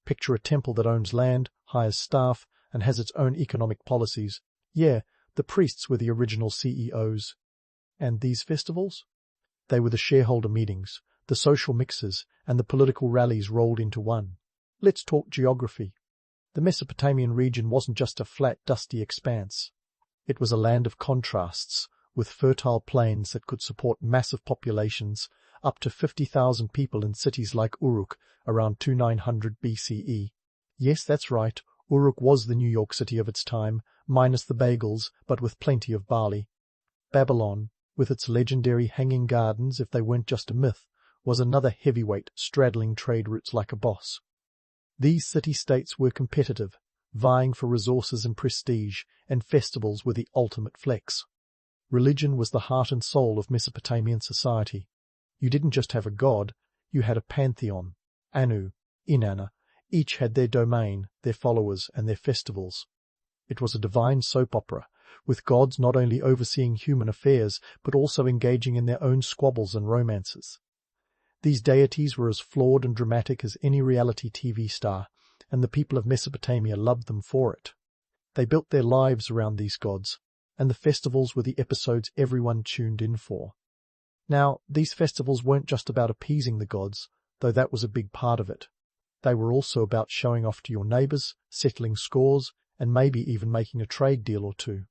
Picture a temple that owns land, hires staff, and has its own economic policies. Yeah, the priests were the original CEOs. And these festivals? They were the shareholder meetings, the social mixers, and the political rallies rolled into one. Let's talk geography. The Mesopotamian region wasn't just a flat, dusty expanse. It was a land of contrasts, with fertile plains that could support massive populations, up to 50,000 people in cities like Uruk around 2900 BCE. Yes, that's right, Uruk was the New York City of its time, minus the bagels, but with plenty of barley. Babylon, with its legendary hanging gardens, if they weren't just a myth, was another heavyweight straddling trade routes like a boss. These city-states were competitive, vying for resources and prestige, and festivals were the ultimate flex. Religion was the heart and soul of Mesopotamian society. You didn't just have a god, you had a pantheon. Anu, Inanna, each had their domain, their followers, and their festivals. It was a divine soap opera, with gods not only overseeing human affairs, but also engaging in their own squabbles and romances. These deities were as flawed and dramatic as any reality TV star, and the people of Mesopotamia loved them for it. They built their lives around these gods, and the festivals were the episodes everyone tuned in for. Now, these festivals weren't just about appeasing the gods, though that was a big part of it. They were also about showing off to your neighbors, settling scores, and maybe even making a trade deal or two.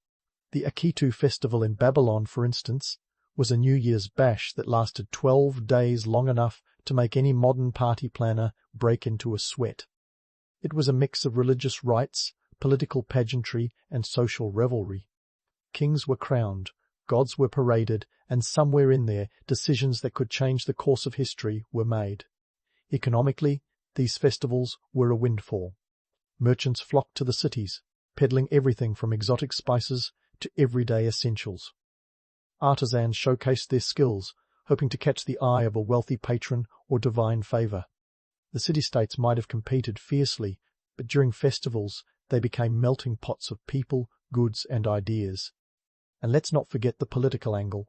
The Akitu festival in Babylon, for instance, was a New Year's bash that lasted 12 days, long enough to make any modern party planner break into a sweat. It was a mix of religious rites, political pageantry, and social revelry. Kings were crowned, gods were paraded, and somewhere in there, decisions that could change the course of history were made. Economically, these festivals were a windfall. Merchants flocked to the cities, peddling everything from exotic spices to everyday essentials. Artisans showcased their skills, hoping to catch the eye of a wealthy patron or divine favor. The city-states might have competed fiercely, but during festivals they became melting pots of people, goods, and ideas. And let's not forget the political angle.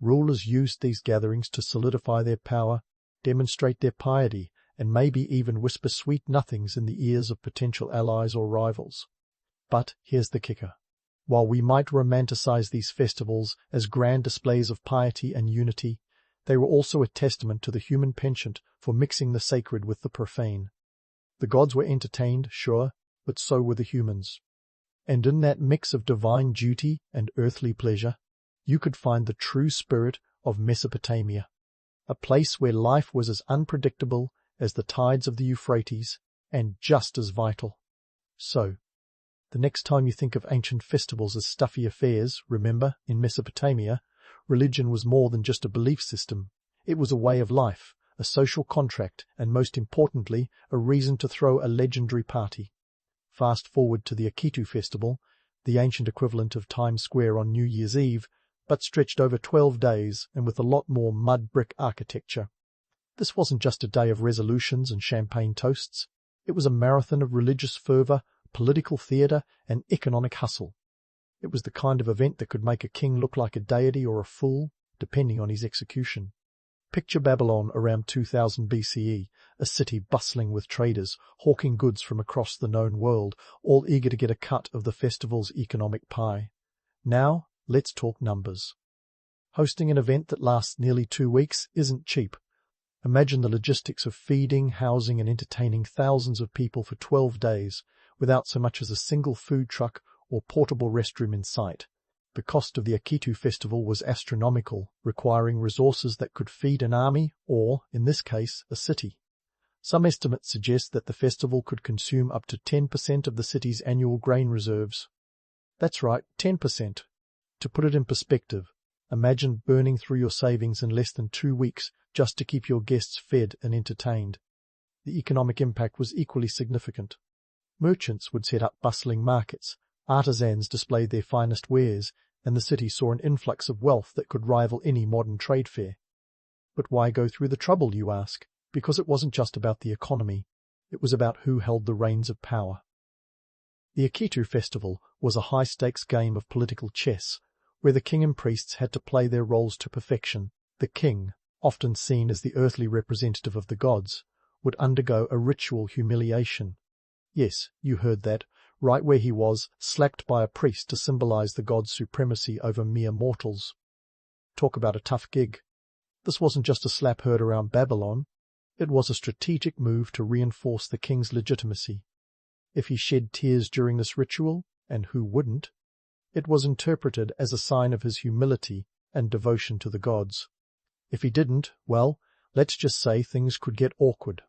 Rulers used these gatherings to solidify their power, demonstrate their piety, and maybe even whisper sweet nothings in the ears of potential allies or rivals. But here's the kicker. While we might romanticize these festivals as grand displays of piety and unity, they were also a testament to the human penchant for mixing the sacred with the profane. The gods were entertained, sure, but so were the humans. And in that mix of divine duty and earthly pleasure, you could find the true spirit of Mesopotamia, a place where life was as unpredictable as the tides of the Euphrates and just as vital. So, the next time you think of ancient festivals as stuffy affairs, remember, in Mesopotamia, religion was more than just a belief system. It was a way of life, a social contract, and most importantly, a reason to throw a legendary party. Fast forward to the Akitu festival, the ancient equivalent of Times Square on New Year's Eve, but stretched over 12 days and with a lot more mud brick architecture. This wasn't just a day of resolutions and champagne toasts. It was a marathon of religious fervor, political theatre, and economic hustle. It was the kind of event that could make a king look like a deity or a fool, depending on his execution. Picture Babylon around 2000 BCE, a city bustling with traders, hawking goods from across the known world, all eager to get a cut of the festival's economic pie. Now, let's talk numbers. Hosting an event that lasts nearly 2 weeks isn't cheap. Imagine the logistics of feeding, housing, and entertaining thousands of people for 12 days, without so much as a single food truck or portable restroom in sight. The cost of the Akitu festival was astronomical, requiring resources that could feed an army or, in this case, a city. Some estimates suggest that the festival could consume up to 10% of the city's annual grain reserves. That's right, 10%. To put it in perspective, imagine burning through your savings in less than 2 weeks just to keep your guests fed and entertained. The economic impact was equally significant. Merchants would set up bustling markets, artisans displayed their finest wares, and the city saw an influx of wealth that could rival any modern trade fair. But why go through the trouble, you ask? Because it wasn't just about the economy. It was about who held the reins of power. The Akitu festival was a high-stakes game of political chess, where the king and priests had to play their roles to perfection. The king, often seen as the earthly representative of the gods, would undergo a ritual humiliation. Yes, you heard that, right where he was, slapped by a priest to symbolize the god's supremacy over mere mortals. Talk about a tough gig. This wasn't just a slap heard around Babylon. It was a strategic move to reinforce the king's legitimacy. If he shed tears during this ritual, and who wouldn't, it was interpreted as a sign of his humility and devotion to the gods. If he didn't, well, let's just say things could get awkward.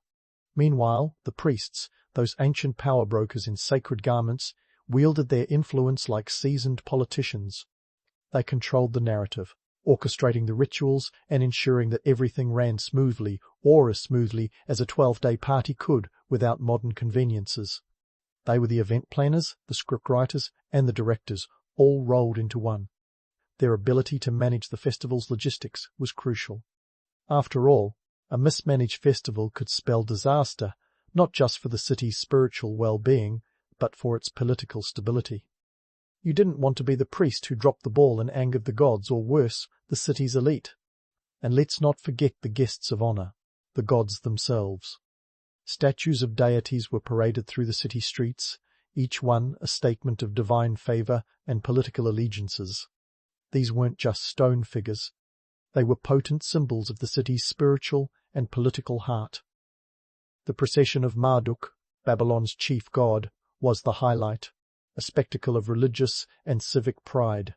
Meanwhile, the priests, those ancient power brokers in sacred garments, wielded their influence like seasoned politicians. They controlled the narrative, orchestrating the rituals and ensuring that everything ran smoothly, or as smoothly as a 12-day party could without modern conveniences. They were the event planners, the scriptwriters, and the directors, all rolled into one. Their ability to manage the festival's logistics was crucial. After all, a mismanaged festival could spell disaster, not just for the city's spiritual well-being, but for its political stability. You didn't want to be the priest who dropped the ball and angered the gods, or worse, the city's elite. And let's not forget the guests of honor, the gods themselves. Statues of deities were paraded through the city streets, each one a statement of divine favor and political allegiances. These weren't just stone figures. They were potent symbols of the city's spiritual and political heart. The procession of Marduk, Babylon's chief god, was the highlight, a spectacle of religious and civic pride.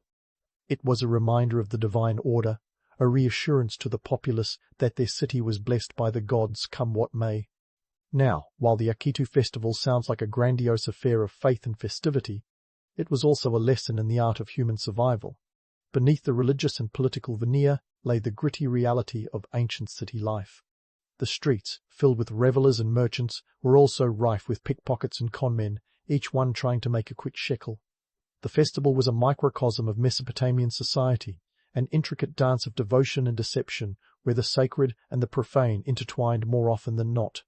It was a reminder of the divine order, a reassurance to the populace that their city was blessed by the gods come what may. Now, while the Akitu festival sounds like a grandiose affair of faith and festivity, it was also a lesson in the art of human survival. Beneath the religious and political veneer lay the gritty reality of ancient city life. The streets, filled with revelers and merchants, were also rife with pickpockets and conmen, each one trying to make a quick shekel. The festival was a microcosm of Mesopotamian society, an intricate dance of devotion and deception, where the sacred and the profane intertwined more often than not.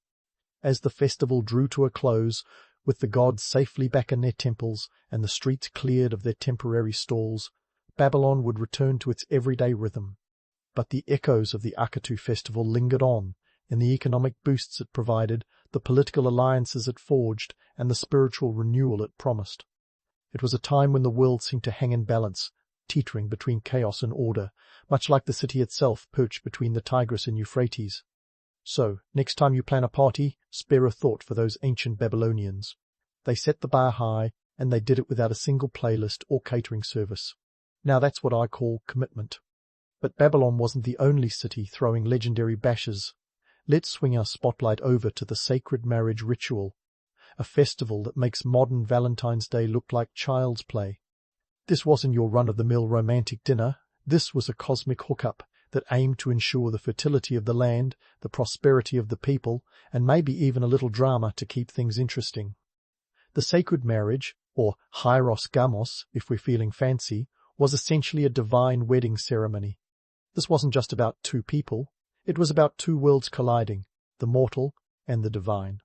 As the festival drew to a close, with the gods safely back in their temples and the streets cleared of their temporary stalls, Babylon would return to its everyday rhythm. But the echoes of the Akitu festival lingered on, in the economic boosts it provided, the political alliances it forged, and the spiritual renewal it promised. It was a time when the world seemed to hang in balance, teetering between chaos and order, much like the city itself perched between the Tigris and Euphrates. So, next time you plan a party, spare a thought for those ancient Babylonians. They set the bar high, and they did it without a single playlist or catering service. Now that's what I call commitment. But Babylon wasn't the only city throwing legendary bashes. Let's swing our spotlight over to the sacred marriage ritual, a festival that makes modern Valentine's Day look like child's play. This wasn't your run-of-the-mill romantic dinner. This was a cosmic hookup that aimed to ensure the fertility of the land, the prosperity of the people, and maybe even a little drama to keep things interesting. The sacred marriage, or hieros gamos if we're feeling fancy, was essentially a divine wedding ceremony. This wasn't just about two people. It was about two worlds colliding, the mortal and the divine.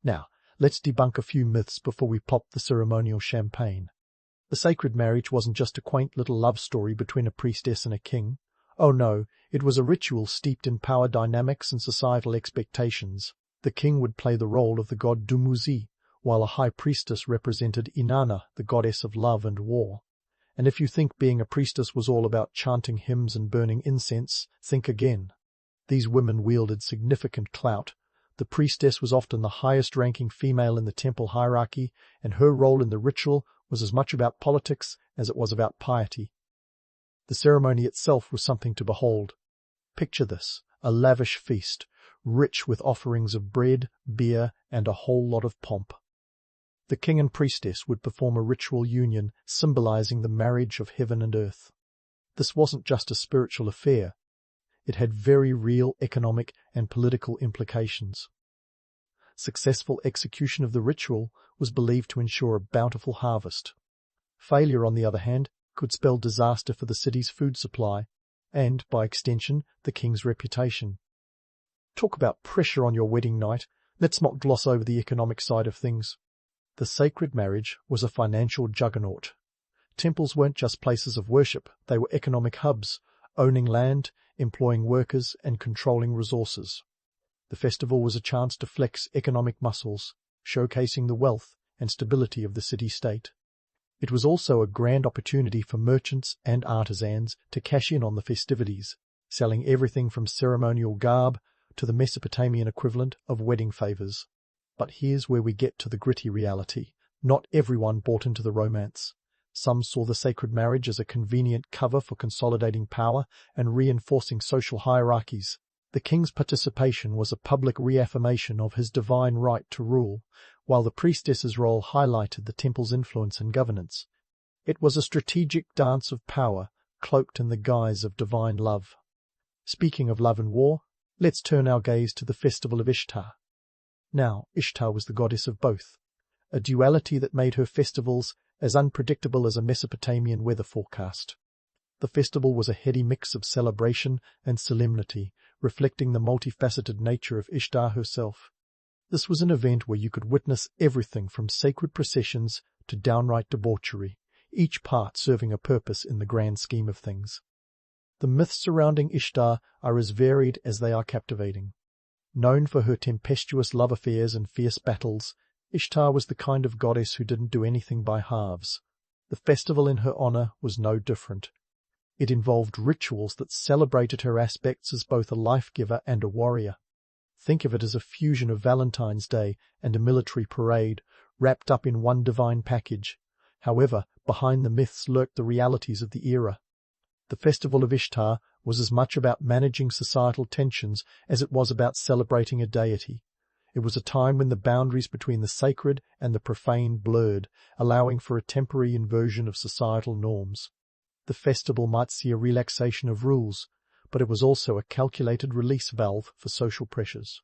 Now, let's debunk a few myths before we pop the ceremonial champagne. The sacred marriage wasn't just a quaint little love story between a priestess and a king. Oh no, it was a ritual steeped in power dynamics and societal expectations. The king would play the role of the god Dumuzi, while a high priestess represented Inanna, the goddess of love and war. And if you think being a priestess was all about chanting hymns and burning incense, think again. These women wielded significant clout. The priestess was often the highest-ranking female in the temple hierarchy, and her role in the ritual was as much about politics as it was about piety. The ceremony itself was something to behold. Picture this, a lavish feast, rich with offerings of bread, beer, and a whole lot of pomp. The king and priestess would perform a ritual union symbolizing the marriage of heaven and earth. This wasn't just a spiritual affair. It had very real economic and political implications. Successful execution of the ritual was believed to ensure a bountiful harvest. Failure, on the other hand, could spell disaster for the city's food supply, and, by extension, the king's reputation. Talk about pressure on your wedding night. Let's not gloss over the economic side of things. The sacred marriage was a financial juggernaut. Temples weren't just places of worship, they were economic hubs, owning land, employing workers, and controlling resources. The festival was a chance to flex economic muscles, showcasing the wealth and stability of the city-state. It was also a grand opportunity for merchants and artisans to cash in on the festivities, selling everything from ceremonial garb to the Mesopotamian equivalent of wedding favors. But here's where we get to the gritty reality. Not everyone bought into the romance. Some saw the sacred marriage as a convenient cover for consolidating power and reinforcing social hierarchies. The king's participation was a public reaffirmation of his divine right to rule, while the priestess's role highlighted the temple's influence and governance. It was a strategic dance of power, cloaked in the guise of divine love. Speaking of love and war, let's turn our gaze to the festival of Ishtar. Now, Ishtar was the goddess of both, a duality that made her festivals as unpredictable as a Mesopotamian weather forecast. The festival was a heady mix of celebration and solemnity, reflecting the multifaceted nature of Ishtar herself. This was an event where you could witness everything from sacred processions to downright debauchery, each part serving a purpose in the grand scheme of things. The myths surrounding Ishtar are as varied as they are captivating. Known for her tempestuous love affairs and fierce battles, Ishtar was the kind of goddess who didn't do anything by halves. The festival in her honor was no different. It involved rituals that celebrated her aspects as both a life-giver and a warrior. Think of it as a fusion of Valentine's Day and a military parade, wrapped up in one divine package. However, behind the myths lurked the realities of the era. The festival of Ishtar was as much about managing societal tensions as it was about celebrating a deity. It was a time when the boundaries between the sacred and the profane blurred, allowing for a temporary inversion of societal norms. The festival might see a relaxation of rules, but it was also a calculated release valve for social pressures.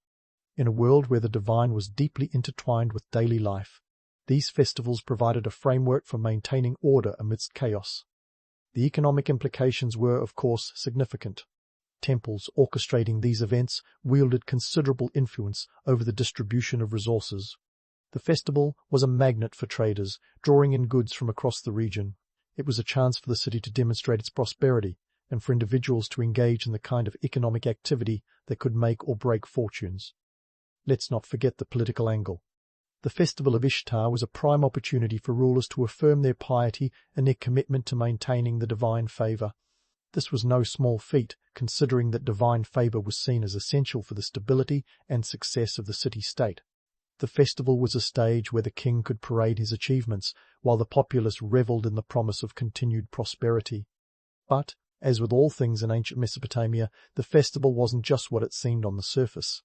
In a world where the divine was deeply intertwined with daily life, these festivals provided a framework for maintaining order amidst chaos. The economic implications were, of course, significant. Temples orchestrating these events wielded considerable influence over the distribution of resources. The festival was a magnet for traders, drawing in goods from across the region. It was a chance for the city to demonstrate its prosperity, and for individuals to engage in the kind of economic activity that could make or break fortunes. Let's not forget the political angle. The festival of Ishtar was a prime opportunity for rulers to affirm their piety and their commitment to maintaining the divine favor. This was no small feat, considering that divine favor was seen as essential for the stability and success of the city-state. The festival was a stage where the king could parade his achievements, while the populace revelled in the promise of continued prosperity. But, as with all things in ancient Mesopotamia, the festival wasn't just what it seemed on the surface.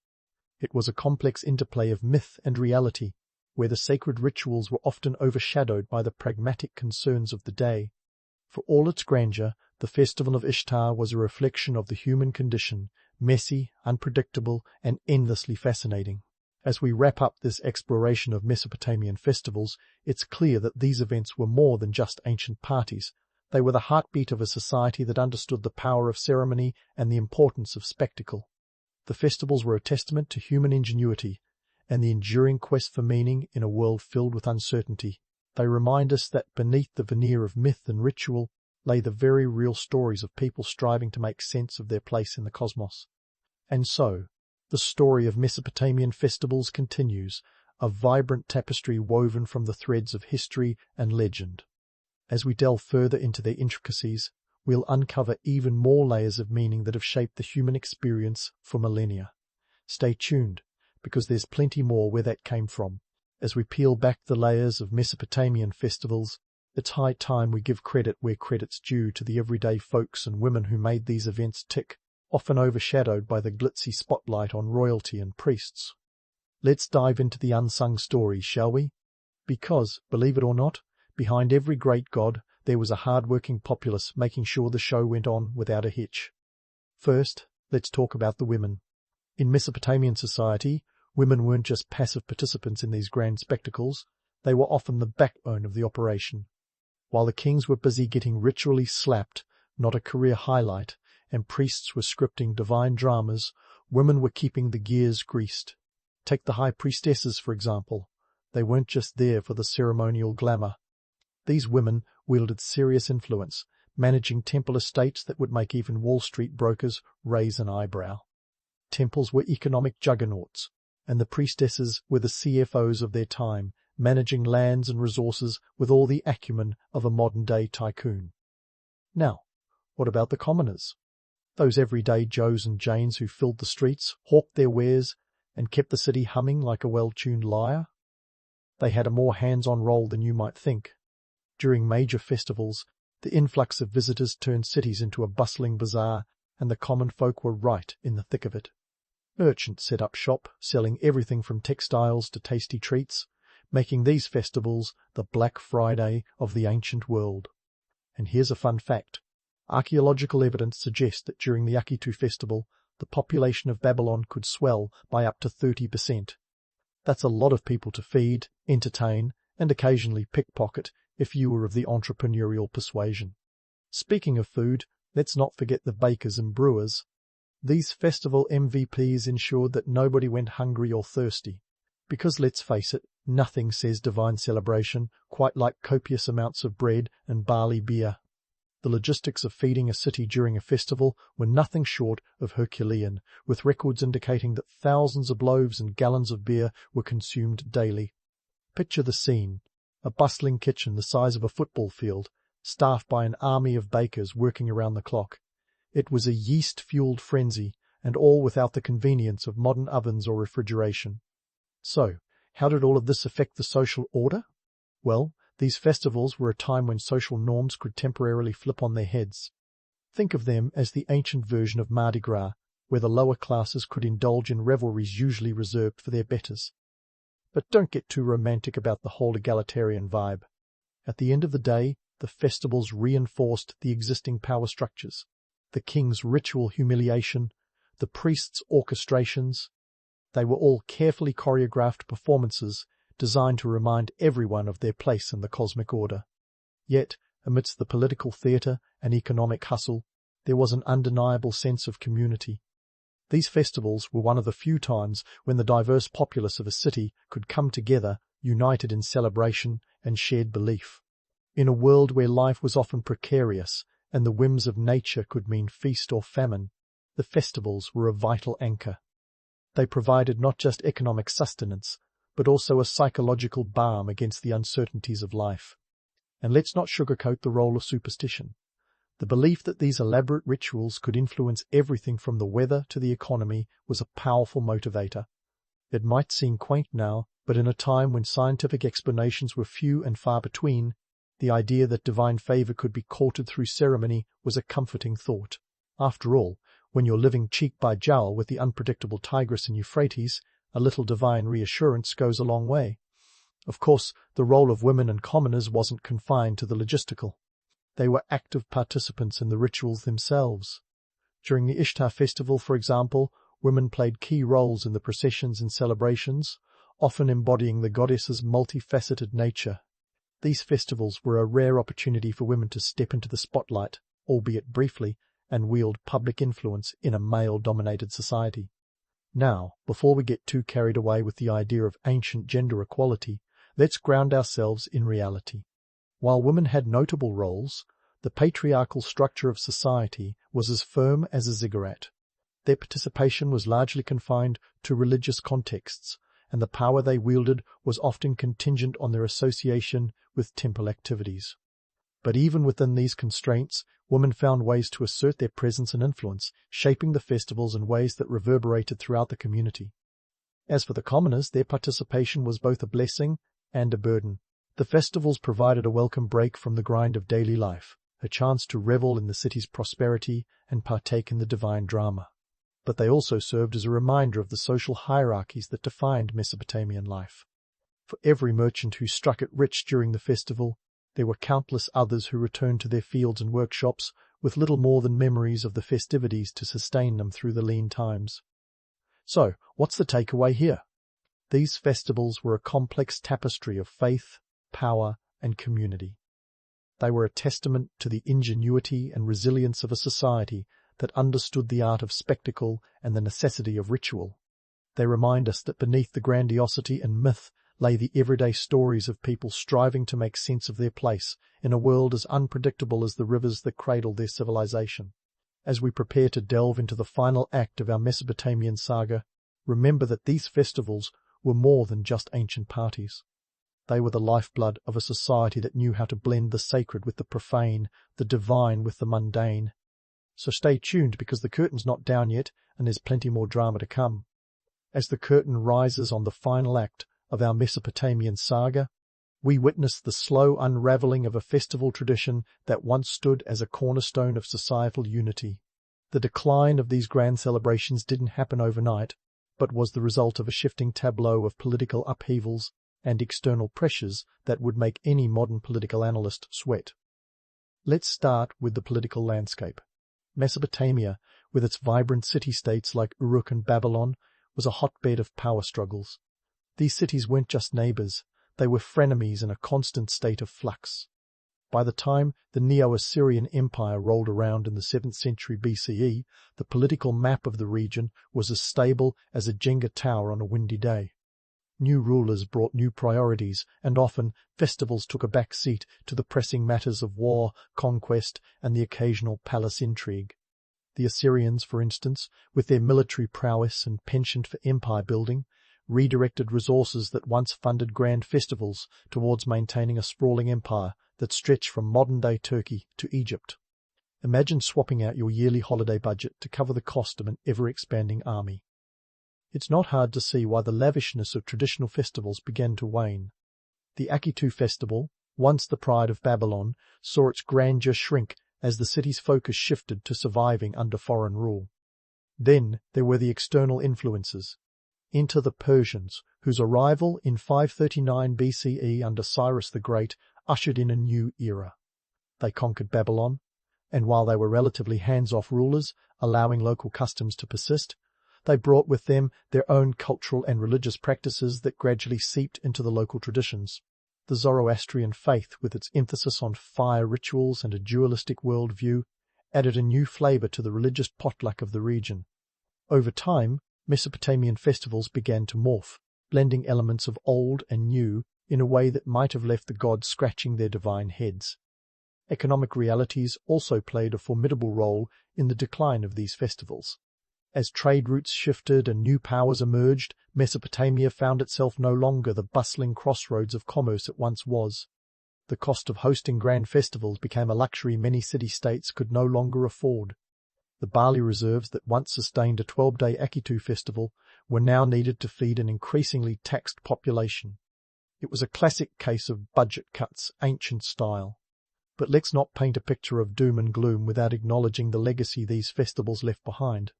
It was a complex interplay of myth and reality, where the sacred rituals were often overshadowed by the pragmatic concerns of the day. For all its grandeur, the festival of Ishtar was a reflection of the human condition, messy, unpredictable, and endlessly fascinating. As we wrap up this exploration of Mesopotamian festivals, it's clear that these events were more than just ancient parties. They were the heartbeat of a society that understood the power of ceremony and the importance of spectacle. The festivals were a testament to human ingenuity and the enduring quest for meaning in a world filled with uncertainty. They remind us that beneath the veneer of myth and ritual lay the very real stories of people striving to make sense of their place in the cosmos. And so, the story of Mesopotamian festivals continues, a vibrant tapestry woven from the threads of history and legend. As we delve further into their intricacies, we'll uncover even more layers of meaning that have shaped the human experience for millennia. Stay tuned, because there's plenty more where that came from. As we peel back the layers of Mesopotamian festivals, it's high time we give credit where credit's due to the everyday folks and women who made these events tick, often overshadowed by the glitzy spotlight on royalty and priests. Let's dive into the unsung stories, shall we? Because, believe it or not, behind every great god there was a hard-working populace making sure the show went on without a hitch. First, let's talk about the women. In Mesopotamian society, women weren't just passive participants in these grand spectacles, they were often the backbone of the operation. While the kings were busy getting ritually slapped, not a career highlight, and priests were scripting divine dramas, women were keeping the gears greased. Take the high priestesses, for example. They weren't just there for the ceremonial glamour. These women wielded serious influence, managing temple estates that would make even Wall Street brokers raise an eyebrow. Temples were economic juggernauts, and the priestesses were the CFOs of their time, managing lands and resources with all the acumen of a modern-day tycoon. Now, what about the commoners? Those everyday Joes and Janes who filled the streets, hawked their wares, and kept the city humming like a well-tuned lyre? They had a more hands-on role than you might think. During major festivals, the influx of visitors turned cities into a bustling bazaar, and the common folk were right in the thick of it. Merchants set up shop, selling everything from textiles to tasty treats, making these festivals the Black Friday of the ancient world. And here's a fun fact. Archaeological evidence suggests that during the Akitu festival, the population of Babylon could swell by up to 30%. That's a lot of people to feed, entertain, and occasionally pickpocket if you were of the entrepreneurial persuasion. Speaking of food, let's not forget the bakers and brewers. These festival MVPs ensured that nobody went hungry or thirsty. Because let's face it, nothing says divine celebration quite like copious amounts of bread and barley beer. The logistics of feeding a city during a festival were nothing short of Herculean, with records indicating that thousands of loaves and gallons of beer were consumed daily. Picture the scene. A bustling kitchen the size of a football field, staffed by an army of bakers working around the clock. It was a yeast-fueled frenzy, and all without the convenience of modern ovens or refrigeration. So, how did all of this affect the social order? Well, these festivals were a time when social norms could temporarily flip on their heads. Think of them as the ancient version of Mardi Gras, where the lower classes could indulge in revelries usually reserved for their betters. But don't get too romantic about the whole egalitarian vibe. At the end of the day, the festivals reinforced the existing power structures. The king's ritual humiliation, the priest's orchestrations. They were all carefully choreographed performances designed to remind everyone of their place in the cosmic order. Yet, amidst the political theatre and economic hustle, there was an undeniable sense of community. These festivals were one of the few times when the diverse populace of a city could come together, united in celebration and shared belief. In a world where life was often precarious and the whims of nature could mean feast or famine, the festivals were a vital anchor. They provided not just economic sustenance, but also a psychological balm against the uncertainties of life. And let's not sugarcoat the role of superstition. The belief that these elaborate rituals could influence everything from the weather to the economy was a powerful motivator. It might seem quaint now, but in a time when scientific explanations were few and far between, the idea that divine favor could be courted through ceremony was a comforting thought. After all, when you're living cheek by jowl with the unpredictable Tigris and Euphrates, a little divine reassurance goes a long way. Of course, the role of women and commoners wasn't confined to the logistical. They were active participants in the rituals themselves. During the Ishtar festival, for example, women played key roles in the processions and celebrations, often embodying the goddess's multifaceted nature. These festivals were a rare opportunity for women to step into the spotlight, albeit briefly, and wield public influence in a male-dominated society. Now, before we get too carried away with the idea of ancient gender equality, let's ground ourselves in reality. While women had notable roles, the patriarchal structure of society was as firm as a ziggurat. Their participation was largely confined to religious contexts, and the power they wielded was often contingent on their association with temple activities. But even within these constraints, women found ways to assert their presence and influence, shaping the festivals in ways that reverberated throughout the community. As for the commoners, their participation was both a blessing and a burden. The festivals provided a welcome break from the grind of daily life, a chance to revel in the city's prosperity and partake in the divine drama. But they also served as a reminder of the social hierarchies that defined Mesopotamian life. For every merchant who struck it rich during the festival, there were countless others who returned to their fields and workshops with little more than memories of the festivities to sustain them through the lean times. So, what's the takeaway here? These festivals were a complex tapestry of faith, power, and community. They were a testament to the ingenuity and resilience of a society that understood the art of spectacle and the necessity of ritual. They remind us that beneath the grandiosity and myth lay the everyday stories of people striving to make sense of their place in a world as unpredictable as the rivers that cradled their civilization. As we prepare to delve into the final act of our Mesopotamian saga, remember that these festivals were more than just ancient parties. They were the lifeblood of a society that knew how to blend the sacred with the profane, the divine with the mundane. So stay tuned, because the curtain's not down yet and there's plenty more drama to come. As the curtain rises on the final act of our Mesopotamian saga, we witness the slow unravelling of a festival tradition that once stood as a cornerstone of societal unity. The decline of these grand celebrations didn't happen overnight, but was the result of a shifting tableau of political upheavals and external pressures that would make any modern political analyst sweat. Let's start with the political landscape. Mesopotamia, with its vibrant city-states like Uruk and Babylon, was a hotbed of power struggles. These cities weren't just neighbours, they were frenemies in a constant state of flux. By the time the Neo-Assyrian Empire rolled around in the 7th century BCE, the political map of the region was as stable as a Jenga tower on a windy day. New rulers brought new priorities, and often festivals took a back seat to the pressing matters of war, conquest, and the occasional palace intrigue. The Assyrians, for instance, with their military prowess and penchant for empire building, redirected resources that once funded grand festivals towards maintaining a sprawling empire that stretched from modern-day Turkey to Egypt. Imagine swapping out your yearly holiday budget to cover the cost of an ever-expanding army. It's not hard to see why the lavishness of traditional festivals began to wane. The Akitu festival, once the pride of Babylon, saw its grandeur shrink as the city's focus shifted to surviving under foreign rule. Then there were the external influences. Enter the Persians, whose arrival in 539 BCE under Cyrus the Great ushered in a new era. They conquered Babylon, and while they were relatively hands-off rulers, allowing local customs to persist, they brought with them their own cultural and religious practices that gradually seeped into the local traditions. The Zoroastrian faith, with its emphasis on fire rituals and a dualistic worldview, added a new flavour to the religious potluck of the region. Over time, Mesopotamian festivals began to morph, blending elements of old and new in a way that might have left the gods scratching their divine heads. Economic realities also played a formidable role in the decline of these festivals. As trade routes shifted and new powers emerged, Mesopotamia found itself no longer the bustling crossroads of commerce it once was. The cost of hosting grand festivals became a luxury many city-states could no longer afford. The barley reserves that once sustained a 12-day Akitu festival were now needed to feed an increasingly taxed population. It was a classic case of budget cuts, ancient style. But let's not paint a picture of doom and gloom without acknowledging the legacy these festivals left behind.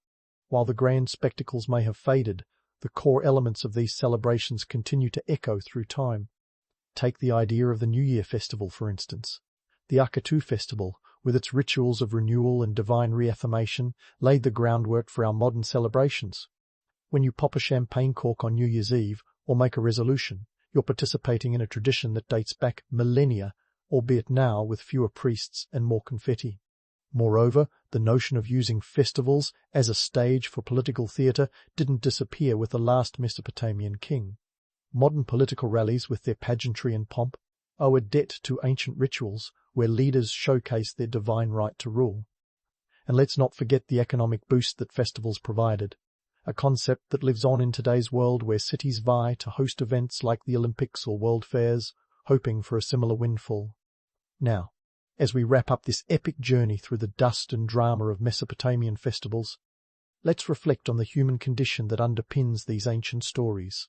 While the grand spectacles may have faded, the core elements of these celebrations continue to echo through time. Take the idea of the New Year festival, for instance. The Akitu festival, with its rituals of renewal and divine reaffirmation, laid the groundwork for our modern celebrations. When you pop a champagne cork on New Year's Eve or make a resolution, you're participating in a tradition that dates back millennia, albeit now with fewer priests and more confetti. Moreover, the notion of using festivals as a stage for political theatre didn't disappear with the last Mesopotamian king. Modern political rallies, with their pageantry and pomp, owe a debt to ancient rituals where leaders showcase their divine right to rule. And let's not forget the economic boost that festivals provided, a concept that lives on in today's world where cities vie to host events like the Olympics or World Fairs, hoping for a similar windfall. Now, as we wrap up this epic journey through the dust and drama of Mesopotamian festivals, let's reflect on the human condition that underpins these ancient stories.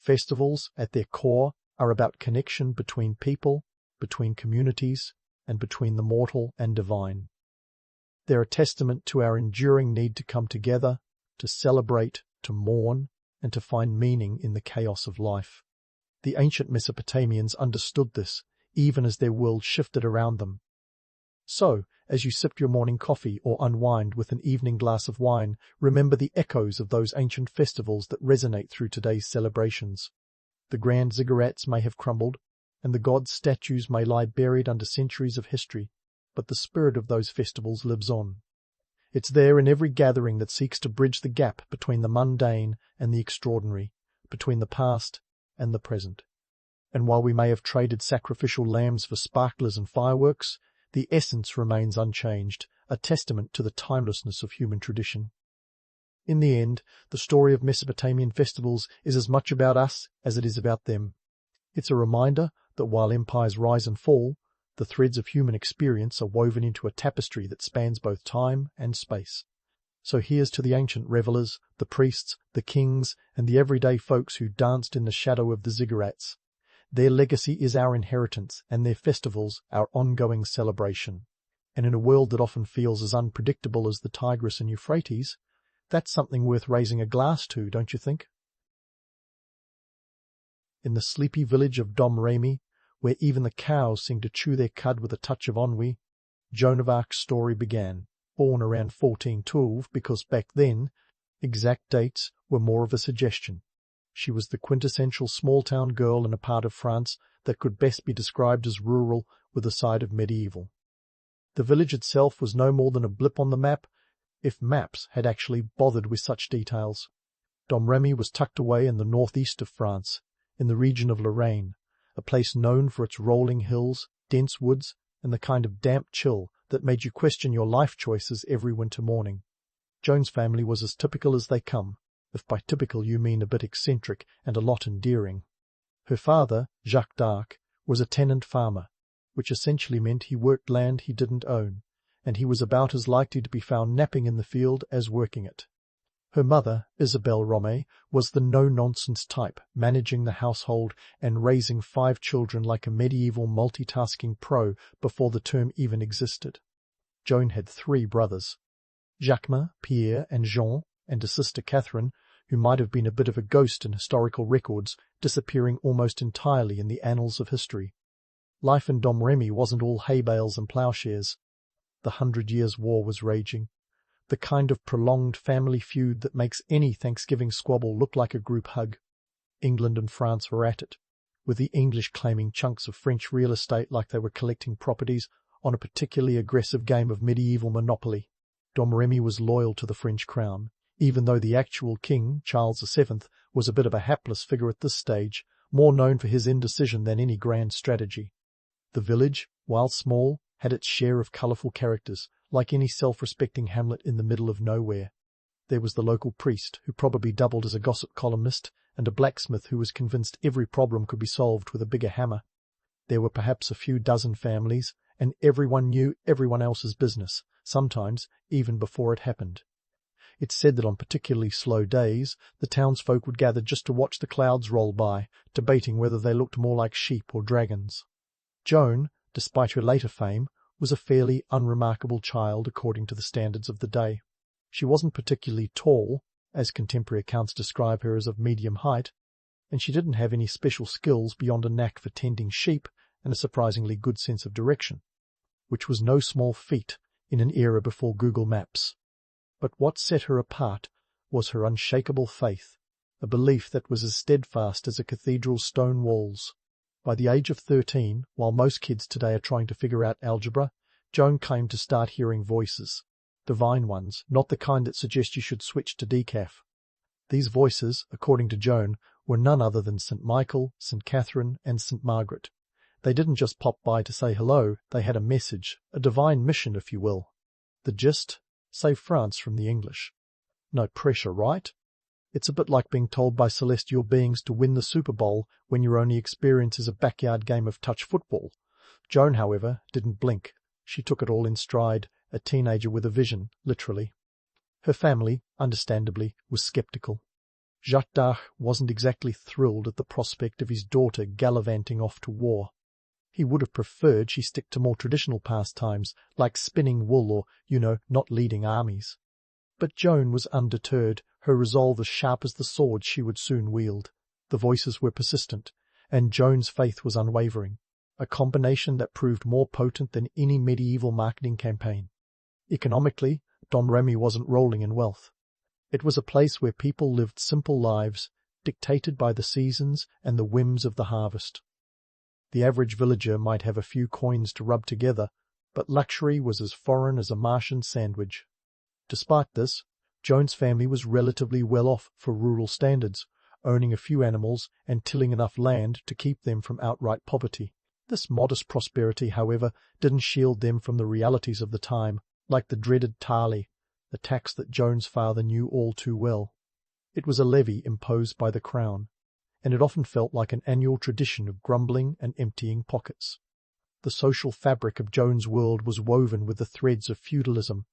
Festivals, at their core, are about connection between people, between communities, and between the mortal and divine. They're a testament to our enduring need to come together, to celebrate, to mourn, and to find meaning in the chaos of life. The ancient Mesopotamians understood this, even as their world shifted around them. So, as you sip your morning coffee or unwind with an evening glass of wine, remember the echoes of those ancient festivals that resonate through today's celebrations. The grand ziggurats may have crumbled, and the gods' statues may lie buried under centuries of history, but the spirit of those festivals lives on. It's there in every gathering that seeks to bridge the gap between the mundane and the extraordinary, between the past and the present. And while we may have traded sacrificial lambs for sparklers and fireworks, the essence remains unchanged, a testament to the timelessness of human tradition. In the end, the story of Mesopotamian festivals is as much about us as it is about them. It's a reminder that while empires rise and fall, the threads of human experience are woven into a tapestry that spans both time and space. So here's to the ancient revelers, the priests, the kings, and the everyday folks who danced in the shadow of the ziggurats. Their legacy is our inheritance, and their festivals our ongoing celebration. And in a world that often feels as unpredictable as the Tigris and Euphrates, that's something worth raising a glass to, don't you think? In the sleepy village of Domremy, where even the cows seem to chew their cud with a touch of ennui, Joan of Arc's story began, born around 1412 because back then, exact dates were more of a suggestion. She was the quintessential small-town girl in a part of France that could best be described as rural with a side of medieval. The village itself was no more than a blip on the map, if maps had actually bothered with such details. Domremy was tucked away in the northeast of France, in the region of Lorraine, a place known for its rolling hills, dense woods, and the kind of damp chill that made you question your life choices every winter morning. Joan's family was as typical as they come, if by typical you mean a bit eccentric and a lot endearing. Her father, Jacques d'Arc, was a tenant farmer, which essentially meant he worked land he didn't own, and he was about as likely to be found napping in the field as working it. Her mother, Isabelle Romé, was the no-nonsense type, managing the household and raising 5 children like a medieval multitasking pro before the term even existed. Joan had 3 brothers, Jacquemin, Pierre, and Jean, and a sister Catherine, who might have been a bit of a ghost in historical records, disappearing almost entirely in the annals of history. Life in Domremy wasn't all hay bales and ploughshares. The 100 Years' War was raging, the kind of prolonged family feud that makes any Thanksgiving squabble look like a group hug. England and France were at it, with the English claiming chunks of French real estate like they were collecting properties on a particularly aggressive game of medieval Monopoly. Domremy was loyal to the French crown, even though the actual king, Charles VII, was a bit of a hapless figure at this stage, more known for his indecision than any grand strategy. The village, while small, had its share of colourful characters, like any self-respecting hamlet in the middle of nowhere. There was the local priest, who probably doubled as a gossip columnist, and a blacksmith who was convinced every problem could be solved with a bigger hammer. There were perhaps a few dozen families, and everyone knew everyone else's business, sometimes even before it happened. It's said that on particularly slow days, the townsfolk would gather just to watch the clouds roll by, debating whether they looked more like sheep or dragons. Joan, despite her later fame, was a fairly unremarkable child according to the standards of the day. She wasn't particularly tall, as contemporary accounts describe her as of medium height, and she didn't have any special skills beyond a knack for tending sheep and a surprisingly good sense of direction, which was no small feat in an era before Google Maps. But what set her apart was her unshakable faith, a belief that was as steadfast as a cathedral's stone walls. By the age of 13, while most kids today are trying to figure out algebra, Joan claimed to start hearing voices. Divine ones, not the kind that suggest you should switch to decaf. These voices, according to Joan, were none other than St. Michael, St. Catherine, and St. Margaret. They didn't just pop by to say hello, they had a message, a divine mission, if you will. The gist? Save France from the English. No pressure, right? It's a bit like being told by celestial beings to win the Super Bowl when your only experience is a backyard game of touch football. Joan, however, didn't blink. She took it all in stride, a teenager with a vision, literally. Her family, understandably, was sceptical. Jacques d'Arc wasn't exactly thrilled at the prospect of his daughter gallivanting off to war. He would have preferred she stick to more traditional pastimes, like spinning wool or, not leading armies. But Joan was undeterred, her resolve as sharp as the sword she would soon wield. The voices were persistent, and Joan's faith was unwavering, a combination that proved more potent than any medieval marketing campaign. Economically, Domremy wasn't rolling in wealth. It was a place where people lived simple lives, dictated by the seasons and the whims of the harvest. The average villager might have a few coins to rub together, but luxury was as foreign as a Martian sandwich. Despite this, Joan's family was relatively well off for rural standards, owning a few animals and tilling enough land to keep them from outright poverty. This modest prosperity, however, didn't shield them from the realities of the time, like the dreaded tali, the tax that Joan's father knew all too well. It was a levy imposed by the crown. and it often felt like an annual tradition of grumbling and emptying pockets. The social fabric of Joan's world was woven with the threads of feudalism,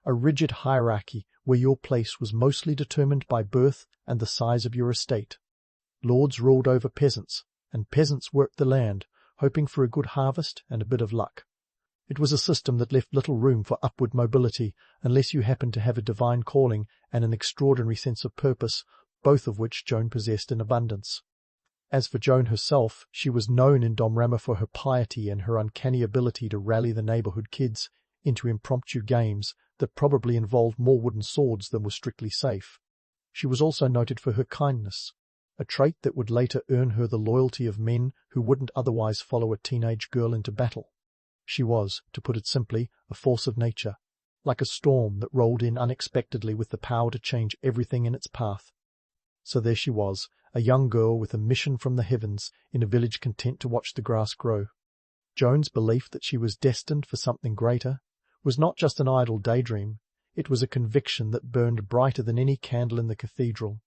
a rigid hierarchy where your place was mostly determined by birth and the size of your estate. Lords ruled over peasants, and peasants worked the land, hoping for a good harvest and a bit of luck. It was a system that left little room for upward mobility unless you happened to have a divine calling and an extraordinary sense of purpose, both of which Joan possessed in abundance. As for Joan herself, she was known in Domremy for her piety and her uncanny ability to rally the neighbourhood kids into impromptu games that probably involved more wooden swords than were strictly safe. She was also noted for her kindness, a trait that would later earn her the loyalty of men who wouldn't otherwise follow a teenage girl into battle. She was, to put it simply, a force of nature, like a storm that rolled in unexpectedly with the power to change everything in its path. So there she was, a young girl with a mission from the heavens in a village content to watch the grass grow. Joan's belief that she was destined for something greater was not just an idle daydream, it was a conviction that burned brighter than any candle in the cathedral.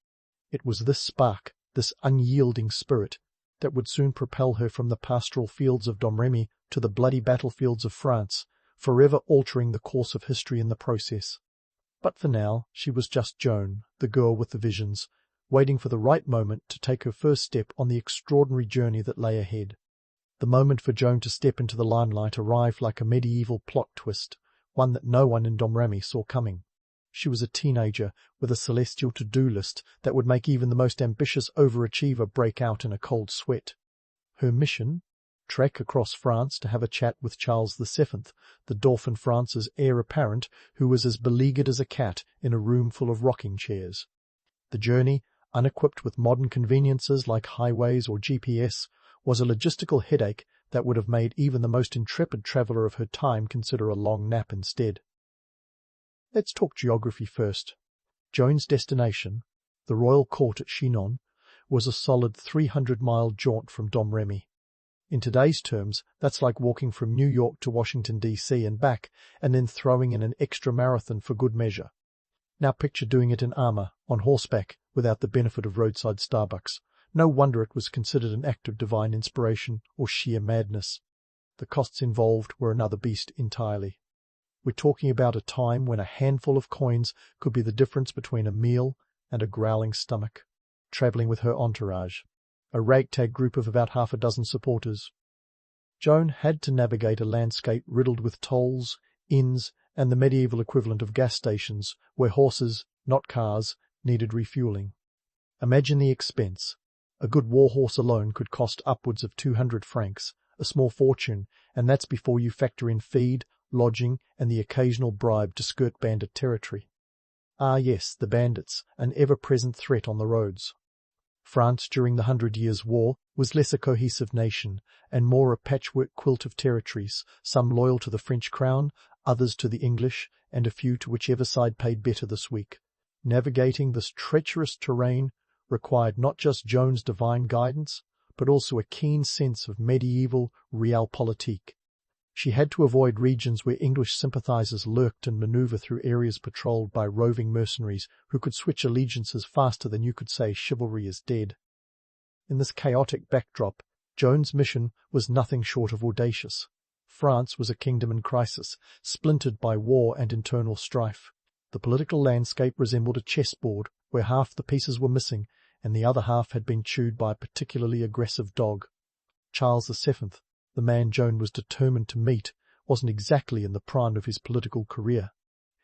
It was this spark, this unyielding spirit, that would soon propel her from the pastoral fields of Domremy to the bloody battlefields of France, forever altering the course of history in the process. But for now, she was just Joan, the girl with the visions, waiting for the right moment to take her first step on the extraordinary journey that lay ahead. The moment for Joan to step into the limelight arrived like a medieval plot twist, one that no one in Domremy saw coming. She was a teenager with a celestial to-do list that would make even the most ambitious overachiever break out in a cold sweat. Her mission? Trek across France to have a chat with Charles VII, the Dauphin France's heir apparent, who was as beleaguered as a cat in a room full of rocking chairs. The journey, unequipped with modern conveniences like highways or GPS, was a logistical headache that would have made even the most intrepid traveller of her time consider a long nap instead. Let's talk geography first. Joan's destination, the royal court at Chinon, was a solid 300-mile jaunt from Domremy. In today's terms, that's like walking from New York to Washington, D.C. and back, and then throwing in an extra marathon for good measure. Now picture doing it in armour, on horseback, without the benefit of roadside Starbucks. No wonder it was considered an act of divine inspiration or sheer madness. The costs involved were another beast entirely. We're talking about a time when a handful of coins could be the difference between a meal and a growling stomach. Travelling with her entourage, a ragtag group of about half a dozen supporters. Joan had to navigate a landscape riddled with tolls, inns, and the medieval equivalent of gas stations, where horses, not cars, needed refuelling. Imagine the expense. A good war horse alone could cost upwards of 200 francs, a small fortune, and that's before you factor in feed, lodging, and the occasional bribe to skirt bandit territory. Ah yes, the bandits, an ever-present threat on the roads. France during the 100 Years' War was less a cohesive nation, and more a patchwork quilt of territories, some loyal to the French crown, others to the English, and a few to whichever side paid better this week. Navigating this treacherous terrain required not just Joan's divine guidance, but also a keen sense of medieval realpolitik. She had to avoid regions where English sympathizers lurked and maneuver through areas patrolled by roving mercenaries who could switch allegiances faster than you could say chivalry is dead. In this chaotic backdrop, Joan's mission was nothing short of audacious. France was a kingdom in crisis, splintered by war and internal strife. The political landscape resembled a chessboard where half the pieces were missing and the other half had been chewed by a particularly aggressive dog. Charles VII, the man Joan was determined to meet, wasn't exactly in the prime of his political career.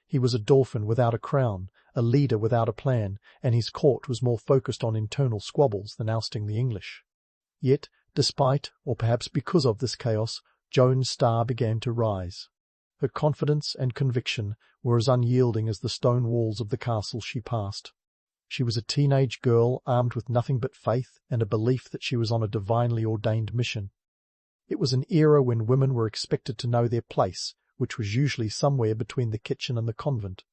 He was a dauphin without a crown, a leader without a plan, and his court was more focused on internal squabbles than ousting the English. Yet, despite, or perhaps because of this chaos, Joan's star began to rise. Her confidence and conviction were as unyielding as the stone walls of the castle she passed. She was a teenage girl armed with nothing but faith and a belief that she was on a divinely ordained mission. It was an era when women were expected to know their place, which was usually somewhere between the kitchen and the convent.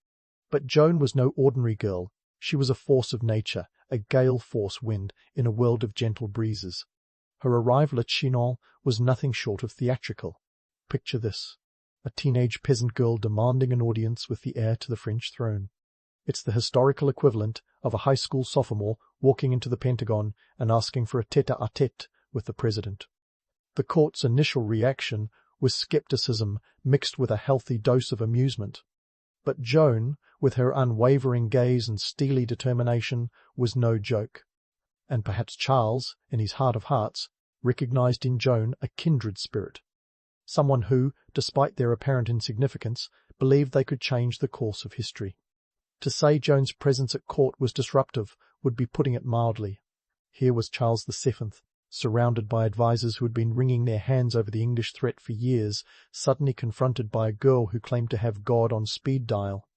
But Joan was no ordinary girl. She was a force of nature, a gale-force wind in a world of gentle breezes. Her arrival at Chinon was nothing short of theatrical. Picture this: a teenage peasant girl demanding an audience with the heir to the French throne. It's the historical equivalent of a high school sophomore walking into the Pentagon and asking for a tete-a-tete with the president. The court's initial reaction was skepticism mixed with a healthy dose of amusement. But Joan, with her unwavering gaze and steely determination, was no joke. And perhaps Charles, in his heart of hearts, recognized in Joan a kindred spirit. Someone who, despite their apparent insignificance, believed they could change the course of history. To say Joan's presence at court was disruptive would be putting it mildly. Here was Charles VII, surrounded by advisers who had been wringing their hands over the English threat for years, suddenly confronted by a girl who claimed to have God on speed dial.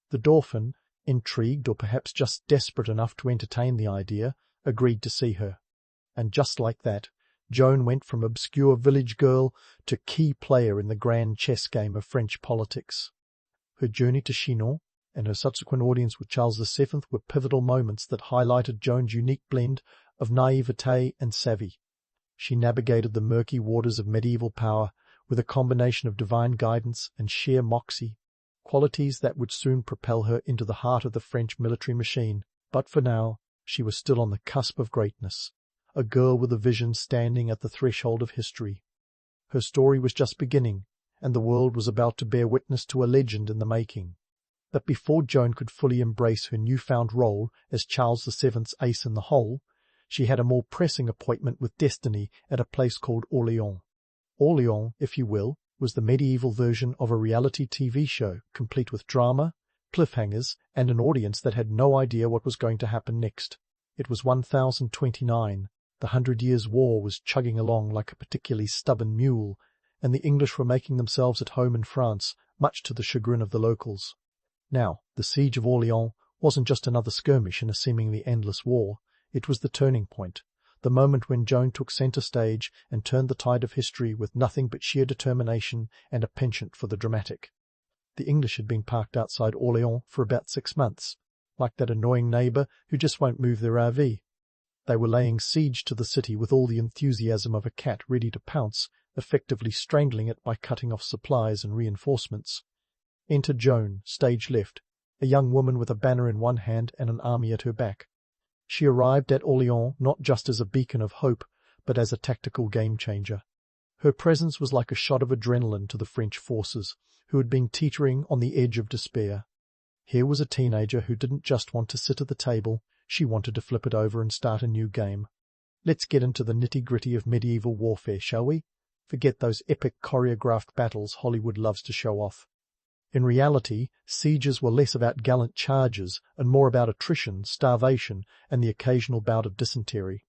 The Dauphin, intrigued or perhaps just desperate enough to entertain the idea, agreed to see her. And just like that, Joan went from obscure village girl to key player in the grand chess game of French politics. Her journey to Chinon and her subsequent audience with Charles VII were pivotal moments that highlighted Joan's unique blend of naivete and savvy. She navigated the murky waters of medieval power with a combination of divine guidance and sheer moxie, qualities that would soon propel her into the heart of the French military machine. But for now, she was still on the cusp of greatness, a girl with a vision standing at the threshold of history. Her story was just beginning, and the world was about to bear witness to a legend in the making. But before Joan could fully embrace her newfound role as Charles VII's ace in the hole, she had a more pressing appointment with destiny at a place called Orléans. Orléans, if you will, was the medieval version of a reality TV show, complete with drama, cliffhangers, and an audience that had no idea what was going to happen next. It was 1029. The 100 Years' War was chugging along like a particularly stubborn mule, and the English were making themselves at home in France, much to the chagrin of the locals. Now, the siege of Orléans wasn't just another skirmish in a seemingly endless war. It was the turning point, the moment when Joan took centre stage and turned the tide of history with nothing but sheer determination and a penchant for the dramatic. The English had been parked outside Orléans for about 6 months, like that annoying neighbour who just won't move their RV. They were laying siege to the city with all the enthusiasm of a cat ready to pounce, effectively strangling it by cutting off supplies and reinforcements. Enter Joan, stage left, a young woman with a banner in one hand and an army at her back. She arrived at Orléans not just as a beacon of hope, but as a tactical game-changer. Her presence was like a shot of adrenaline to the French forces, who had been teetering on the edge of despair. Here was a teenager who didn't just want to sit at the table, she wanted to flip it over and start a new game. Let's get into the nitty-gritty of medieval warfare, shall we? Forget those epic choreographed battles Hollywood loves to show off. In reality, sieges were less about gallant charges and more about attrition, starvation, and the occasional bout of dysentery.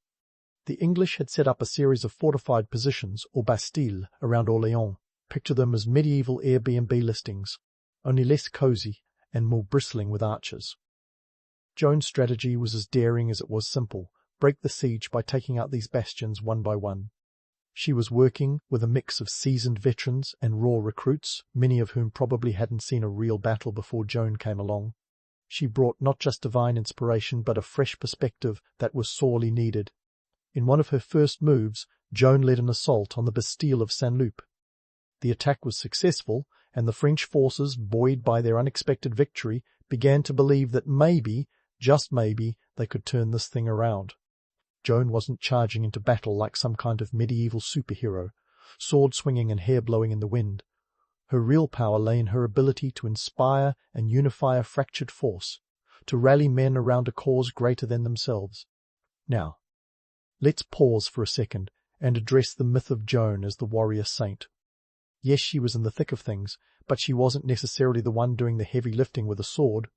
The English had set up a series of fortified positions, or bastilles, around Orléans. Picture them as medieval Airbnb listings, only less cosy and more bristling with archers. Joan's strategy was as daring as it was simple: break the siege by taking out these bastions one by one. She was working with a mix of seasoned veterans and raw recruits, many of whom probably hadn't seen a real battle before Joan came along. She brought not just divine inspiration but a fresh perspective that was sorely needed. In one of her first moves, Joan led an assault on the Bastille of Saint-Loup. The attack was successful, and the French forces, buoyed by their unexpected victory, began to believe that maybe, just maybe, they could turn this thing around. Joan wasn't charging into battle like some kind of medieval superhero, sword swinging and hair blowing in the wind. Her real power lay in her ability to inspire and unify a fractured force, to rally men around a cause greater than themselves. Now, let's pause for a second and address the myth of Joan as the warrior saint. Yes, she was in the thick of things, but she wasn't necessarily the one doing the heavy lifting with a sword.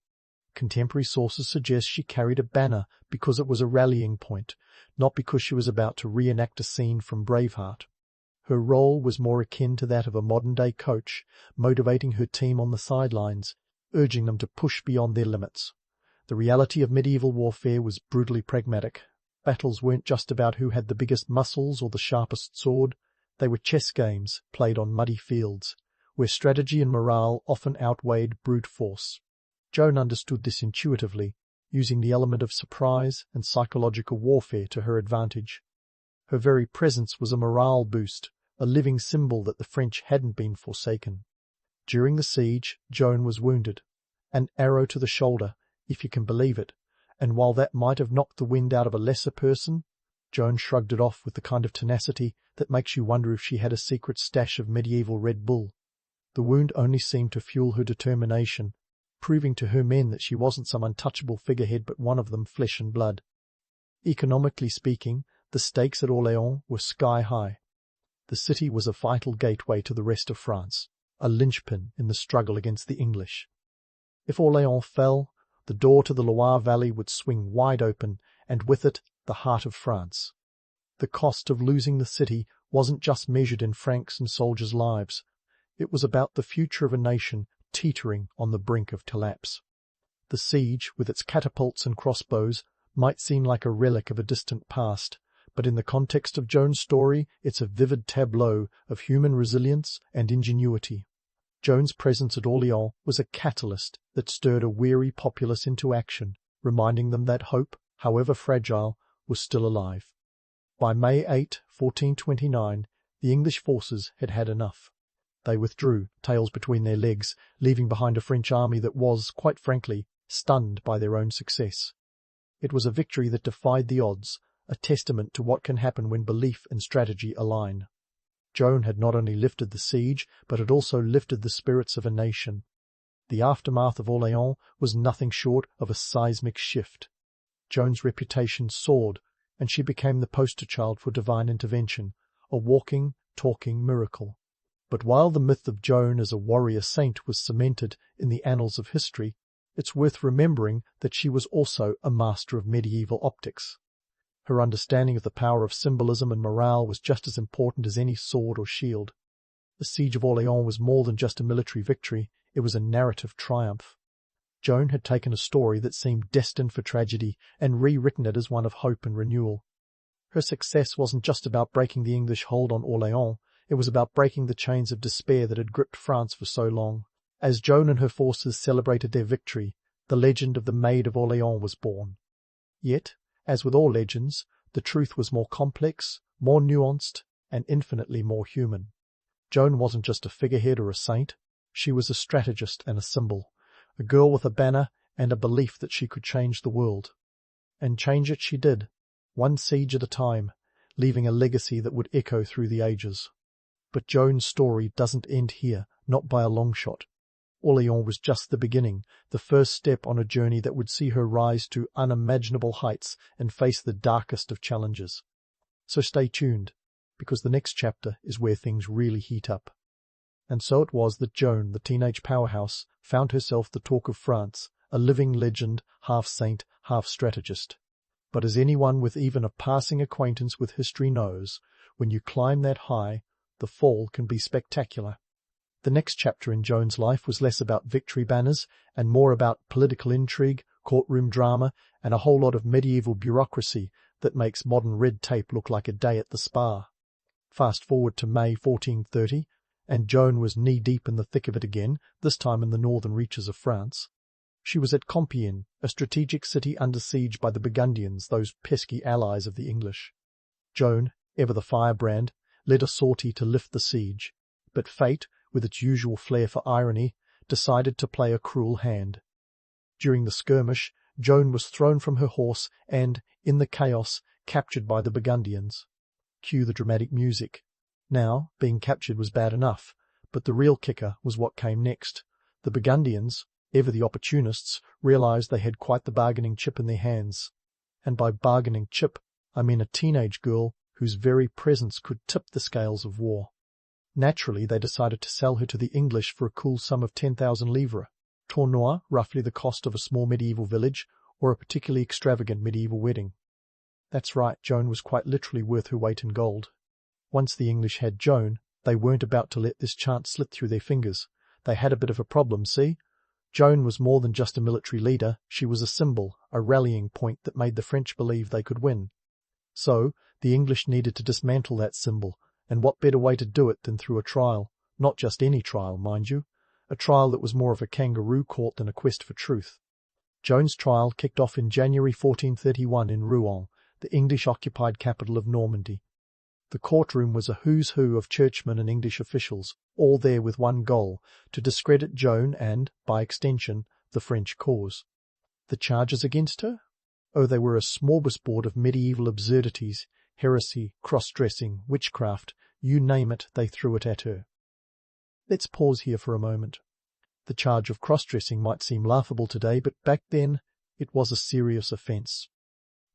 Contemporary sources suggest she carried a banner because it was a rallying point, not because she was about to reenact a scene from Braveheart. Her role was more akin to that of a modern-day coach, motivating her team on the sidelines, urging them to push beyond their limits. The reality of medieval warfare was brutally pragmatic. Battles weren't just about who had the biggest muscles or the sharpest sword. They were chess games played on muddy fields, where strategy and morale often outweighed brute force. Joan understood this intuitively, using the element of surprise and psychological warfare to her advantage. Her very presence was a morale boost, a living symbol that the French hadn't been forsaken. During the siege, Joan was wounded. An arrow to the shoulder, if you can believe it, and while that might have knocked the wind out of a lesser person, Joan shrugged it off with the kind of tenacity that makes you wonder if she had a secret stash of medieval Red Bull. The wound only seemed to fuel her determination, proving to her men that she wasn't some untouchable figurehead but one of them, flesh and blood. Economically speaking, the stakes at Orléans were sky-high. The city was a vital gateway to the rest of France, a linchpin in the struggle against the English. If Orléans fell, the door to the Loire Valley would swing wide open, and with it the heart of France. The cost of losing the city wasn't just measured in francs and soldiers' lives. It was about the future of a nation teetering on the brink of collapse. The siege, with its catapults and crossbows, might seem like a relic of a distant past, but in the context of Joan's story, it's a vivid tableau of human resilience and ingenuity. Joan's presence at Orléans was a catalyst that stirred a weary populace into action, reminding them that hope, however fragile, was still alive. By May 8, 1429, the English forces had had enough. They withdrew, tails between their legs, leaving behind a French army that was, quite frankly, stunned by their own success. It was a victory that defied the odds, a testament to what can happen when belief and strategy align. Joan had not only lifted the siege, but had also lifted the spirits of a nation. The aftermath of Orléans was nothing short of a seismic shift. Joan's reputation soared, and she became the poster child for divine intervention, a walking, talking miracle. But while the myth of Joan as a warrior saint was cemented in the annals of history, it's worth remembering that she was also a master of medieval optics. Her understanding of the power of symbolism and morale was just as important as any sword or shield. The siege of Orléans was more than just a military victory, it was a narrative triumph. Joan had taken a story that seemed destined for tragedy and rewritten it as one of hope and renewal. Her success wasn't just about breaking the English hold on Orléans, it was about breaking the chains of despair that had gripped France for so long. As Joan and her forces celebrated their victory, the legend of the Maid of Orléans was born. Yet, as with all legends, the truth was more complex, more nuanced, and infinitely more human. Joan wasn't just a figurehead or a saint, she was a strategist and a symbol, a girl with a banner and a belief that she could change the world. And change it she did, one siege at a time, leaving a legacy that would echo through the ages. But Joan's story doesn't end here, not by a long shot. Orléans was just the beginning, the first step on a journey that would see her rise to unimaginable heights and face the darkest of challenges. So stay tuned, because the next chapter is where things really heat up. And so it was that Joan, the teenage powerhouse, found herself the talk of France, a living legend, half saint, half strategist. But as anyone with even a passing acquaintance with history knows, when you climb that high, the fall can be spectacular. The next chapter in Joan's life was less about victory banners and more about political intrigue, courtroom drama, and a whole lot of medieval bureaucracy that makes modern red tape look like a day at the spa. Fast forward to May 1430, and Joan was knee-deep in the thick of it again, this time in the northern reaches of France. She was at Compiègne, a strategic city under siege by the Burgundians, those pesky allies of the English. Joan, ever the firebrand, led a sortie to lift the siege, but fate, with its usual flair for irony, decided to play a cruel hand. During the skirmish, Joan was thrown from her horse and, in the chaos, captured by the Burgundians. Cue the dramatic music. Now, being captured was bad enough, but the real kicker was what came next. The Burgundians, ever the opportunists, realized they had quite the bargaining chip in their hands. And by bargaining chip, I mean a teenage girl whose very presence could tip the scales of war. Naturally, they decided to sell her to the English for a cool sum of 10,000 livres, tournois, roughly the cost of a small medieval village, or a particularly extravagant medieval wedding. That's right, Joan was quite literally worth her weight in gold. Once the English had Joan, they weren't about to let this chance slip through their fingers. They had a bit of a problem, see? Joan was more than just a military leader, she was a symbol, a rallying point that made the French believe they could win. So, the English needed to dismantle that symbol, and what better way to do it than through a trial? Not just any trial, mind you. A trial that was more of a kangaroo court than a quest for truth. Joan's trial kicked off in January 1431 in Rouen, the English-occupied capital of Normandy. The courtroom was a who's who of churchmen and English officials, all there with one goal, to discredit Joan and, by extension, the French cause. The charges against her? Oh, they were a smorgasbord of medieval absurdities, heresy, cross-dressing, witchcraft, you name it, they threw it at her. Let's pause here for a moment. The charge of cross-dressing might seem laughable today, but back then it was a serious offence.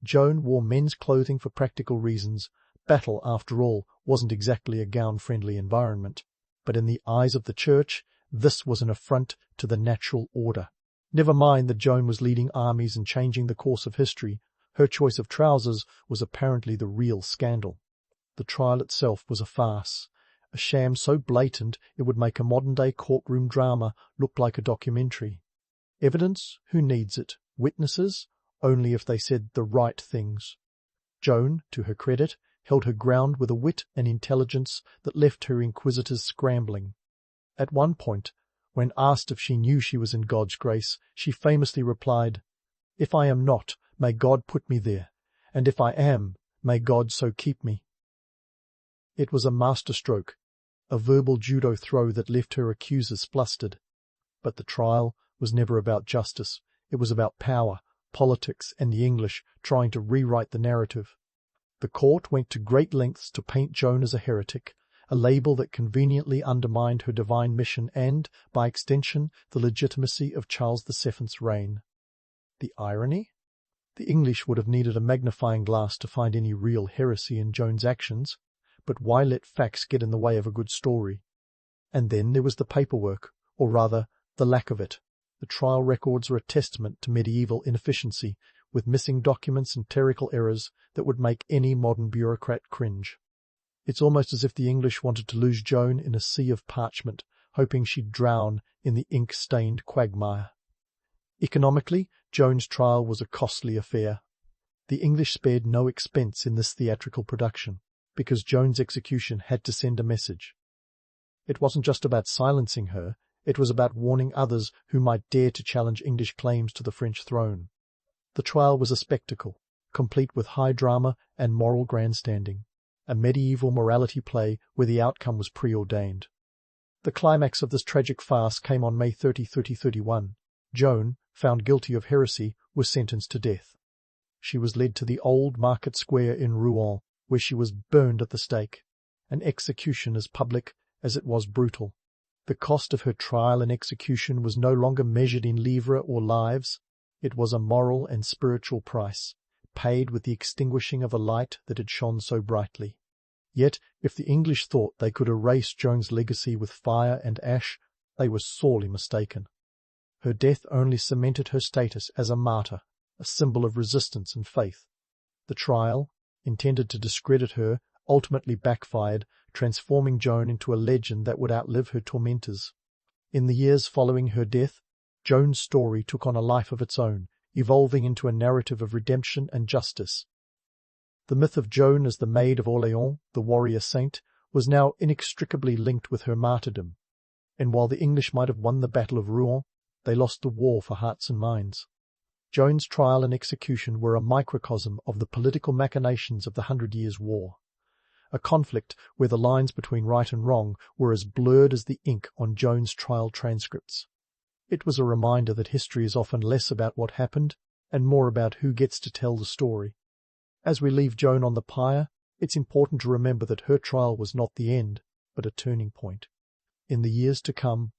Joan wore men's clothing for practical reasons. Battle, after all, wasn't exactly a gown-friendly environment. But in the eyes of the Church, this was an affront to the natural order. Never mind that Joan was leading armies and changing the course of history. Her choice of trousers was apparently the real scandal. The trial itself was a farce, a sham so blatant it would make a modern-day courtroom drama look like a documentary. Evidence? Who needs it? Witnesses? Only if they said the right things. Joan, to her credit, held her ground with a wit and intelligence that left her inquisitors scrambling. At one point, when asked if she knew she was in God's grace, she famously replied, "If I am not, may God put me there, and if I am, may God so keep me." It was a masterstroke, a verbal judo throw that left her accusers flustered. But the trial was never about justice. It was about power, politics, and the English trying to rewrite the narrative. The court went to great lengths to paint Joan as a heretic, a label that conveniently undermined her divine mission and, by extension, the legitimacy of Charles VII's reign. The irony? The English would have needed a magnifying glass to find any real heresy in Joan's actions, but why let facts get in the way of a good story? And then there was the paperwork, or rather, the lack of it. The trial records are a testament to medieval inefficiency, with missing documents and clerical errors that would make any modern bureaucrat cringe. It's almost as if the English wanted to lose Joan in a sea of parchment, hoping she'd drown in the ink-stained quagmire. Economically, Joan's trial was a costly affair. The English spared no expense in this theatrical production, because Joan's execution had to send a message. It wasn't just about silencing her, it was about warning others who might dare to challenge English claims to the French throne. The trial was a spectacle, complete with high drama and moral grandstanding, a medieval morality play where the outcome was preordained. The climax of this tragic farce came on May 30, 1331. Joan, found guilty of heresy, was sentenced to death. She was led to the old market square in Rouen, where she was burned at the stake, an execution as public as it was brutal. The cost of her trial and execution was no longer measured in livres or lives. It was a moral and spiritual price, paid with the extinguishing of a light that had shone so brightly. Yet, if the English thought they could erase Joan's legacy with fire and ash, they were sorely mistaken. Her death only cemented her status as a martyr, a symbol of resistance and faith. The trial, intended to discredit her, ultimately backfired, transforming Joan into a legend that would outlive her tormentors. In the years following her death, Joan's story took on a life of its own, evolving into a narrative of redemption and justice. The myth of Joan as the Maid of Orleans, the warrior saint, was now inextricably linked with her martyrdom, and while the English might have won the Battle of Rouen, they lost the war for hearts and minds. Joan's trial and execution were a microcosm of the political machinations of the 100 Years' War, a conflict where the lines between right and wrong were as blurred as the ink on Joan's trial transcripts. It was a reminder that history is often less about what happened and more about who gets to tell the story. As we leave Joan on the pyre, it's important to remember that her trial was not the end, but a turning point. In the years to come,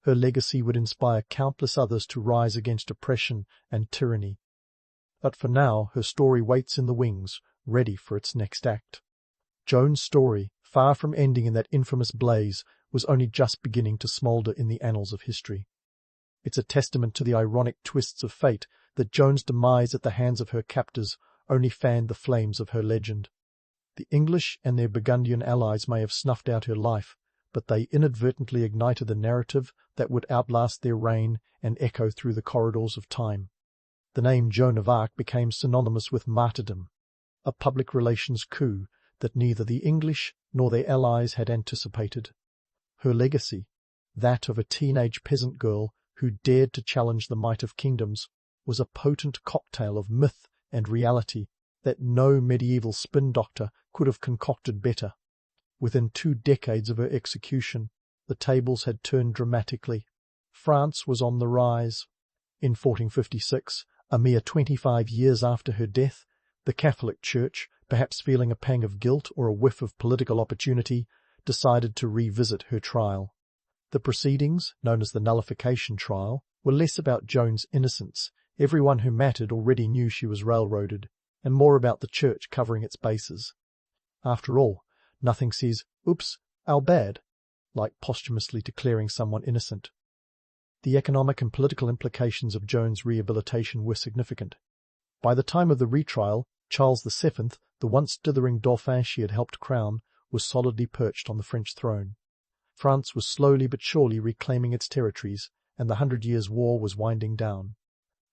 her legacy would inspire countless others to rise against oppression and tyranny. But for now, her story waits in the wings, ready for its next act. Joan's story, far from ending in that infamous blaze, was only just beginning to smoulder in the annals of history. It's a testament to the ironic twists of fate that Joan's demise at the hands of her captors only fanned the flames of her legend. The English and their Burgundian allies may have snuffed out her life, but they inadvertently ignited a narrative that would outlast their reign and echo through the corridors of time. The name Joan of Arc became synonymous with martyrdom, a public relations coup that neither the English nor their allies had anticipated. Her legacy, that of a teenage peasant girl who dared to challenge the might of kingdoms, was a potent cocktail of myth and reality that no medieval spin doctor could have concocted better. Within 2 decades of her execution, the tables had turned dramatically. France was on the rise. In 1456, A mere 25 years after her death, the Catholic Church, perhaps feeling a pang of guilt or a whiff of political opportunity, decided to revisit her trial. The proceedings, known as the nullification trial, were less about Joan's innocence. Everyone who mattered already knew she was railroaded, and more about the Church covering its bases. After all, nothing says, "Oops, our bad," like posthumously declaring someone innocent. The economic and political implications of Joan's rehabilitation were significant. By the time of the retrial, Charles VII, the once dithering Dauphin she had helped crown, was solidly perched on the French throne. France was slowly but surely reclaiming its territories, and the 100 Years' War was winding down.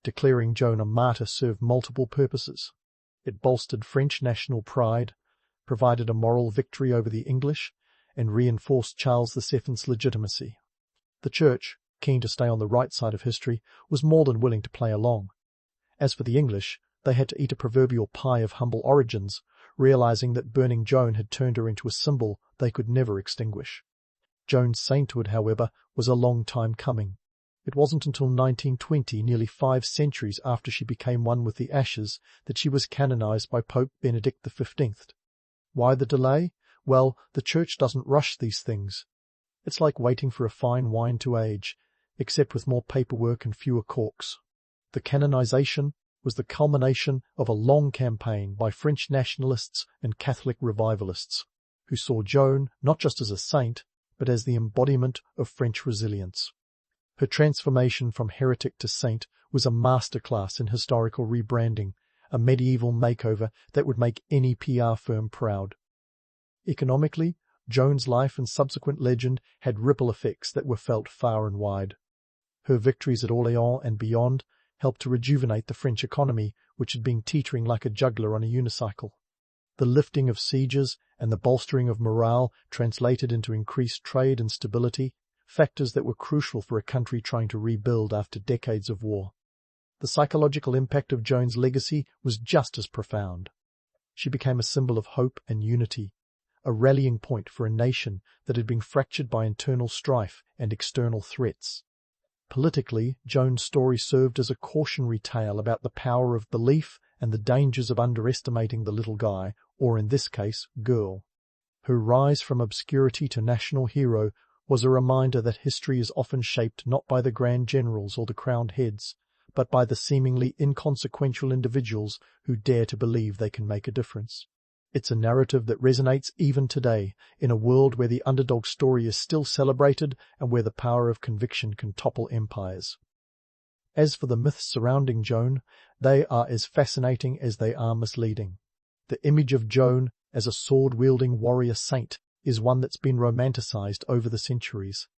Declaring Joan a martyr served multiple purposes. It bolstered French national pride, provided a moral victory over the English, and reinforced Charles VII's legitimacy. The Church, keen to stay on the right side of history, was more than willing to play along. As for the English, they had to eat a proverbial pie of humble origins, realizing that burning Joan had turned her into a symbol they could never extinguish. Joan's sainthood, however, was a long time coming. It wasn't until 1920, nearly 5 centuries after she became one with the ashes, that she was canonized by Pope Benedict XV. Why the delay? Well, the Church doesn't rush these things. It's like waiting for a fine wine to age, except with more paperwork and fewer corks. The canonization was the culmination of a long campaign by French nationalists and Catholic revivalists, who saw Joan not just as a saint, but as the embodiment of French resilience. Her transformation from heretic to saint was a masterclass in historical rebranding, a medieval makeover that would make any PR firm proud. Economically, Joan's life and subsequent legend had ripple effects that were felt far and wide. Her victories at Orléans and beyond helped to rejuvenate the French economy, which had been teetering like a juggler on a unicycle. The lifting of sieges and the bolstering of morale translated into increased trade and stability, factors that were crucial for a country trying to rebuild after decades of war. The psychological impact of Joan's legacy was just as profound. She became a symbol of hope and unity, a rallying point for a nation that had been fractured by internal strife and external threats. Politically, Joan's story served as a cautionary tale about the power of belief and the dangers of underestimating the little guy, or in this case, girl. Her rise from obscurity to national hero was a reminder that history is often shaped not by the grand generals or the crowned heads, but by the seemingly inconsequential individuals who dare to believe they can make a difference. It's a narrative that resonates even today, in a world where the underdog story is still celebrated and where the power of conviction can topple empires. As for the myths surrounding Joan, they are as fascinating as they are misleading. The image of Joan as a sword-wielding warrior saint is one that's been romanticized over the centuries.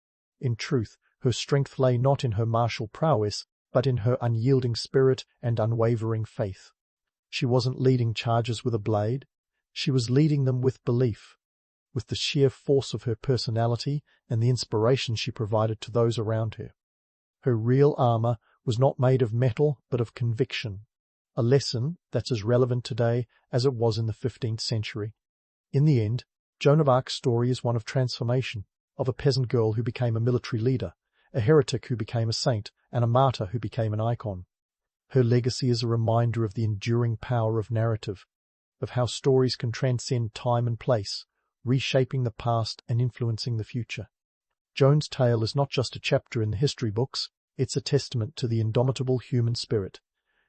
In truth, her strength lay not in her martial prowess, but in her unyielding spirit and unwavering faith. She wasn't leading charges with a blade. She was leading them with belief, with the sheer force of her personality and the inspiration she provided to those around her. Her real armor was not made of metal but of conviction, a lesson that's as relevant today as it was in the 15th century. In the end, Joan of Arc's story is one of transformation, of a peasant girl who became a military leader, a heretic who became a saint, and a martyr who became an icon. Her legacy is a reminder of the enduring power of narrative, of how stories can transcend time and place, reshaping the past and influencing the future. Joan's tale is not just a chapter in the history books, it's a testament to the indomitable human spirit,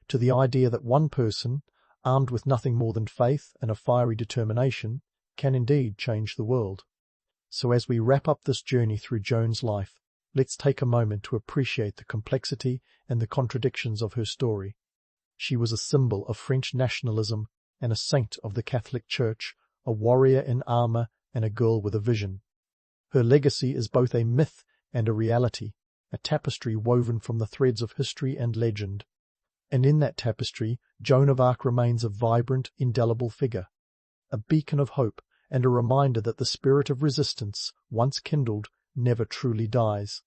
to the idea that one person, armed with nothing more than faith and a fiery determination, can indeed change the world. So as we wrap up this journey through Joan's life, let's take a moment to appreciate the complexity and the contradictions of her story. She was a symbol of French nationalism and a saint of the Catholic Church, a warrior in armor and a girl with a vision. Her legacy is both a myth and a reality, a tapestry woven from the threads of history and legend. And in that tapestry, Joan of Arc remains a vibrant, indelible figure, a beacon of hope and a reminder that the spirit of resistance, once kindled, never truly dies.